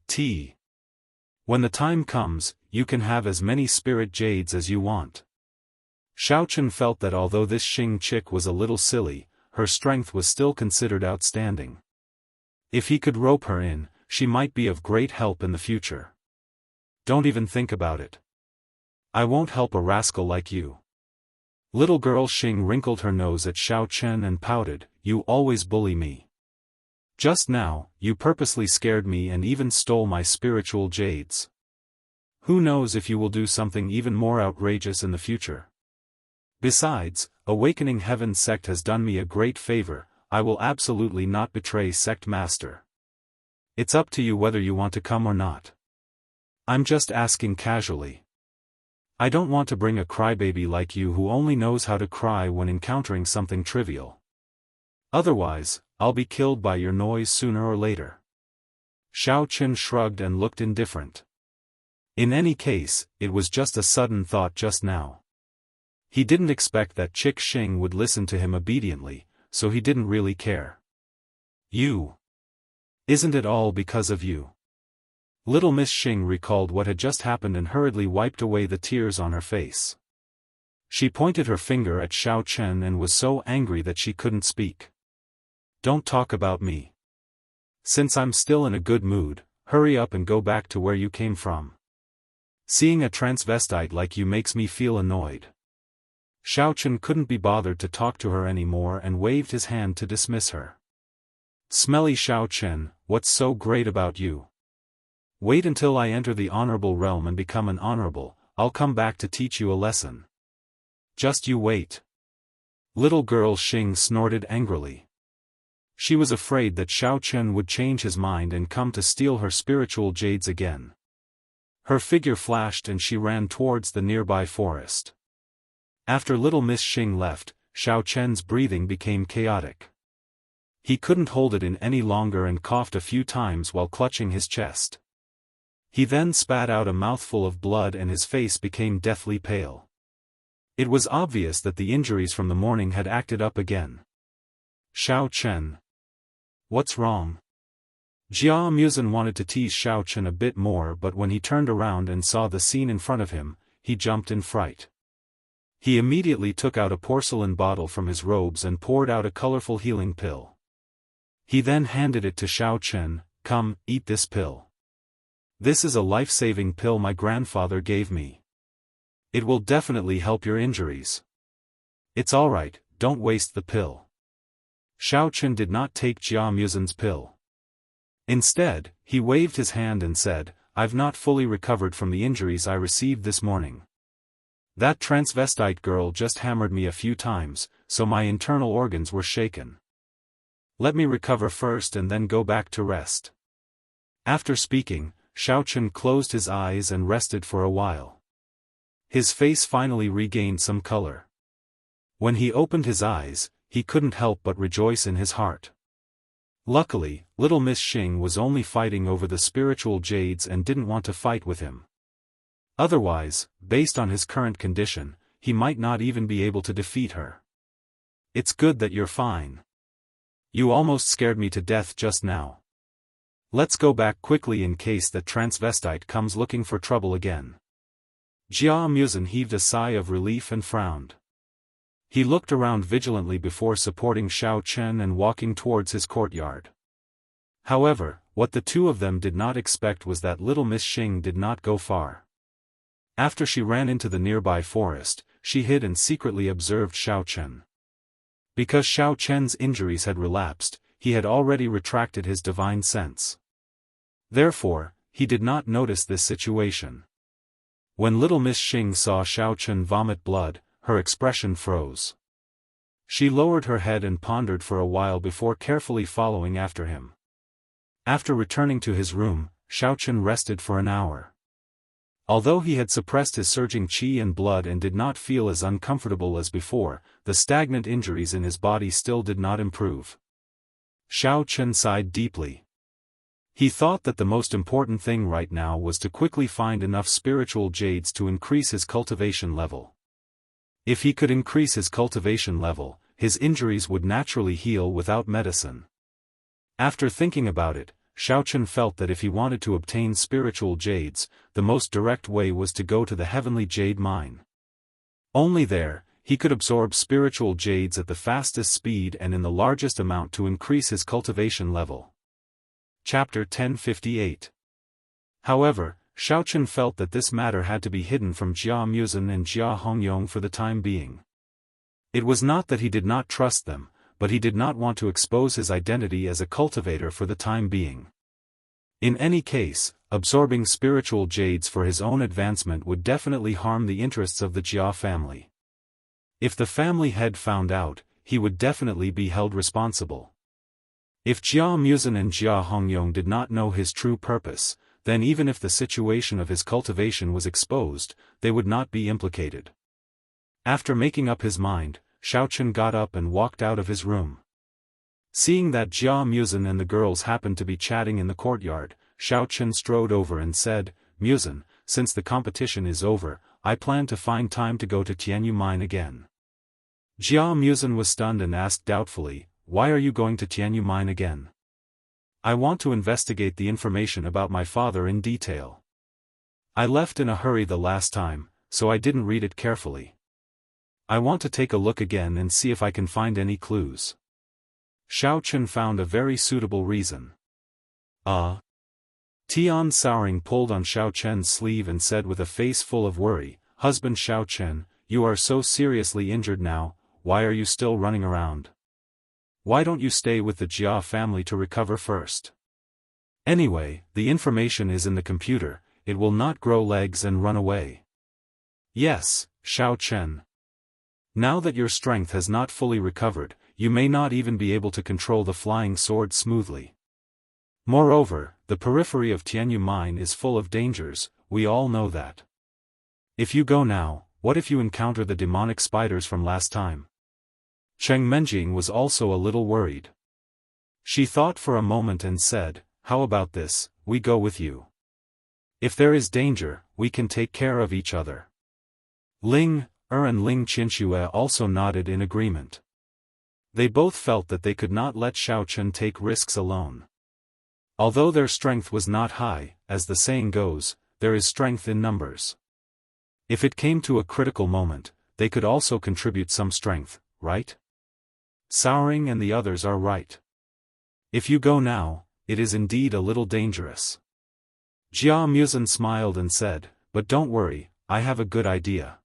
T. When the time comes, you can have as many spirit jades as you want. Xiao Chen felt that although this Xing chick was a little silly, her strength was still considered outstanding. If he could rope her in, she might be of great help in the future. Don't even think about it. I won't help a rascal like you. Little girl Xing wrinkled her nose at Xiao Chen and pouted, you always bully me. Just now, you purposely scared me and even stole my spiritual jades. Who knows if you will do something even more outrageous in the future? Besides, Awakening Heaven sect has done me a great favor, I will absolutely not betray sect master. It's up to you whether you want to come or not. I'm just asking casually. I don't want to bring a crybaby like you who only knows how to cry when encountering something trivial. Otherwise, I'll be killed by your noise sooner or later. Xiao Chen shrugged and looked indifferent. In any case, it was just a sudden thought just now. He didn't expect that Chick Xing would listen to him obediently, so he didn't really care. You. Isn't it all because of you? Little Miss Xing recalled what had just happened and hurriedly wiped away the tears on her face. She pointed her finger at Xiao Chen and was so angry that she couldn't speak. Don't talk about me. Since I'm still in a good mood, hurry up and go back to where you came from. Seeing a transvestite like you makes me feel annoyed. Xiao Chen couldn't be bothered to talk to her anymore and waved his hand to dismiss her. Smelly Xiao Chen, what's so great about you? Wait until I enter the honorable realm and become an honorable, I'll come back to teach you a lesson. Just you wait. Little girl Xing snorted angrily. She was afraid that Xiao Chen would change his mind and come to steal her spiritual jades again. Her figure flashed and she ran towards the nearby forest. After little Miss Xing left, Xiao Chen's breathing became chaotic. He couldn't hold it in any longer and coughed a few times while clutching his chest. He then spat out a mouthful of blood and his face became deathly pale. It was obvious that the injuries from the morning had acted up again. Xiao Chen. What's wrong? Jia Muzen wanted to tease Xiao Chen a bit more, but when he turned around and saw the scene in front of him, he jumped in fright. He immediately took out a porcelain bottle from his robes and poured out a colorful healing pill. He then handed it to Xiao Chen, come, eat this pill. This is a life-saving pill my grandfather gave me. It will definitely help your injuries. It's alright, don't waste the pill. Xiao Chen did not take Jia Muzin's pill. Instead, he waved his hand and said, "I've not fully recovered from the injuries I received this morning. That transvestite girl just hammered me a few times, so my internal organs were shaken. Let me recover first and then go back to rest." After speaking, Xiao Chen closed his eyes and rested for a while. His face finally regained some color. When he opened his eyes, he couldn't help but rejoice in his heart. Luckily, little Miss Xing was only fighting over the spiritual jades and didn't want to fight with him. Otherwise, based on his current condition, he might not even be able to defeat her. "It's good that you're fine. You almost scared me to death just now. Let's go back quickly in case that transvestite comes looking for trouble again." Jia Muzin heaved a sigh of relief and frowned. He looked around vigilantly before supporting Xiao Chen and walking towards his courtyard. However, what the two of them did not expect was that little Miss Xing did not go far. After she ran into the nearby forest, she hid and secretly observed Xiao Chen. Because Xiao Chen's injuries had relapsed, he had already retracted his divine sense. Therefore, he did not notice this situation. When little Miss Xing saw Xiao Chen vomit blood, her expression froze. She lowered her head and pondered for a while before carefully following after him. After returning to his room, Xiao Chen rested for an hour. Although he had suppressed his surging qi and blood and did not feel as uncomfortable as before, the stagnant injuries in his body still did not improve. Xiao Chen sighed deeply. He thought that the most important thing right now was to quickly find enough spiritual jades to increase his cultivation level. If he could increase his cultivation level, his injuries would naturally heal without medicine. After thinking about it, Xiao Chen felt that if he wanted to obtain spiritual jades, the most direct way was to go to the heavenly jade mine. Only there, he could absorb spiritual jades at the fastest speed and in the largest amount to increase his cultivation level. Chapter 1058. However, Xiao Chen felt that this matter had to be hidden from Jia Muzin and Jia Hongyong for the time being. It was not that he did not trust them, but he did not want to expose his identity as a cultivator for the time being. In any case, absorbing spiritual jades for his own advancement would definitely harm the interests of the Jia family. If the family head found out, he would definitely be held responsible. If Jia Muzin and Jia Hongyong did not know his true purpose, then even if the situation of his cultivation was exposed, they would not be implicated. After making up his mind, Xiao Chen got up and walked out of his room. Seeing that Jia Muzin and the girls happened to be chatting in the courtyard, Xiao Chen strode over and said, "Muzin, since the competition is over, I plan to find time to go to Tianyu Mine again." Jia Muzin was stunned and asked doubtfully, "Why are you going to Tianyu Mine again?" "I want to investigate the information about my father in detail. I left in a hurry the last time, so I didn't read it carefully. I want to take a look again and see if I can find any clues." Xiao Chen found a very suitable reason. Tian Souring pulled on Xiao Chen's sleeve and said with a face full of worry, "Husband Xiao Chen, you are so seriously injured now, why are you still running around? Why don't you stay with the Jia family to recover first? Anyway, the information is in the computer, it will not grow legs and run away." "Yes, Xiao Chen. Now that your strength has not fully recovered, you may not even be able to control the flying sword smoothly. Moreover, the periphery of Tianyu Mine is full of dangers, we all know that. If you go now, what if you encounter the demonic spiders from last time?" Cheng Menjing was also a little worried. She thought for a moment and said, "How about this, we go with you. If there is danger, we can take care of each other." Ling Er and Ling Qianxue also nodded in agreement. They both felt that they could not let Xiao Chen take risks alone. Although their strength was not high, as the saying goes, there is strength in numbers. If it came to a critical moment, they could also contribute some strength, right? Souring and the others are right. If you go now, it is indeed a little dangerous. Jia Muzin smiled and said, "But don't worry, I have a good idea.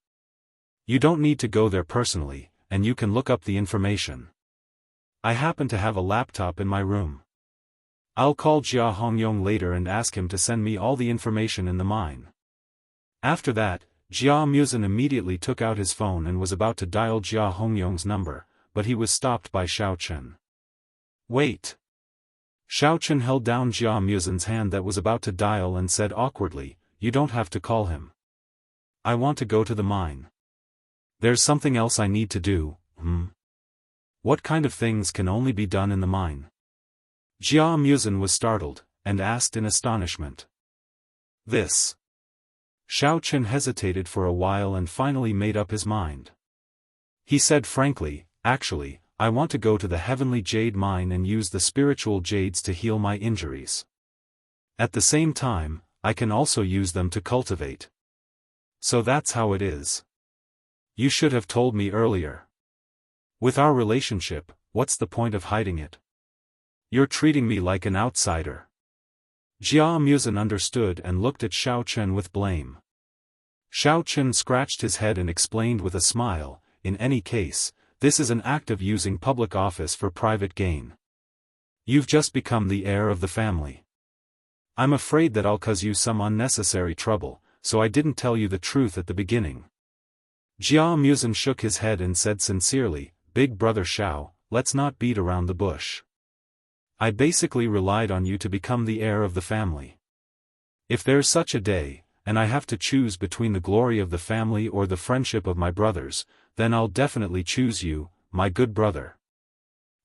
You don't need to go there personally, and you can look up the information. I happen to have a laptop in my room. I'll call Jia Hongyong later and ask him to send me all the information in the mine. After that, Jia Muzin immediately took out his phone and was about to dial Jia Hongyong's number, but he was stopped by Xiao Chen. Wait. Xiao Chen held down Jia Muzin's hand that was about to dial and said awkwardly, "You don't have to call him. I want to go to the mine. There's something else I need to do." What kind of things can only be done in the mine? Jia Muzin was startled, and asked in astonishment. This. Xiao Chen hesitated for a while and finally made up his mind. He said frankly, "Actually, I want to go to the heavenly jade mine and use the spiritual jades to heal my injuries. At the same time, I can also use them to cultivate. So that's how it is. You should have told me earlier. With our relationship, what's the point of hiding it? You're treating me like an outsider." Jia Muzin understood and looked at Xiao Chen with blame. Xiao Chen scratched his head and explained with a smile, "In any case, this is an act of using public office for private gain. You've just become the heir of the family. I'm afraid that I'll cause you some unnecessary trouble, so I didn't tell you the truth at the beginning." Jia Muzin shook his head and said sincerely, "Big brother Xiao, let's not beat around the bush. I basically relied on you to become the heir of the family. If there's such a day, and I have to choose between the glory of the family or the friendship of my brothers, then I'll definitely choose you, my good brother."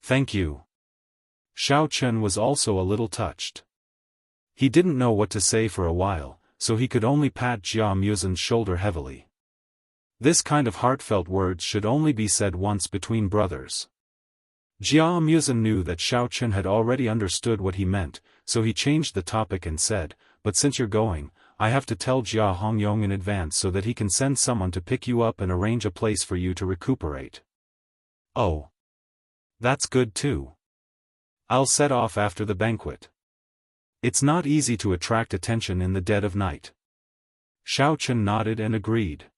"Thank you." Xiao Chen was also a little touched. He didn't know what to say for a while, so he could only pat Jia Muzin's shoulder heavily. This kind of heartfelt words should only be said once between brothers. Jia Muzin knew that Xiao Chen had already understood what he meant, so he changed the topic and said, "But since you're going, I have to tell Jia Hongyong in advance so that he can send someone to pick you up and arrange a place for you to recuperate." "Oh. That's good too. I'll set off after the banquet. It's not easy to attract attention in the dead of night." Xiao Chen nodded and agreed.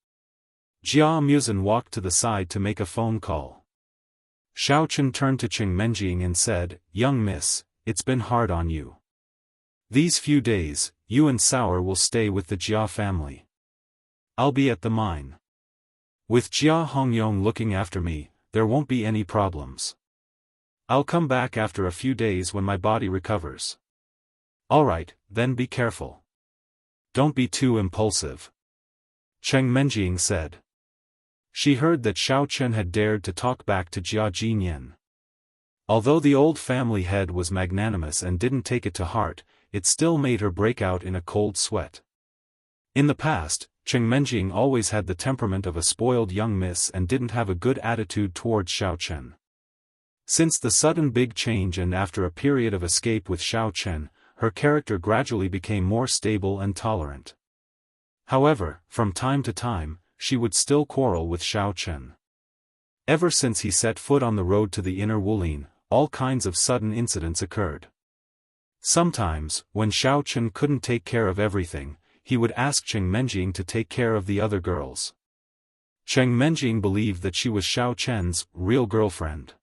Jia Muzin walked to the side to make a phone call. Xiao Chen turned to Cheng Menjing and said, "Young miss, it's been hard on you. These few days, you and Sour will stay with the Jia family. I'll be at the mine. With Jia Hongyong looking after me, there won't be any problems. I'll come back after a few days when my body recovers." "Alright, then be careful. Don't be too impulsive," Cheng Menjing said. She heard that Xiao Chen had dared to talk back to Jia Jinyan. Although the old family head was magnanimous and didn't take it to heart, it still made her break out in a cold sweat. In the past, Cheng Menjing always had the temperament of a spoiled young miss and didn't have a good attitude towards Xiao Chen. Since the sudden big change and after a period of escape with Xiao Chen, her character gradually became more stable and tolerant. However, from time to time, she would still quarrel with Xiao Chen. Ever since he set foot on the road to the inner Wulin, all kinds of sudden incidents occurred. Sometimes, when Xiao Chen couldn't take care of everything, he would ask Cheng Menjing to take care of the other girls. Cheng Menjing believed that she was Xiao Chen's real girlfriend.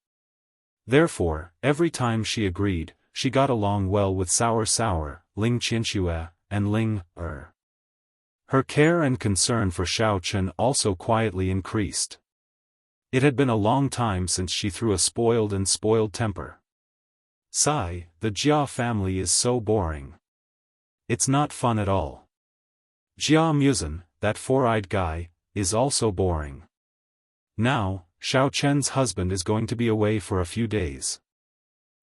Therefore, every time she agreed, she got along well with Sour, Ling Qianxue, and Ling Er. Her care and concern for Xiao Chen also quietly increased. It had been a long time since she threw a spoiled temper. Sigh, the Jia family is so boring. It's not fun at all. Jia Muzin, that four-eyed guy, is also boring. Now, Xiao Chen's husband is going to be away for a few days.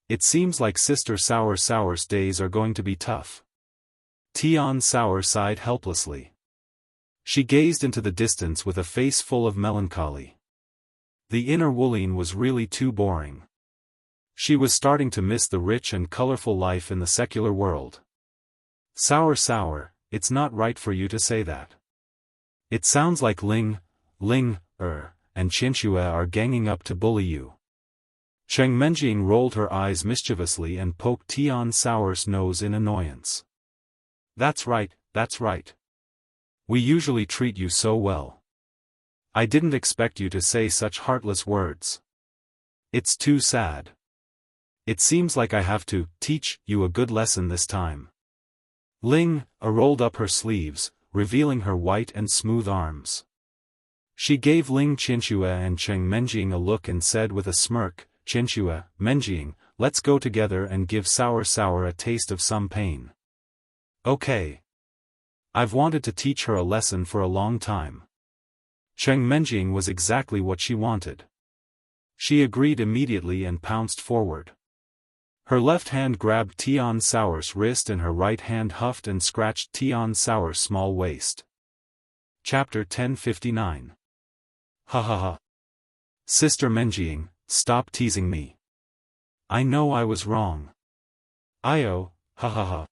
It seems like Sister Sour's days are going to be tough. Tian Sour sighed helplessly. She gazed into the distance with a face full of melancholy. The inner Wulin was really too boring. She was starting to miss the rich and colorful life in the secular world. Sour, it's not right for you to say that. It sounds like Ling Er, and Qianxue are ganging up to bully you. Cheng Menjing rolled her eyes mischievously and poked Tian Sour's nose in annoyance. That's right. We usually treat you so well. I didn't expect you to say such heartless words. It's too sad. It seems like I have to teach you a good lesson this time. Ling rolled up her sleeves, revealing her white and smooth arms. She gave Ling Qianxue and Cheng Menjing a look and said with a smirk, Qianxue, Menjing, let's go together and give Sour a taste of some pain. Okay. I've wanted to teach her a lesson for a long time. Cheng Menjing was exactly what she wanted. She agreed immediately and pounced forward. Her left hand grabbed Tian Sour's wrist and her right hand huffed and scratched Tian Sour's small waist. Chapter 1059. Ha ha ha. Sister Menjing, stop teasing me. I know I was wrong. Io, ha ha ha.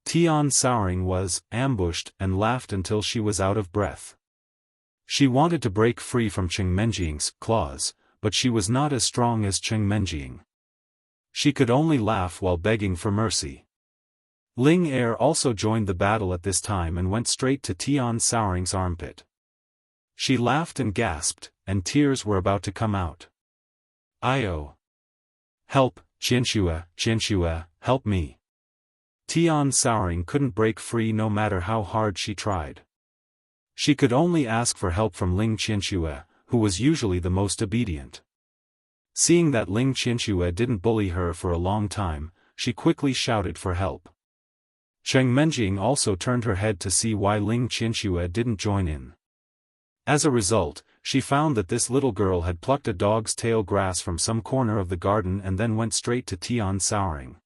Tian Souring was ambushed and laughed until she was out of breath. She wanted to break free from Cheng Menjing's claws, but she was not as strong as Cheng Menjing. She could only laugh while begging for mercy. Ling Er also joined the battle at this time and went straight to Tian Souring's armpit. She laughed and gasped, and tears were about to come out. Io. Help, Qianxue, help me. Tian Souring couldn't break free no matter how hard she tried. She could only ask for help from Ling Qianxue, who was usually the most obedient. Seeing that Ling Qianxue didn't bully her for a long time, she quickly shouted for help. Cheng Menjing also turned her head to see why Ling Qianxue didn't join in. As a result, she found that this little girl had plucked a dog's tail grass from some corner of the garden and then went straight to Tian Souring.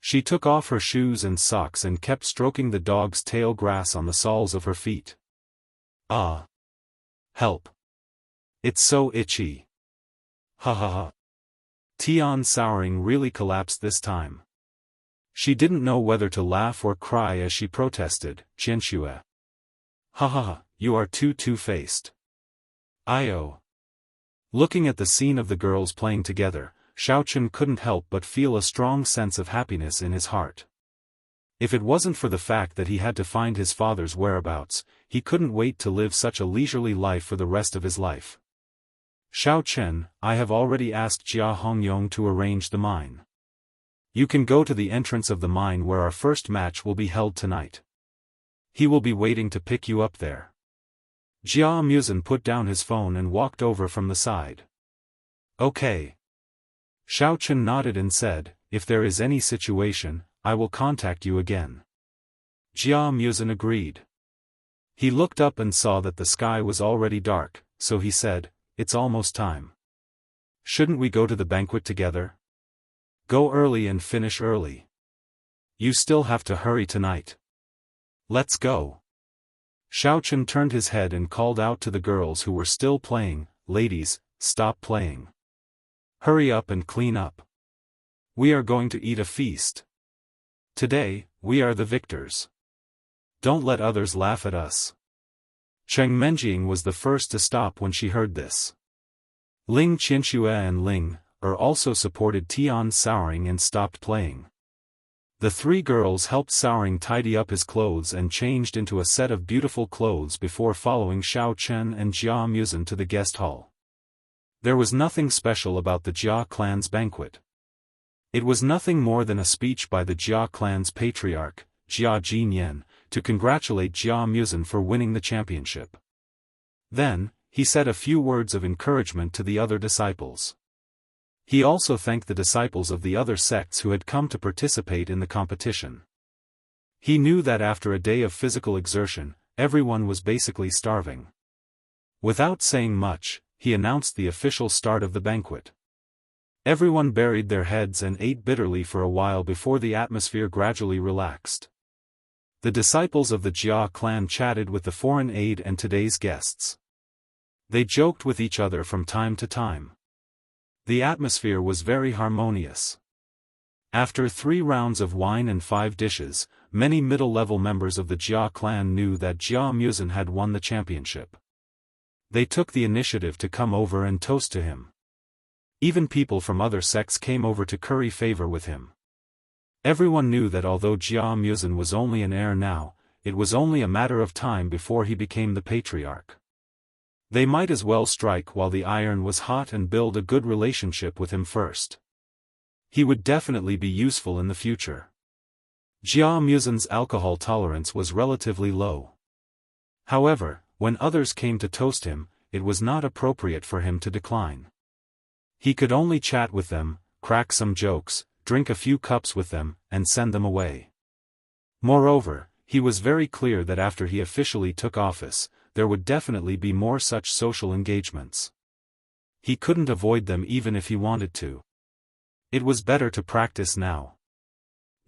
She took off her shoes and socks and kept stroking the dog's tail grass on the soles of her feet. Ah! Help! It's so itchy! Ha ha ha! Tian Souring really collapsed this time. She didn't know whether to laugh or cry as she protested, Qianxue. Ha ha ha, you are too two-faced. Io. Looking at the scene of the girls playing together, Xiaochen couldn't help but feel a strong sense of happiness in his heart. If it wasn't for the fact that he had to find his father's whereabouts, he couldn't wait to live such a leisurely life for the rest of his life. Xiaochen, I have already asked Jia Hongyong to arrange the mine. You can go to the entrance of the mine where our first match will be held tonight. He will be waiting to pick you up there. Jia Musen put down his phone and walked over from the side. Okay. Xiaochen nodded and said, if there is any situation, I will contact you again. Jia Musen agreed. He looked up and saw that the sky was already dark, so he said, it's almost time. Shouldn't we go to the banquet together? Go early and finish early. You still have to hurry tonight. Let's go. Xiaochen turned his head and called out to the girls who were still playing, ladies, stop playing. Hurry up and clean up. We are going to eat a feast. Today, we are the victors. Don't let others laugh at us. Cheng Menjing was the first to stop when she heard this. Ling Qianxue and Ling also supported Tian Souring and stopped playing. The three girls helped Souring tidy up his clothes and changed into a set of beautiful clothes before following Xiaochen and Jia Musen to the guest hall. There was nothing special about the Jia clan's banquet. It was nothing more than a speech by the Jia clan's patriarch, Jia Jinyan, to congratulate Jia Musen for winning the championship. Then, he said a few words of encouragement to the other disciples. He also thanked the disciples of the other sects who had come to participate in the competition. He knew that after a day of physical exertion, everyone was basically starving. Without saying much, he announced the official start of the banquet. Everyone buried their heads and ate bitterly for a while before the atmosphere gradually relaxed. The disciples of the Jia clan chatted with the foreign aide and today's guests. They joked with each other from time to time. The atmosphere was very harmonious. After 3 rounds of wine and 5 dishes, many middle-level members of the Jia clan knew that Jia Musen had won the championship. They took the initiative to come over and toast to him. Even people from other sects came over to curry favor with him. Everyone knew that although Jia Musen was only an heir now, it was only a matter of time before he became the patriarch. They might as well strike while the iron was hot and build a good relationship with him first. He would definitely be useful in the future. Jia Muzin's alcohol tolerance was relatively low. However, when others came to toast him, it was not appropriate for him to decline. He could only chat with them, crack some jokes, drink a few cups with them, and send them away. Moreover, he was very clear that after he officially took office, there would definitely be more such social engagements. He couldn't avoid them even if he wanted to. It was better to practice now.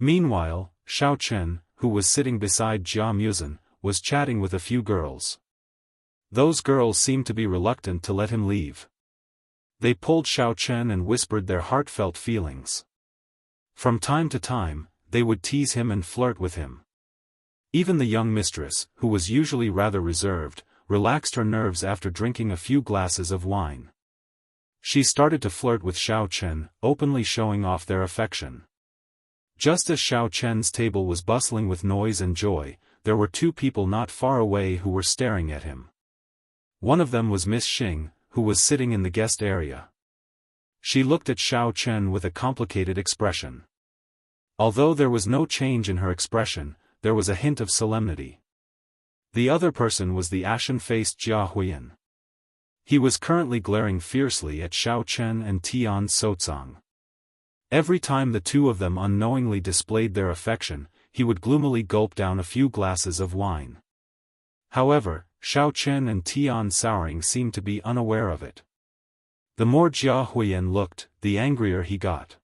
Meanwhile, Xiao Chen, who was sitting beside Jia Muzin, was chatting with a few girls. Those girls seemed to be reluctant to let him leave. They pulled Xiao Chen and whispered their heartfelt feelings. From time to time, they would tease him and flirt with him. Even the young mistress, who was usually rather reserved, relaxed her nerves after drinking a few glasses of wine. She started to flirt with Xiao Chen, openly showing off their affection. Just as Xiao Chen's table was bustling with noise and joy, there were two people not far away who were staring at him. One of them was Miss Xing, who was sitting in the guest area. She looked at Xiao Chen with a complicated expression. Although there was no change in her expression, there was a hint of solemnity. The other person was the ashen-faced Jia Huiyan. He was currently glaring fiercely at Xiao Chen and Tian Sotsang. Every time the two of them unknowingly displayed their affection, he would gloomily gulp down a few glasses of wine. However, Xiao Chen and Tian Sotsang seemed to be unaware of it. The more Jia Huiyan looked, the angrier he got.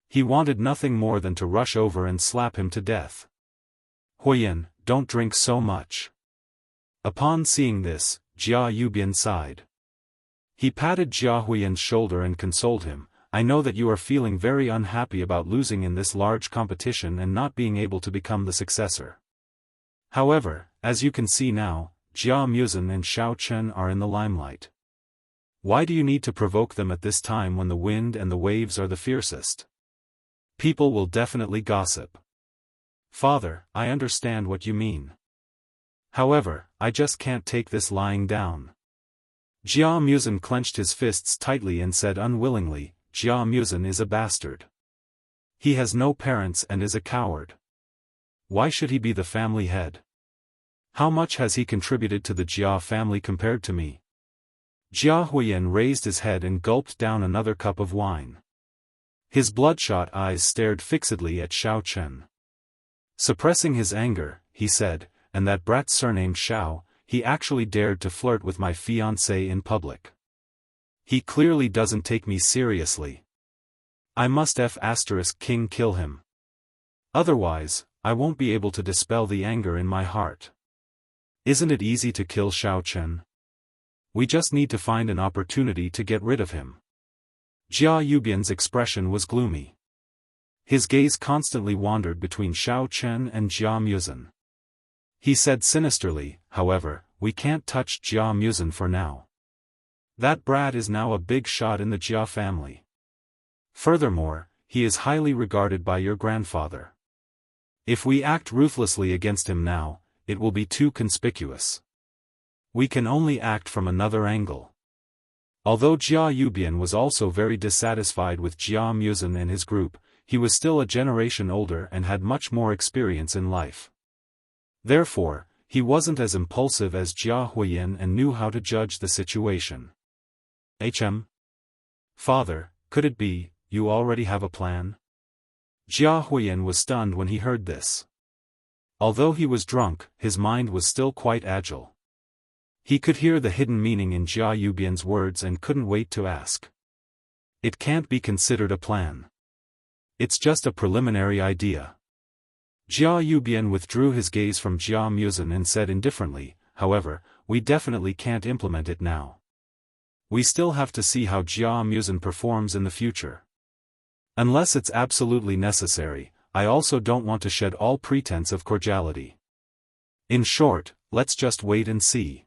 He wanted nothing more than to rush over and slap him to death. Huiyan, don't drink so much. Upon seeing this, Jia Yubian sighed. He patted Jia Huiyan's shoulder and consoled him. I know that you are feeling very unhappy about losing in this large competition and not being able to become the successor. However, as you can see now, Jia Muzin and Xiao Chen are in the limelight. Why do you need to provoke them at this time when the wind and the waves are the fiercest? People will definitely gossip. Father, I understand what you mean. However, I just can't take this lying down. Jia Muzin clenched his fists tightly and said unwillingly, Jia Muzin is a bastard. He has no parents and is a coward. Why should he be the family head? How much has he contributed to the Jia family compared to me? Jia Huiyan raised his head and gulped down another cup of wine. His bloodshot eyes stared fixedly at Xiao Chen. Suppressing his anger, he said, and that brat surnamed Xiao, he actually dared to flirt with my fiancée in public. He clearly doesn't take me seriously. I must King kill him. Otherwise, I won't be able to dispel the anger in my heart. Isn't it easy to kill Xiao Chen? We just need to find an opportunity to get rid of him. Jia Yubian's expression was gloomy. His gaze constantly wandered between Xiao Chen and Jia Muzin. He said sinisterly, however, we can't touch Jia Muzin for now. That brat is now a big shot in the Jia family. Furthermore, he is highly regarded by your grandfather. If we act ruthlessly against him now, it will be too conspicuous. We can only act from another angle. Although Jia Yubian was also very dissatisfied with Jia Muzin and his group, he was still a generation older and had much more experience in life. Therefore, he wasn't as impulsive as Jia Huiyan and knew how to judge the situation. Father, could it be, you already have a plan? Jia Huiyan was stunned when he heard this. Although he was drunk, his mind was still quite agile. He could hear the hidden meaning in Jia Yubian's words and couldn't wait to ask. It can't be considered a plan. It's just a preliminary idea. Jia Yubian withdrew his gaze from Jia Muzin and said indifferently, however, we definitely can't implement it now. We still have to see how Jia Muzin performs in the future. Unless it's absolutely necessary, I also don't want to shed all pretense of cordiality. In short, let's just wait and see.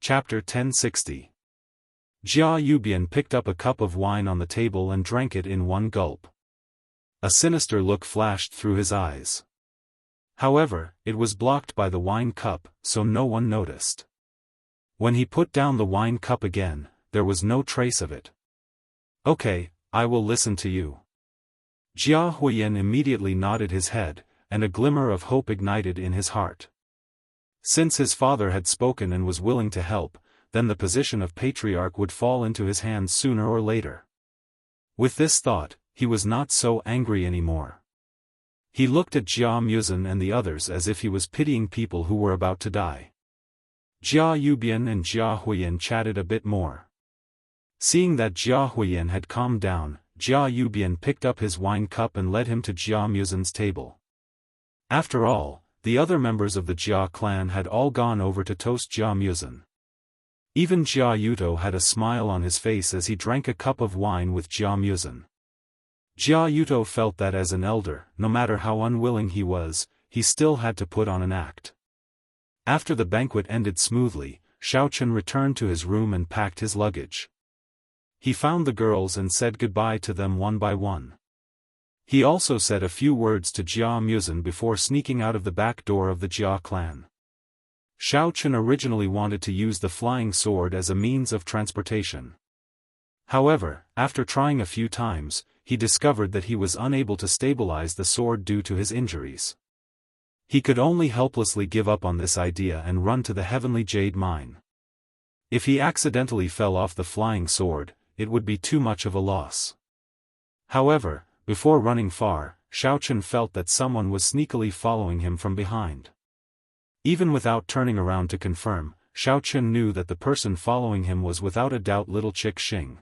Chapter 1060. Jia Yubian picked up a cup of wine on the table and drank it in one gulp. A sinister look flashed through his eyes. However, it was blocked by the wine cup, so no one noticed. When he put down the wine cup again, there was no trace of it. Okay, I will listen to you. Jia Huiyan immediately nodded his head, and a glimmer of hope ignited in his heart. Since his father had spoken and was willing to help, then the position of patriarch would fall into his hands sooner or later. With this thought, he was not so angry anymore. He looked at Jia Muzhen and the others as if he was pitying people who were about to die. Jia Yubian and Jia Huiyan chatted a bit more. Seeing that Jia Huiyan had calmed down, Jia Yubian picked up his wine cup and led him to Jia Muzhen's table. After all, the other members of the Jia clan had all gone over to toast Jia Muzhen. Even Jia Yuto had a smile on his face as he drank a cup of wine with Jia Muzhen. Jia Yuto felt that as an elder, no matter how unwilling he was, he still had to put on an act. After the banquet ended smoothly, Xiaofan returned to his room and packed his luggage. He found the girls and said goodbye to them one by one. He also said a few words to Jia Muzhen before sneaking out of the back door of the Jia clan. Xiaofan originally wanted to use the flying sword as a means of transportation. However, after trying a few times, he discovered that he was unable to stabilize the sword due to his injuries. He could only helplessly give up on this idea and run to the heavenly jade mine. If he accidentally fell off the flying sword, it would be too much of a loss. However, before running far, Xiaofan felt that someone was sneakily following him from behind. Even without turning around to confirm, Xiaofan knew that the person following him was without a doubt little Chick Xing.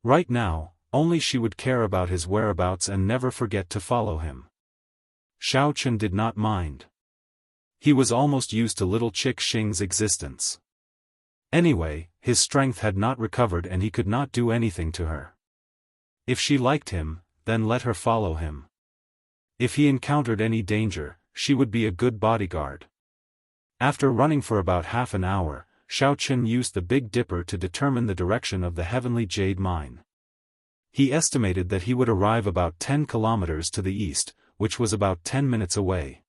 Right now, only she would care about his whereabouts and never forget to follow him. Xiaofan did not mind. He was almost used to little Chick Xing's existence. Anyway, his strength had not recovered and he could not do anything to her. If she liked him, then let her follow him. If he encountered any danger, she would be a good bodyguard. After running for about half an hour, Xiaofan used the Big Dipper to determine the direction of the heavenly jade mine. He estimated that he would arrive about 10 kilometers to the east, which was about 10 minutes away.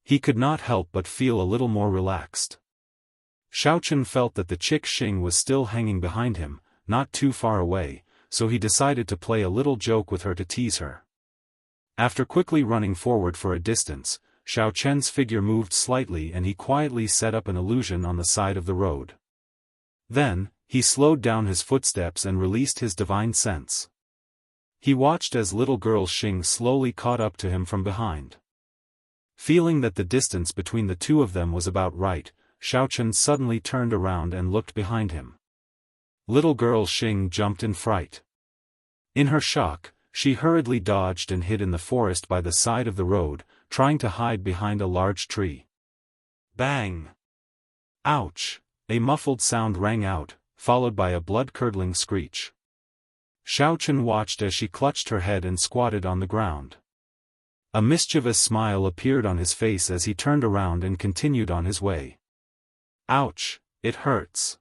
He could not help but feel a little more relaxed. Xiaofan felt that the Chick Xing was still hanging behind him, not too far away, so he decided to play a little joke with her to tease her. After quickly running forward for a distance, Xiaofan's figure moved slightly and he quietly set up an illusion on the side of the road. Then, he slowed down his footsteps and released his divine sense. He watched as little girl Xing slowly caught up to him from behind. Feeling that the distance between the two of them was about right, Xiaofan suddenly turned around and looked behind him. Little girl Xing jumped in fright. In her shock, she hurriedly dodged and hid in the forest by the side of the road, trying to hide behind a large tree. Bang! Ouch! A muffled sound rang out, followed by a blood-curdling screech. Xiaofan watched as she clutched her head and squatted on the ground. A mischievous smile appeared on his face as he turned around and continued on his way. Ouch, it hurts.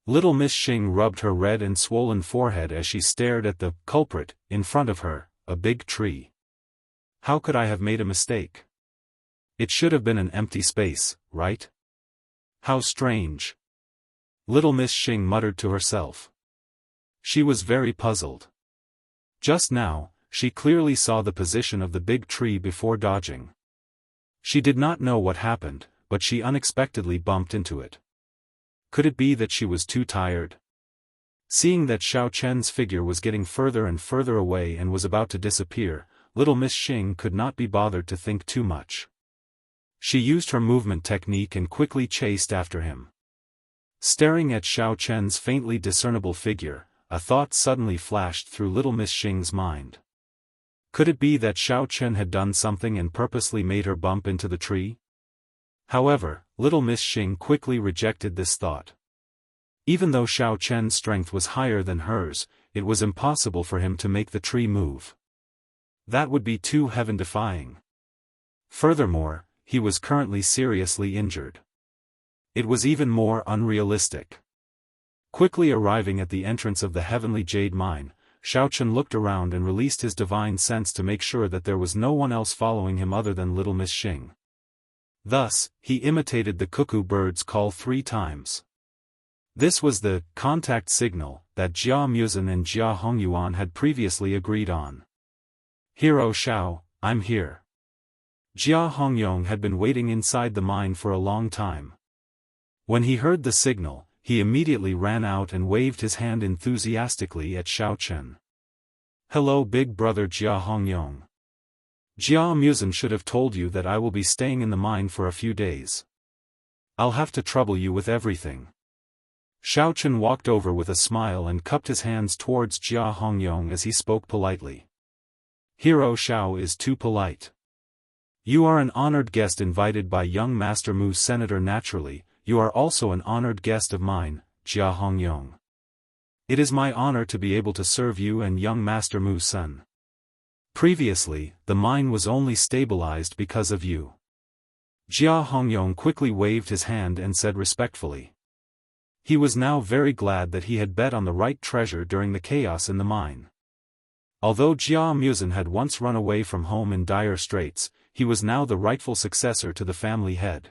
Little Miss Xing rubbed her red and swollen forehead as she stared at the culprit in front of her, a big tree. How could I have made a mistake? It should have been an empty space, right? How strange. Little Miss Xing muttered to herself. She was very puzzled. Just now, she clearly saw the position of the big tree before dodging. She did not know what happened, but she unexpectedly bumped into it. Could it be that she was too tired? Seeing that Xiaofan's figure was getting further and further away and was about to disappear, little Miss Xing could not be bothered to think too much. She used her movement technique and quickly chased after him. Staring at Xiaofan's faintly discernible figure, a thought suddenly flashed through little Miss Xing's mind. Could it be that Xiaofan had done something and purposely made her bump into the tree? However, little Miss Xing quickly rejected this thought. Even though Xiaofan's strength was higher than hers, it was impossible for him to make the tree move. That would be too heaven-defying. Furthermore, he was currently seriously injured. It was even more unrealistic. Quickly arriving at the entrance of the heavenly jade mine, Xiaofan looked around and released his divine sense to make sure that there was no one else following him other than little Miss Xing. Thus, he imitated the cuckoo bird's call 3 times. This was the contact signal that Jia Muzhen and Jia Hongyuan had previously agreed on. Hero Xiao, I'm here. Jia Hongyong had been waiting inside the mine for a long time. When he heard the signal, he immediately ran out and waved his hand enthusiastically at Xiao Chen. Hello big brother Jia Hongyong. Jia Musen should have told you that I will be staying in the mine for a few days. I'll have to trouble you with everything. Xiao Chen walked over with a smile and cupped his hands towards Jia Hongyong as he spoke politely. Hero Xiao is too polite. You are an honored guest invited by young Master Mu Senator naturally, you are also an honored guest of mine, Jia Hongyong. It is my honor to be able to serve you and young Master Mu's son. Previously, the mine was only stabilized because of you. Jia Hongyong quickly waved his hand and said respectfully. He was now very glad that he had bet on the right treasure during the chaos in the mine. Although Jia Musen had once run away from home in dire straits, he was now the rightful successor to the family head.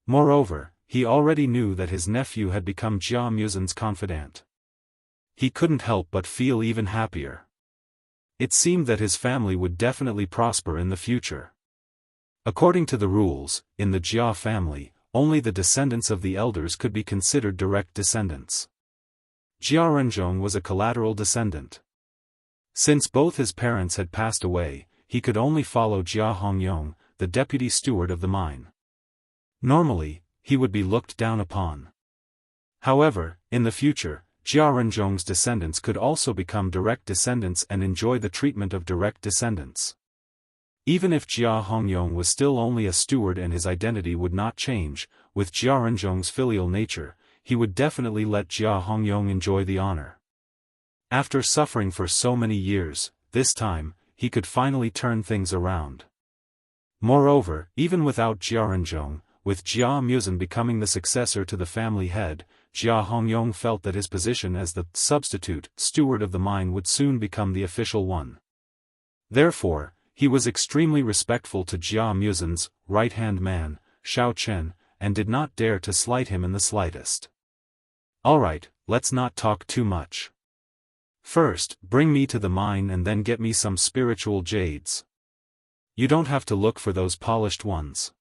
Moreover, he already knew that his nephew had become Jia Musen's confidant. He couldn't help but feel even happier. It seemed that his family would definitely prosper in the future. According to the rules, in the Jia family, only the descendants of the elders could be considered direct descendants. Jia Renzhong was a collateral descendant. Since both his parents had passed away, he could only follow Jia Hongyong, the deputy steward of the mine. Normally, he would be looked down upon. However, in the future, Jia Renzhong's descendants could also become direct descendants and enjoy the treatment of direct descendants. Even if Jia Hongyong was still only a steward and his identity would not change, with Jia Renzhong's filial nature, he would definitely let Jia Hongyong enjoy the honor. After suffering for so many years, this time, he could finally turn things around. Moreover, even without Jia Renzhong, with Jia Musen becoming the successor to the family head, Jia Hongyong felt that his position as the substitute steward of the mine would soon become the official one. Therefore, he was extremely respectful to Jia Musen's right-hand man, Xiao Chen, and did not dare to slight him in the slightest. Alright, let's not talk too much. First, bring me to the mine and then get me some spiritual jades. You don't have to look for those polished ones.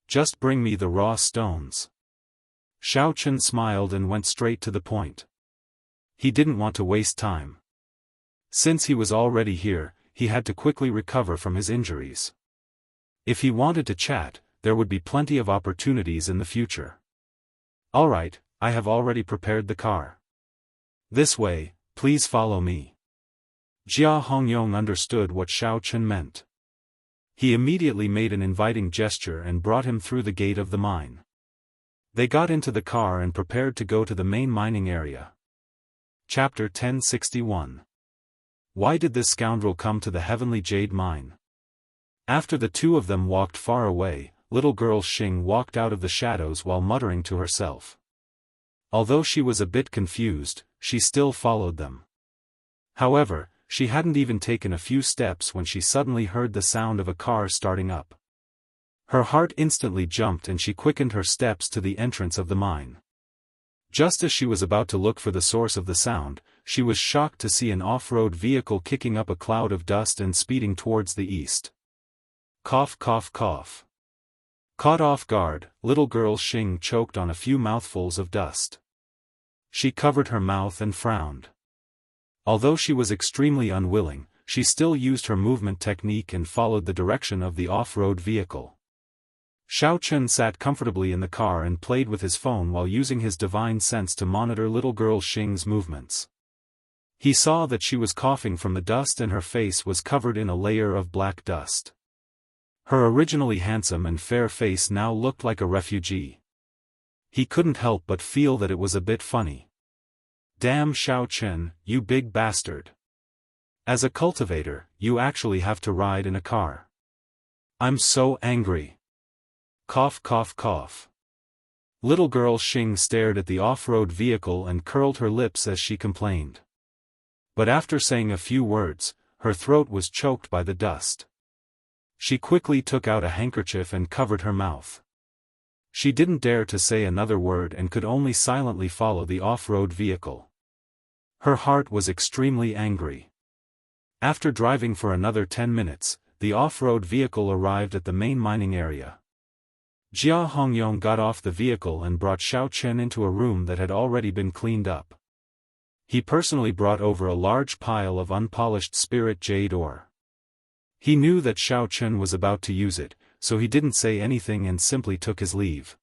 Just bring me the raw stones. Xiao Chen smiled and went straight to the point. He didn't want to waste time. Since he was already here, he had to quickly recover from his injuries. If he wanted to chat, there would be plenty of opportunities in the future. Alright, I have already prepared the car. This way, please follow me. Jia Hongyong understood what Xiao Chen meant. He immediately made an inviting gesture and brought him through the gate of the mine. They got into the car and prepared to go to the main mining area. Chapter 1061. Why did this scoundrel come to the Heavenly Jade Mine? After the two of them walked far away, little girl Xing walked out of the shadows while muttering to herself. Although she was a bit confused, she still followed them. However, she hadn't even taken a few steps when she suddenly heard the sound of a car starting up. Her heart instantly jumped and she quickened her steps to the entrance of the mine. Just as she was about to look for the source of the sound, she was shocked to see an off-road vehicle kicking up a cloud of dust and speeding towards the east. Cough cough cough. Caught off guard, little girl Xing choked on a few mouthfuls of dust. She covered her mouth and frowned. Although she was extremely unwilling, she still used her movement technique and followed the direction of the off-road vehicle. Xiao Chen sat comfortably in the car and played with his phone while using his divine sense to monitor little girl Xing's movements. He saw that she was coughing from the dust and her face was covered in a layer of black dust. Her originally handsome and fair face now looked like a refugee. He couldn't help but feel that it was a bit funny. Damn Xiao Chen, you big bastard. As a cultivator, you actually have to ride in a car. I'm so angry. Cough cough cough. Little girl Xing stared at the off-road vehicle and curled her lips as she complained. But after saying a few words, her throat was choked by the dust. She quickly took out a handkerchief and covered her mouth. She didn't dare to say another word and could only silently follow the off-road vehicle. Her heart was extremely angry. After driving for another 10 minutes, the off-road vehicle arrived at the main mining area. Jia Hongyong got off the vehicle and brought Xiao Chen into a room that had already been cleaned up. He personally brought over a large pile of unpolished spirit jade ore. He knew that Xiao Chen was about to use it, so he didn't say anything and simply took his leave.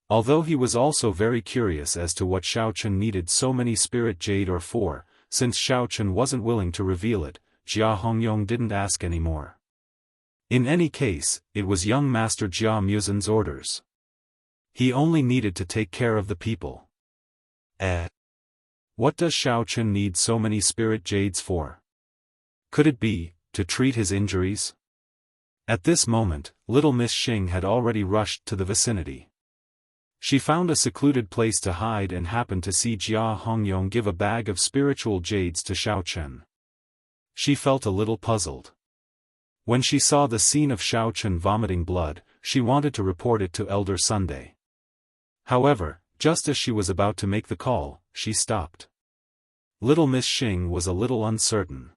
Although he was also very curious as to what Xiao Chen needed so many spirit jade ore for, since Xiao Chen wasn't willing to reveal it, Jia Hongyong didn't ask any more. In any case, it was young Master Jia Muzin's orders. He only needed to take care of the people. What does Xiao Chen need so many spirit jades for? Could it be, to treat his injuries? At this moment, little Miss Xing had already rushed to the vicinity. She found a secluded place to hide and happened to see Jia Hongyong give a bag of spiritual jades to Xiao Chen. She felt a little puzzled. When she saw the scene of Xiao Chen vomiting blood, she wanted to report it to Elder Sunday. However, just as she was about to make the call, she stopped. Little Miss Xing was a little uncertain.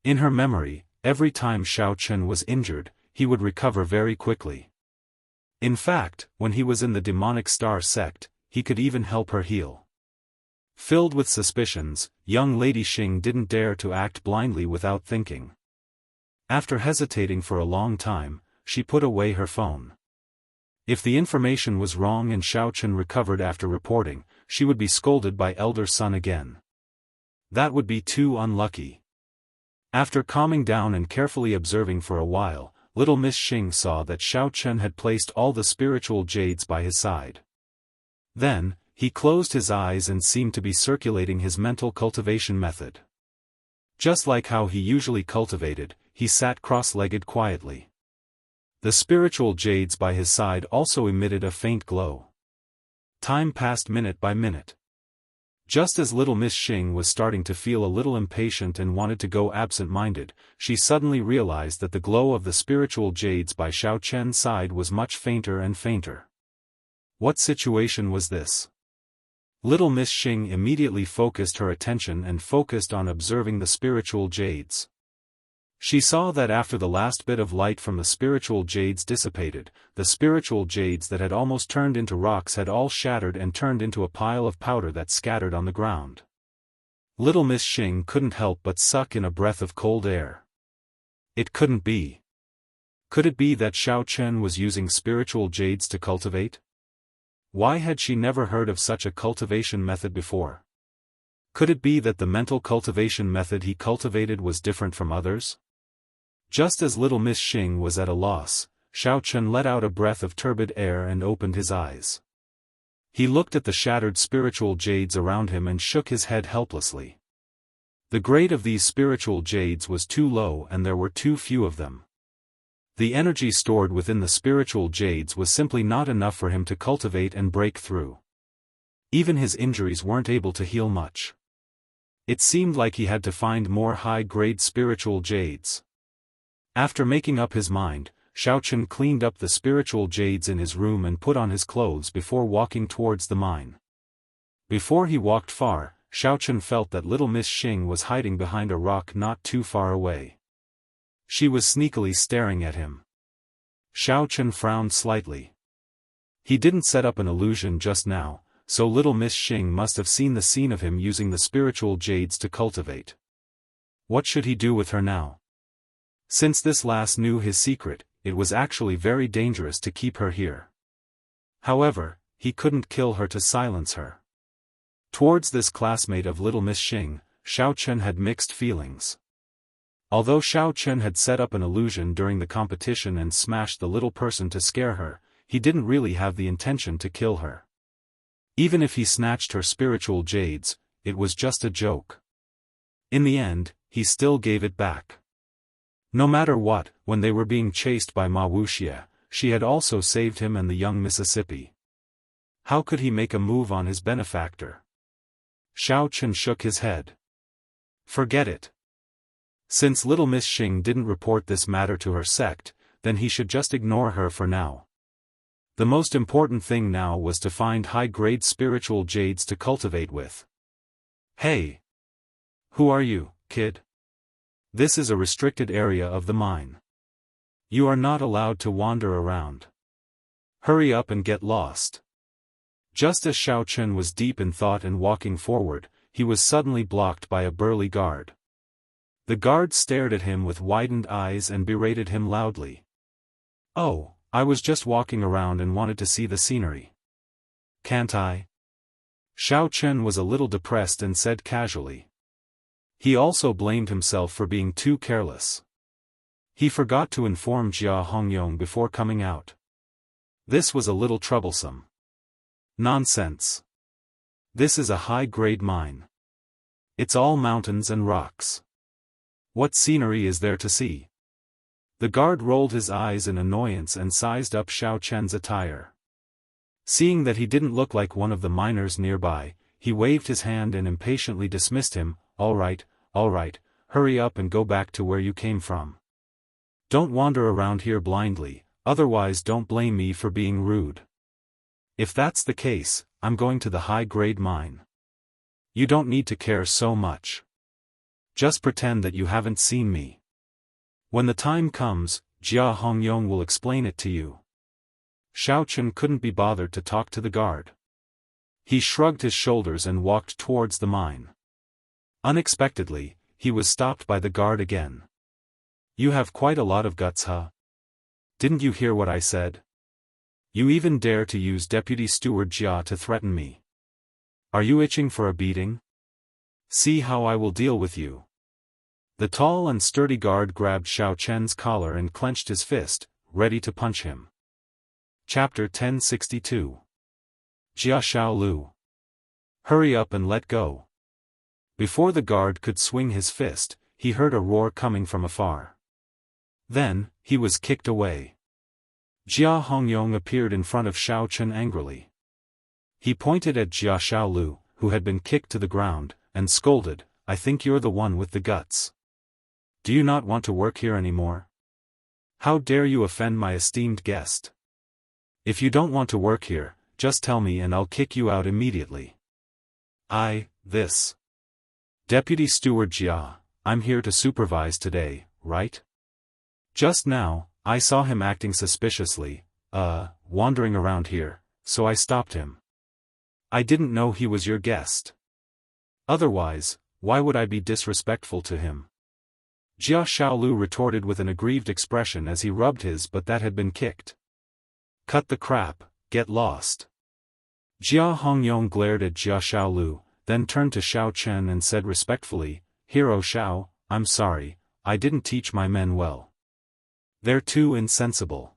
In her memory, every time Xiao Chen was injured, he would recover very quickly. In fact, when he was in the demonic star sect, he could even help her heal. Filled with suspicions, young Lady Xing didn't dare to act blindly without thinking. After hesitating for a long time, she put away her phone. If the information was wrong and Xiao Chen recovered after reporting, she would be scolded by Elder Sun again. That would be too unlucky. After calming down and carefully observing for a while, little Miss Xing saw that Xiao Chen had placed all the spiritual jades by his side. Then, he closed his eyes and seemed to be circulating his mental cultivation method. Just like how he usually cultivated, he sat cross-legged quietly. The spiritual jades by his side also emitted a faint glow. Time passed minute by minute. Just as little Miss Xing was starting to feel a little impatient and wanted to go absent-minded, she suddenly realized that the glow of the spiritual jades by Xiao Chen's side was much fainter and fainter. What situation was this? Little Miss Xing immediately focused her attention and focused on observing the spiritual jades. She saw that after the last bit of light from the spiritual jades dissipated, the spiritual jades that had almost turned into rocks had all shattered and turned into a pile of powder that scattered on the ground. Little Miss Xing couldn't help but suck in a breath of cold air. It couldn't be. Could it be that Xiao Chen was using spiritual jades to cultivate? Why had she never heard of such a cultivation method before? Could it be that the mental cultivation method he cultivated was different from others? Just as little Miss Xing was at a loss, Xiao Chen let out a breath of turbid air and opened his eyes. He looked at the shattered spiritual jades around him and shook his head helplessly. The grade of these spiritual jades was too low and there were too few of them. The energy stored within the spiritual jades was simply not enough for him to cultivate and break through. Even his injuries weren't able to heal much. It seemed like he had to find more high-grade spiritual jades. After making up his mind, Xiao Chen cleaned up the spiritual jades in his room and put on his clothes before walking towards the mine. Before he walked far, Xiao Chen felt that little Miss Xing was hiding behind a rock not too far away. She was sneakily staring at him. Xiao Chen frowned slightly. He didn't set up an illusion just now, so little Miss Xing must have seen the scene of him using the spiritual jades to cultivate. What should he do with her now? Since this lass knew his secret, it was actually very dangerous to keep her here. However, he couldn't kill her to silence her. Towards this classmate of little Miss Xing, Xiao Chen had mixed feelings. Although Xiao Chen had set up an illusion during the competition and smashed the little person to scare her, he didn't really have the intention to kill her. Even if he snatched her spiritual jades, it was just a joke. In the end, he still gave it back. No matter what, when they were being chased by Wuxia, she had also saved him and the young Mississippi. How could he make a move on his benefactor? Xiao Chen shook his head. Forget it. Since little Miss Xing didn't report this matter to her sect, then he should just ignore her for now. The most important thing now was to find high-grade spiritual jades to cultivate with. Hey! Who are you, kid? This is a restricted area of the mine. You are not allowed to wander around. Hurry up and get lost. Just as Xiao Chen was deep in thought and walking forward, he was suddenly blocked by a burly guard. The guard stared at him with widened eyes and berated him loudly. "Oh, I was just walking around and wanted to see the scenery. Can't I?" Xiao Chen was a little depressed and said casually. He also blamed himself for being too careless. He forgot to inform Jia Hongyong before coming out. This was a little troublesome. Nonsense. This is a high-grade mine. It's all mountains and rocks. What scenery is there to see? The guard rolled his eyes in annoyance and sized up Xiao Chen's attire. Seeing that he didn't look like one of the miners nearby, he waved his hand and impatiently dismissed him. All right, hurry up and go back to where you came from. Don't wander around here blindly, otherwise don't blame me for being rude. If that's the case, I'm going to the high-grade mine. You don't need to care so much. Just pretend that you haven't seen me. When the time comes, Jia Hongyong will explain it to you." Xiao Chen couldn't be bothered to talk to the guard. He shrugged his shoulders and walked towards the mine. Unexpectedly, he was stopped by the guard again. "You have quite a lot of guts, huh? Didn't you hear what I said? You even dare to use Deputy Steward Jia to threaten me. Are you itching for a beating? See how I will deal with you." The tall and sturdy guard grabbed Xiao Chen's collar and clenched his fist, ready to punch him. Chapter 1062. Jia Xiaolu. Hurry up and let go. Before the guard could swing his fist, he heard a roar coming from afar. Then, he was kicked away. Jia Hongyong appeared in front of Xiao Chen angrily. He pointed at Jia Xiaolu, who had been kicked to the ground, and scolded, "I think you're the one with the guts. Do you not want to work here anymore? How dare you offend my esteemed guest? If you don't want to work here, just tell me and I'll kick you out immediately." This. Deputy Steward Jia, I'm here to supervise today, right? Just now, I saw him acting suspiciously, wandering around here, so I stopped him. I didn't know he was your guest. Otherwise, why would I be disrespectful to him? Jia Xiaolu retorted with an aggrieved expression as he rubbed his butt that had been kicked. Cut the crap, get lost. Jia Hongyong glared at Jia Xiaolu, then turned to Xiao Chen and said respectfully, "Hero Xiao, I'm sorry, I didn't teach my men well. They're too insensible.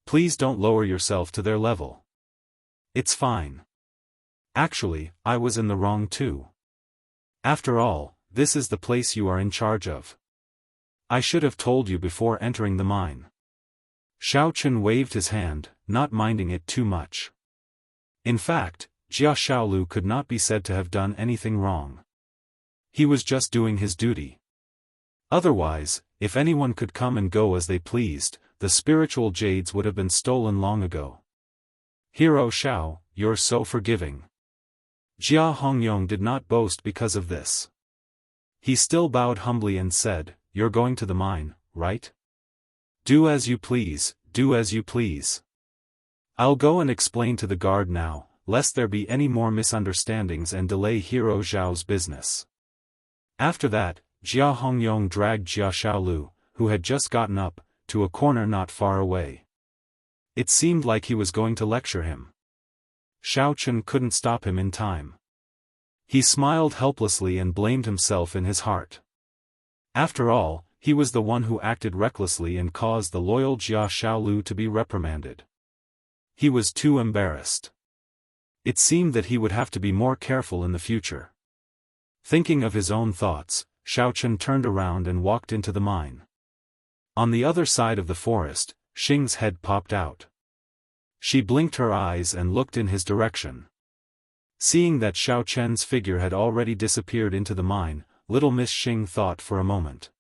Please don't lower yourself to their level. It's fine. Actually, I was in the wrong too. After all, this is the place you are in charge of. I should have told you before entering the mine." Xiao Chen waved his hand, not minding it too much. In fact, Jia Xiaolu could not be said to have done anything wrong. He was just doing his duty. Otherwise, if anyone could come and go as they pleased, the spiritual jades would have been stolen long ago. "Hero Xiao, you're so forgiving." Jia Hongyong did not boast because of this. He still bowed humbly and said, "You're going to the mine, right? Do as you please, do as you please. I'll go and explain to the guard now, lest there be any more misunderstandings and delay Hero Xiao's business." After that, Jia Hongyong dragged Jia Xiaolu, who had just gotten up, to a corner not far away. It seemed like he was going to lecture him. Xiao Chen couldn't stop him in time. He smiled helplessly and blamed himself in his heart. After all, he was the one who acted recklessly and caused the loyal Jia Xiaolu to be reprimanded. He was too embarrassed. It seemed that he would have to be more careful in the future. Thinking of his own thoughts, Xiao Chen turned around and walked into the mine. On the other side of the forest, Xing's head popped out. She blinked her eyes and looked in his direction. Seeing that Xiao Chen's figure had already disappeared into the mine, little Miss Xing thought for a moment.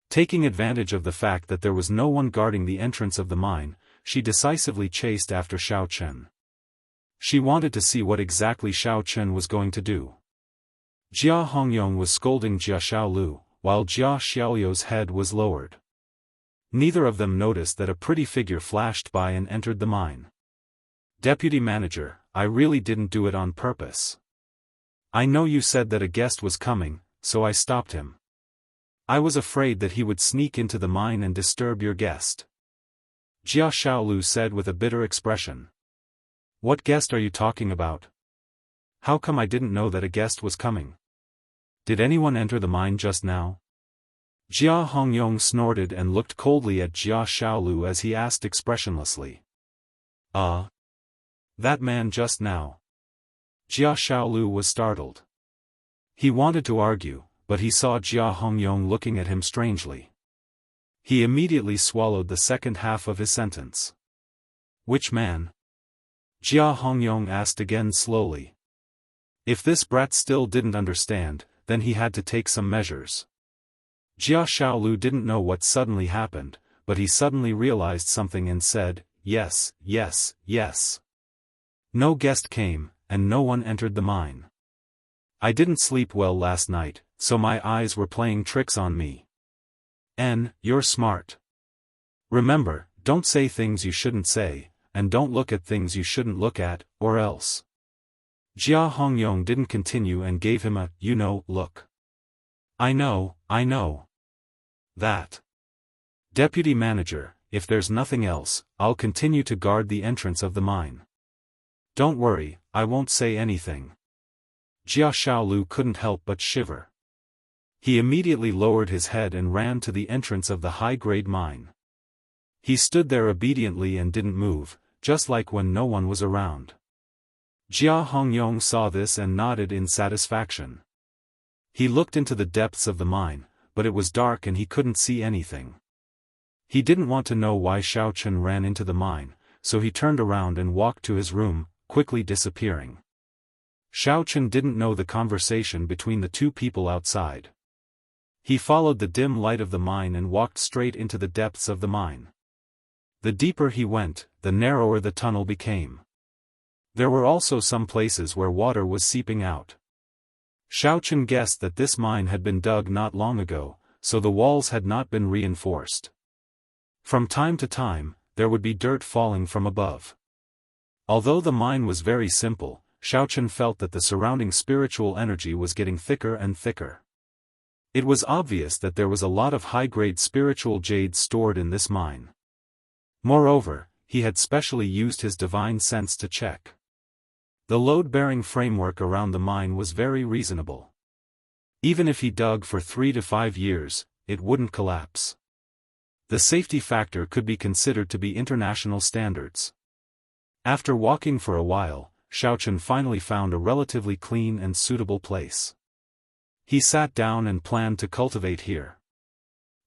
Taking advantage of the fact that there was no one guarding the entrance of the mine, she decisively chased after Xiao Chen. She wanted to see what exactly Xiao Chen was going to do. Jia Hongyong was scolding Jia Xiaolu, while Jia Xiaoyu's head was lowered. Neither of them noticed that a pretty figure flashed by and entered the mine. "Deputy Manager, I really didn't do it on purpose. I know you said that a guest was coming, so I stopped him. I was afraid that he would sneak into the mine and disturb your guest," Jia Xiaolu said with a bitter expression. "What guest are you talking about? How come I didn't know that a guest was coming? Did anyone enter the mine just now?" Jia Hongyong snorted and looked coldly at Jia Xiaolu as he asked expressionlessly. That man just now." Jia Xiaolu was startled. He wanted to argue, but he saw Jia Hongyong looking at him strangely. He immediately swallowed the second half of his sentence. "Which man?" Jia Hongyong asked again slowly. If this brat still didn't understand, then he had to take some measures. Jia Xiaolu didn't know what suddenly happened, but he suddenly realized something and said, "Yes, yes, yes. No guest came, and no one entered the mine. I didn't sleep well last night, so my eyes were playing tricks on me." You're smart. Remember, don't say things you shouldn't say, and don't look at things you shouldn't look at, or else. Jia Hongyong didn't continue and gave him a, look. I know. That. Deputy Manager, if there's nothing else, I'll continue to guard the entrance of the mine. Don't worry, I won't say anything. Jia Xiaolu couldn't help but shiver. He immediately lowered his head and ran to the entrance of the high-grade mine. He stood there obediently and didn't move, just like when no one was around. Jia Hongyong saw this and nodded in satisfaction. He looked into the depths of the mine, but it was dark and he couldn't see anything. He didn't want to know why Xiaochen ran into the mine, so he turned around and walked to his room, quickly disappearing. Xiaochen didn't know the conversation between the two people outside. He followed the dim light of the mine and walked straight into the depths of the mine. The deeper he went, the narrower the tunnel became. There were also some places where water was seeping out. Xiaochen guessed that this mine had been dug not long ago, so the walls had not been reinforced. From time to time, there would be dirt falling from above. Although the mine was very simple, Xiaochen felt that the surrounding spiritual energy was getting thicker and thicker. It was obvious that there was a lot of high-grade spiritual jade stored in this mine. Moreover, he had specially used his divine sense to check. The load-bearing framework around the mine was very reasonable. Even if he dug for 3 to 5 years, it wouldn't collapse. The safety factor could be considered to be international standards. After walking for a while, Xiaochen finally found a relatively clean and suitable place. He sat down and planned to cultivate here.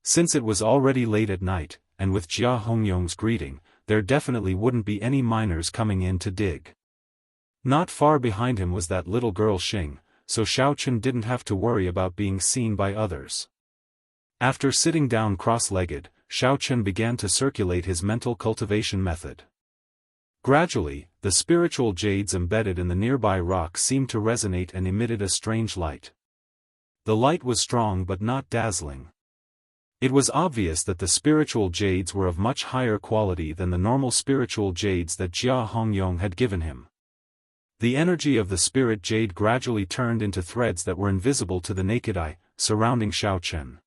Since it was already late at night, and with Jia Hongyong's greeting, there definitely wouldn't be any miners coming in to dig. Not far behind him was that little girl Xing, so Xiaochen didn't have to worry about being seen by others. After sitting down cross-legged, Xiaochen began to circulate his mental cultivation method. Gradually, the spiritual jades embedded in the nearby rock seemed to resonate and emitted a strange light. The light was strong but not dazzling. It was obvious that the spiritual jades were of much higher quality than the normal spiritual jades that Jia Hongyong had given him. The energy of the spirit jade gradually turned into threads that were invisible to the naked eye, surrounding Xiaochen.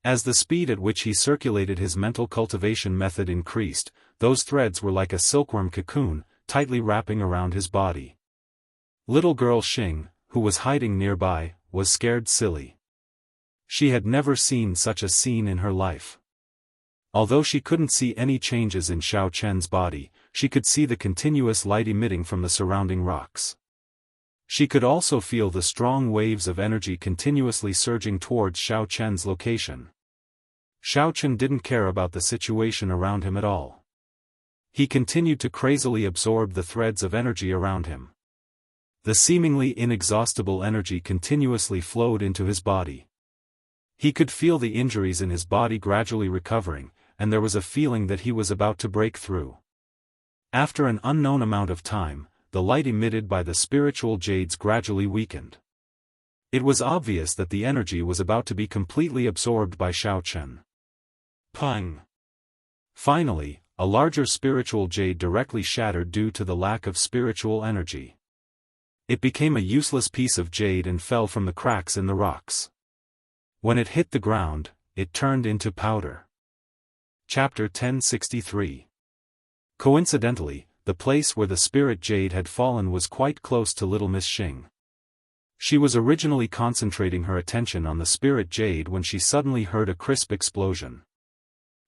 As the speed at which he circulated his mental cultivation method increased, those threads were like a silkworm cocoon, tightly wrapping around his body. Little girl Xing, who was hiding nearby, was scared silly. She had never seen such a scene in her life. Although she couldn't see any changes in Xiaochen's body, she could see the continuous light emitting from the surrounding rocks. She could also feel the strong waves of energy continuously surging towards Xiaochen's location. Xiaochen didn't care about the situation around him at all. He continued to crazily absorb the threads of energy around him. The seemingly inexhaustible energy continuously flowed into his body. He could feel the injuries in his body gradually recovering, and there was a feeling that he was about to break through. After an unknown amount of time, the light emitted by the spiritual jades gradually weakened. It was obvious that the energy was about to be completely absorbed by Xiaochen. Pang! Finally, a larger spiritual jade directly shattered due to the lack of spiritual energy. It became a useless piece of jade and fell from the cracks in the rocks. When it hit the ground, it turned into powder. Chapter 1063. Coincidentally, the place where the spirit jade had fallen was quite close to little Miss Xing. She was originally concentrating her attention on the spirit jade when she suddenly heard a crisp explosion.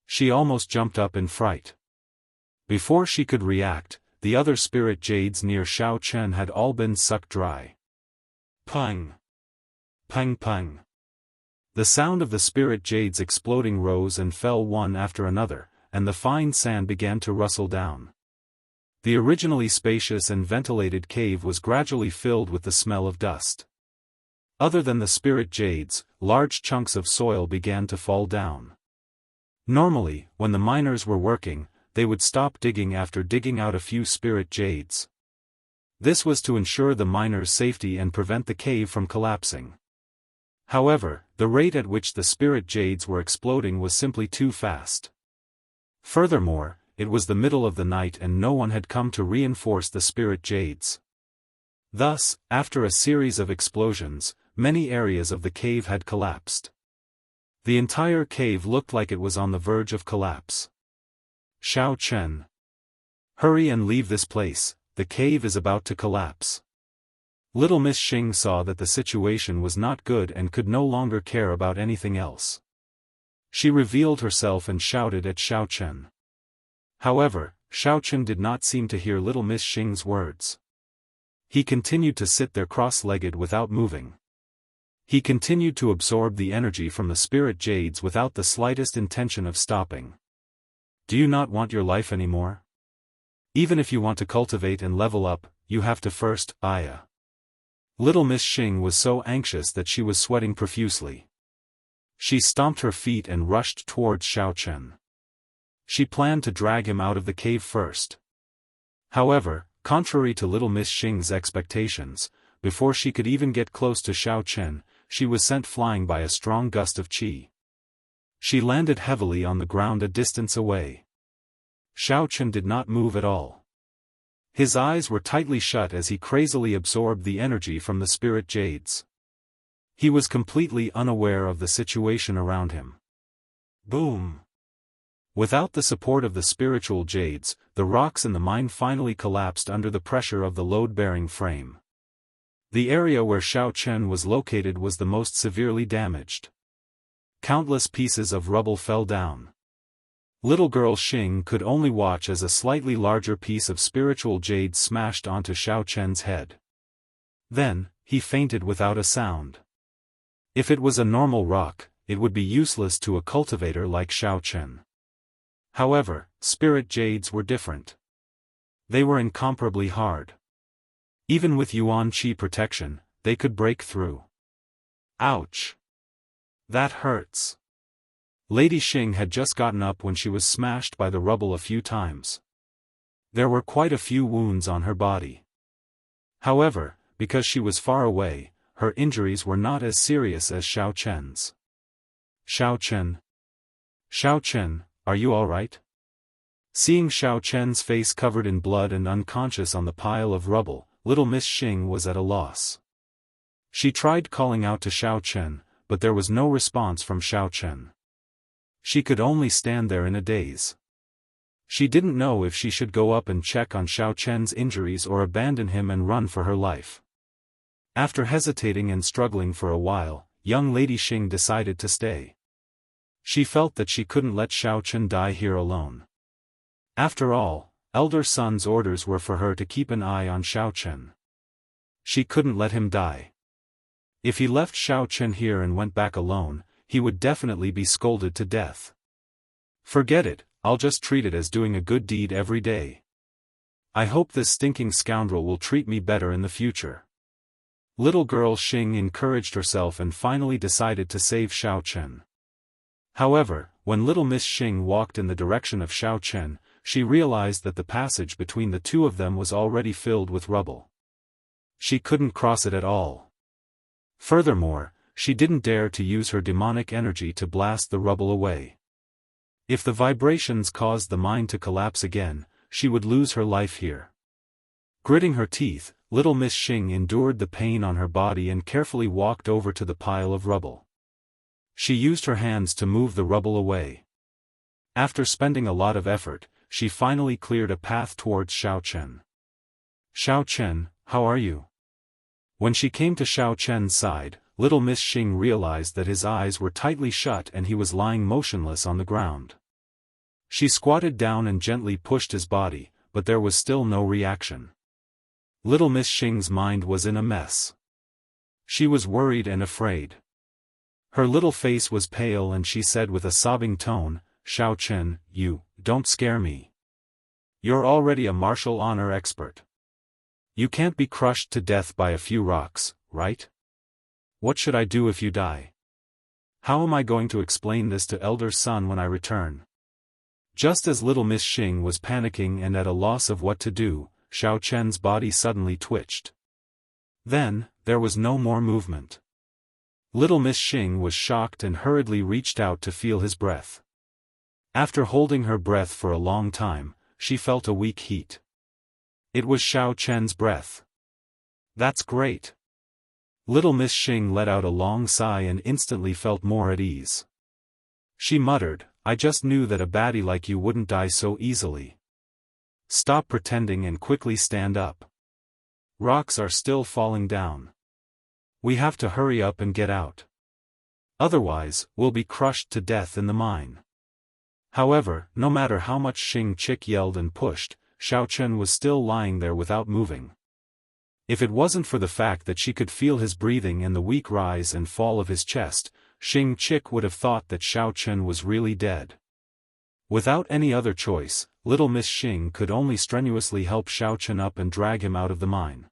She almost jumped up in fright. Before she could react, the other spirit jades near Xiaochen had all been sucked dry. Pang! Pang pang! The sound of the spirit jades exploding rose and fell one after another, and the fine sand began to rustle down. The originally spacious and ventilated cave was gradually filled with the smell of dust. Other than the spirit jades, large chunks of soil began to fall down. Normally, when the miners were working, they would stop digging after digging out a few spirit jades. This was to ensure the miners' safety and prevent the cave from collapsing. However, the rate at which the spirit jades were exploding was simply too fast. Furthermore, it was the middle of the night and no one had come to reinforce the spirit jades. Thus, after a series of explosions, many areas of the cave had collapsed. The entire cave looked like it was on the verge of collapse. Xiaochen. Hurry and leave this place, the cave is about to collapse. Little Miss Xing saw that the situation was not good and could no longer care about anything else. She revealed herself and shouted at Xiaochen. However, Xiaochen did not seem to hear little Miss Xing's words. He continued to sit there cross-legged without moving. He continued to absorb the energy from the spirit jades without the slightest intention of stopping. Do you not want your life anymore? Even if you want to cultivate and level up, you have to first, Little Miss Xing was so anxious that she was sweating profusely. She stomped her feet and rushed towards Xiaochen. She planned to drag him out of the cave first. However, contrary to little Miss Xing's expectations, before she could even get close to Xiaochen, she was sent flying by a strong gust of qi. She landed heavily on the ground a distance away. Xiaochen did not move at all. His eyes were tightly shut as he crazily absorbed the energy from the spirit jades. He was completely unaware of the situation around him. Boom! Without the support of the spiritual jades, the rocks in the mine finally collapsed under the pressure of the load-bearing frame. The area where Xiaochen was located was the most severely damaged. Countless pieces of rubble fell down. Little girl Xing could only watch as a slightly larger piece of spiritual jade smashed onto Xiaochen's head. Then, he fainted without a sound. If it was a normal rock, it would be useless to a cultivator like Xiaochen. However, spirit jades were different. They were incomparably hard. Even with Yuan Qi protection, they could break through. Ouch! That hurts. Lady Xing had just gotten up when she was smashed by the rubble a few times. There were quite a few wounds on her body. However, because she was far away, her injuries were not as serious as Xiaochen's. Xiaochen. Xiaochen, are you all right? Seeing Xiaochen's face covered in blood and unconscious on the pile of rubble, little Miss Xing was at a loss. She tried calling out to Xiaochen, but there was no response from Xiaochen. She could only stand there in a daze. She didn't know if she should go up and check on Xiaochen's injuries or abandon him and run for her life. After hesitating and struggling for a while, young Lady Xing decided to stay. She felt that she couldn't let Xiaochen die here alone. After all, elder son's orders were for her to keep an eye on Xiaochen. She couldn't let him die. If he left Xiaochen here and went back alone, he would definitely be scolded to death. Forget it, I'll just treat it as doing a good deed every day. I hope this stinking scoundrel will treat me better in the future. Little girl Xing encouraged herself and finally decided to save Xiaochen. However, when little Miss Xing walked in the direction of Xiaochen, she realized that the passage between the two of them was already filled with rubble. She couldn't cross it at all. Furthermore, she didn't dare to use her demonic energy to blast the rubble away. If the vibrations caused the mine to collapse again, she would lose her life here. Gritting her teeth, little Miss Xing endured the pain on her body and carefully walked over to the pile of rubble. She used her hands to move the rubble away. After spending a lot of effort, she finally cleared a path towards Xiao Chen. "Xiao Chen, how are you?" When she came to Xiao Chen's side, little Miss Xing realized that his eyes were tightly shut and he was lying motionless on the ground. She squatted down and gently pushed his body, but there was still no reaction. Little Miss Xing's mind was in a mess. She was worried and afraid. Her little face was pale and she said with a sobbing tone, "Xiao Chen, don't scare me. You're already a martial honor expert. You can't be crushed to death by a few rocks, right? What should I do if you die? How am I going to explain this to elder son when I return?" Just as little Miss Xing was panicking and at a loss of what to do, Xiao Chen's body suddenly twitched. Then, there was no more movement. Little Miss Xing was shocked and hurriedly reached out to feel his breath. After holding her breath for a long time, she felt a weak heat. It was Xiao Chen's breath. "That's great." Little Miss Xing let out a long sigh and instantly felt more at ease. She muttered, "I just knew that a baddie like you wouldn't die so easily. Stop pretending and quickly stand up. Rocks are still falling down. We have to hurry up and get out. Otherwise, we'll be crushed to death in the mine." However, no matter how much Xing Chick yelled and pushed, Xiao Chen was still lying there without moving. If it wasn't for the fact that she could feel his breathing and the weak rise and fall of his chest, Xing Chick would have thought that Xiao Chen was really dead. Without any other choice, little Miss Xing could only strenuously help Xiao Chen up and drag him out of the mine.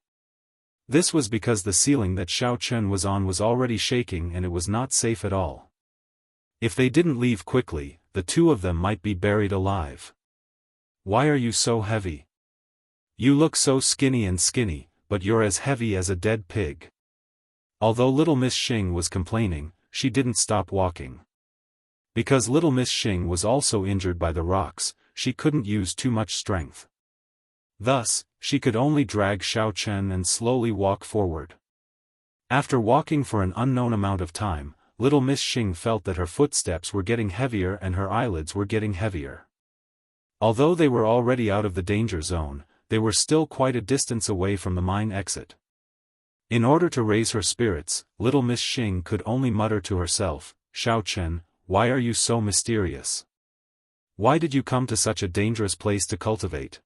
This was because the ceiling that Xiao Chen was on was already shaking and it was not safe at all. If they didn't leave quickly, the two of them might be buried alive. "Why are you so heavy? You look so skinny, but you're as heavy as a dead pig." Although little Miss Xing was complaining, she didn't stop walking. Because little Miss Xing was also injured by the rocks, she couldn't use too much strength. Thus, she could only drag Xiao Chen and slowly walk forward. After walking for an unknown amount of time, little Miss Xing felt that her footsteps were getting heavier and her eyelids were getting heavier. Although they were already out of the danger zone, they were still quite a distance away from the mine exit. In order to raise her spirits, little Miss Xing could only mutter to herself, "Xiao Chen, why are you so mysterious? Why did you come to such a dangerous place to cultivate?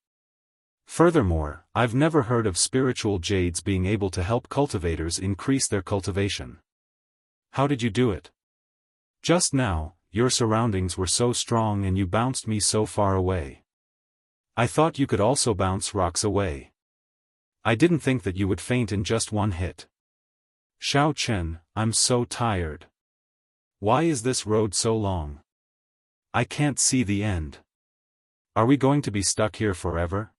Furthermore, I've never heard of spiritual jades being able to help cultivators increase their cultivation. How did you do it? Just now, your surroundings were so strong and you bounced me so far away. I thought you could also bounce rocks away. I didn't think that you would faint in just one hit. Xiao Chen, I'm so tired. Why is this road so long? I can't see the end. Are we going to be stuck here forever?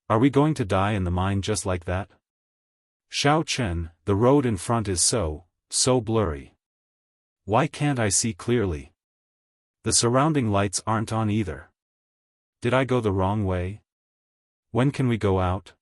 Are we going to die in the mine just like that? Xiao Chen, the road in front is so blurry. Why can't I see clearly? The surrounding lights aren't on either. Did I go the wrong way? When can we go out?"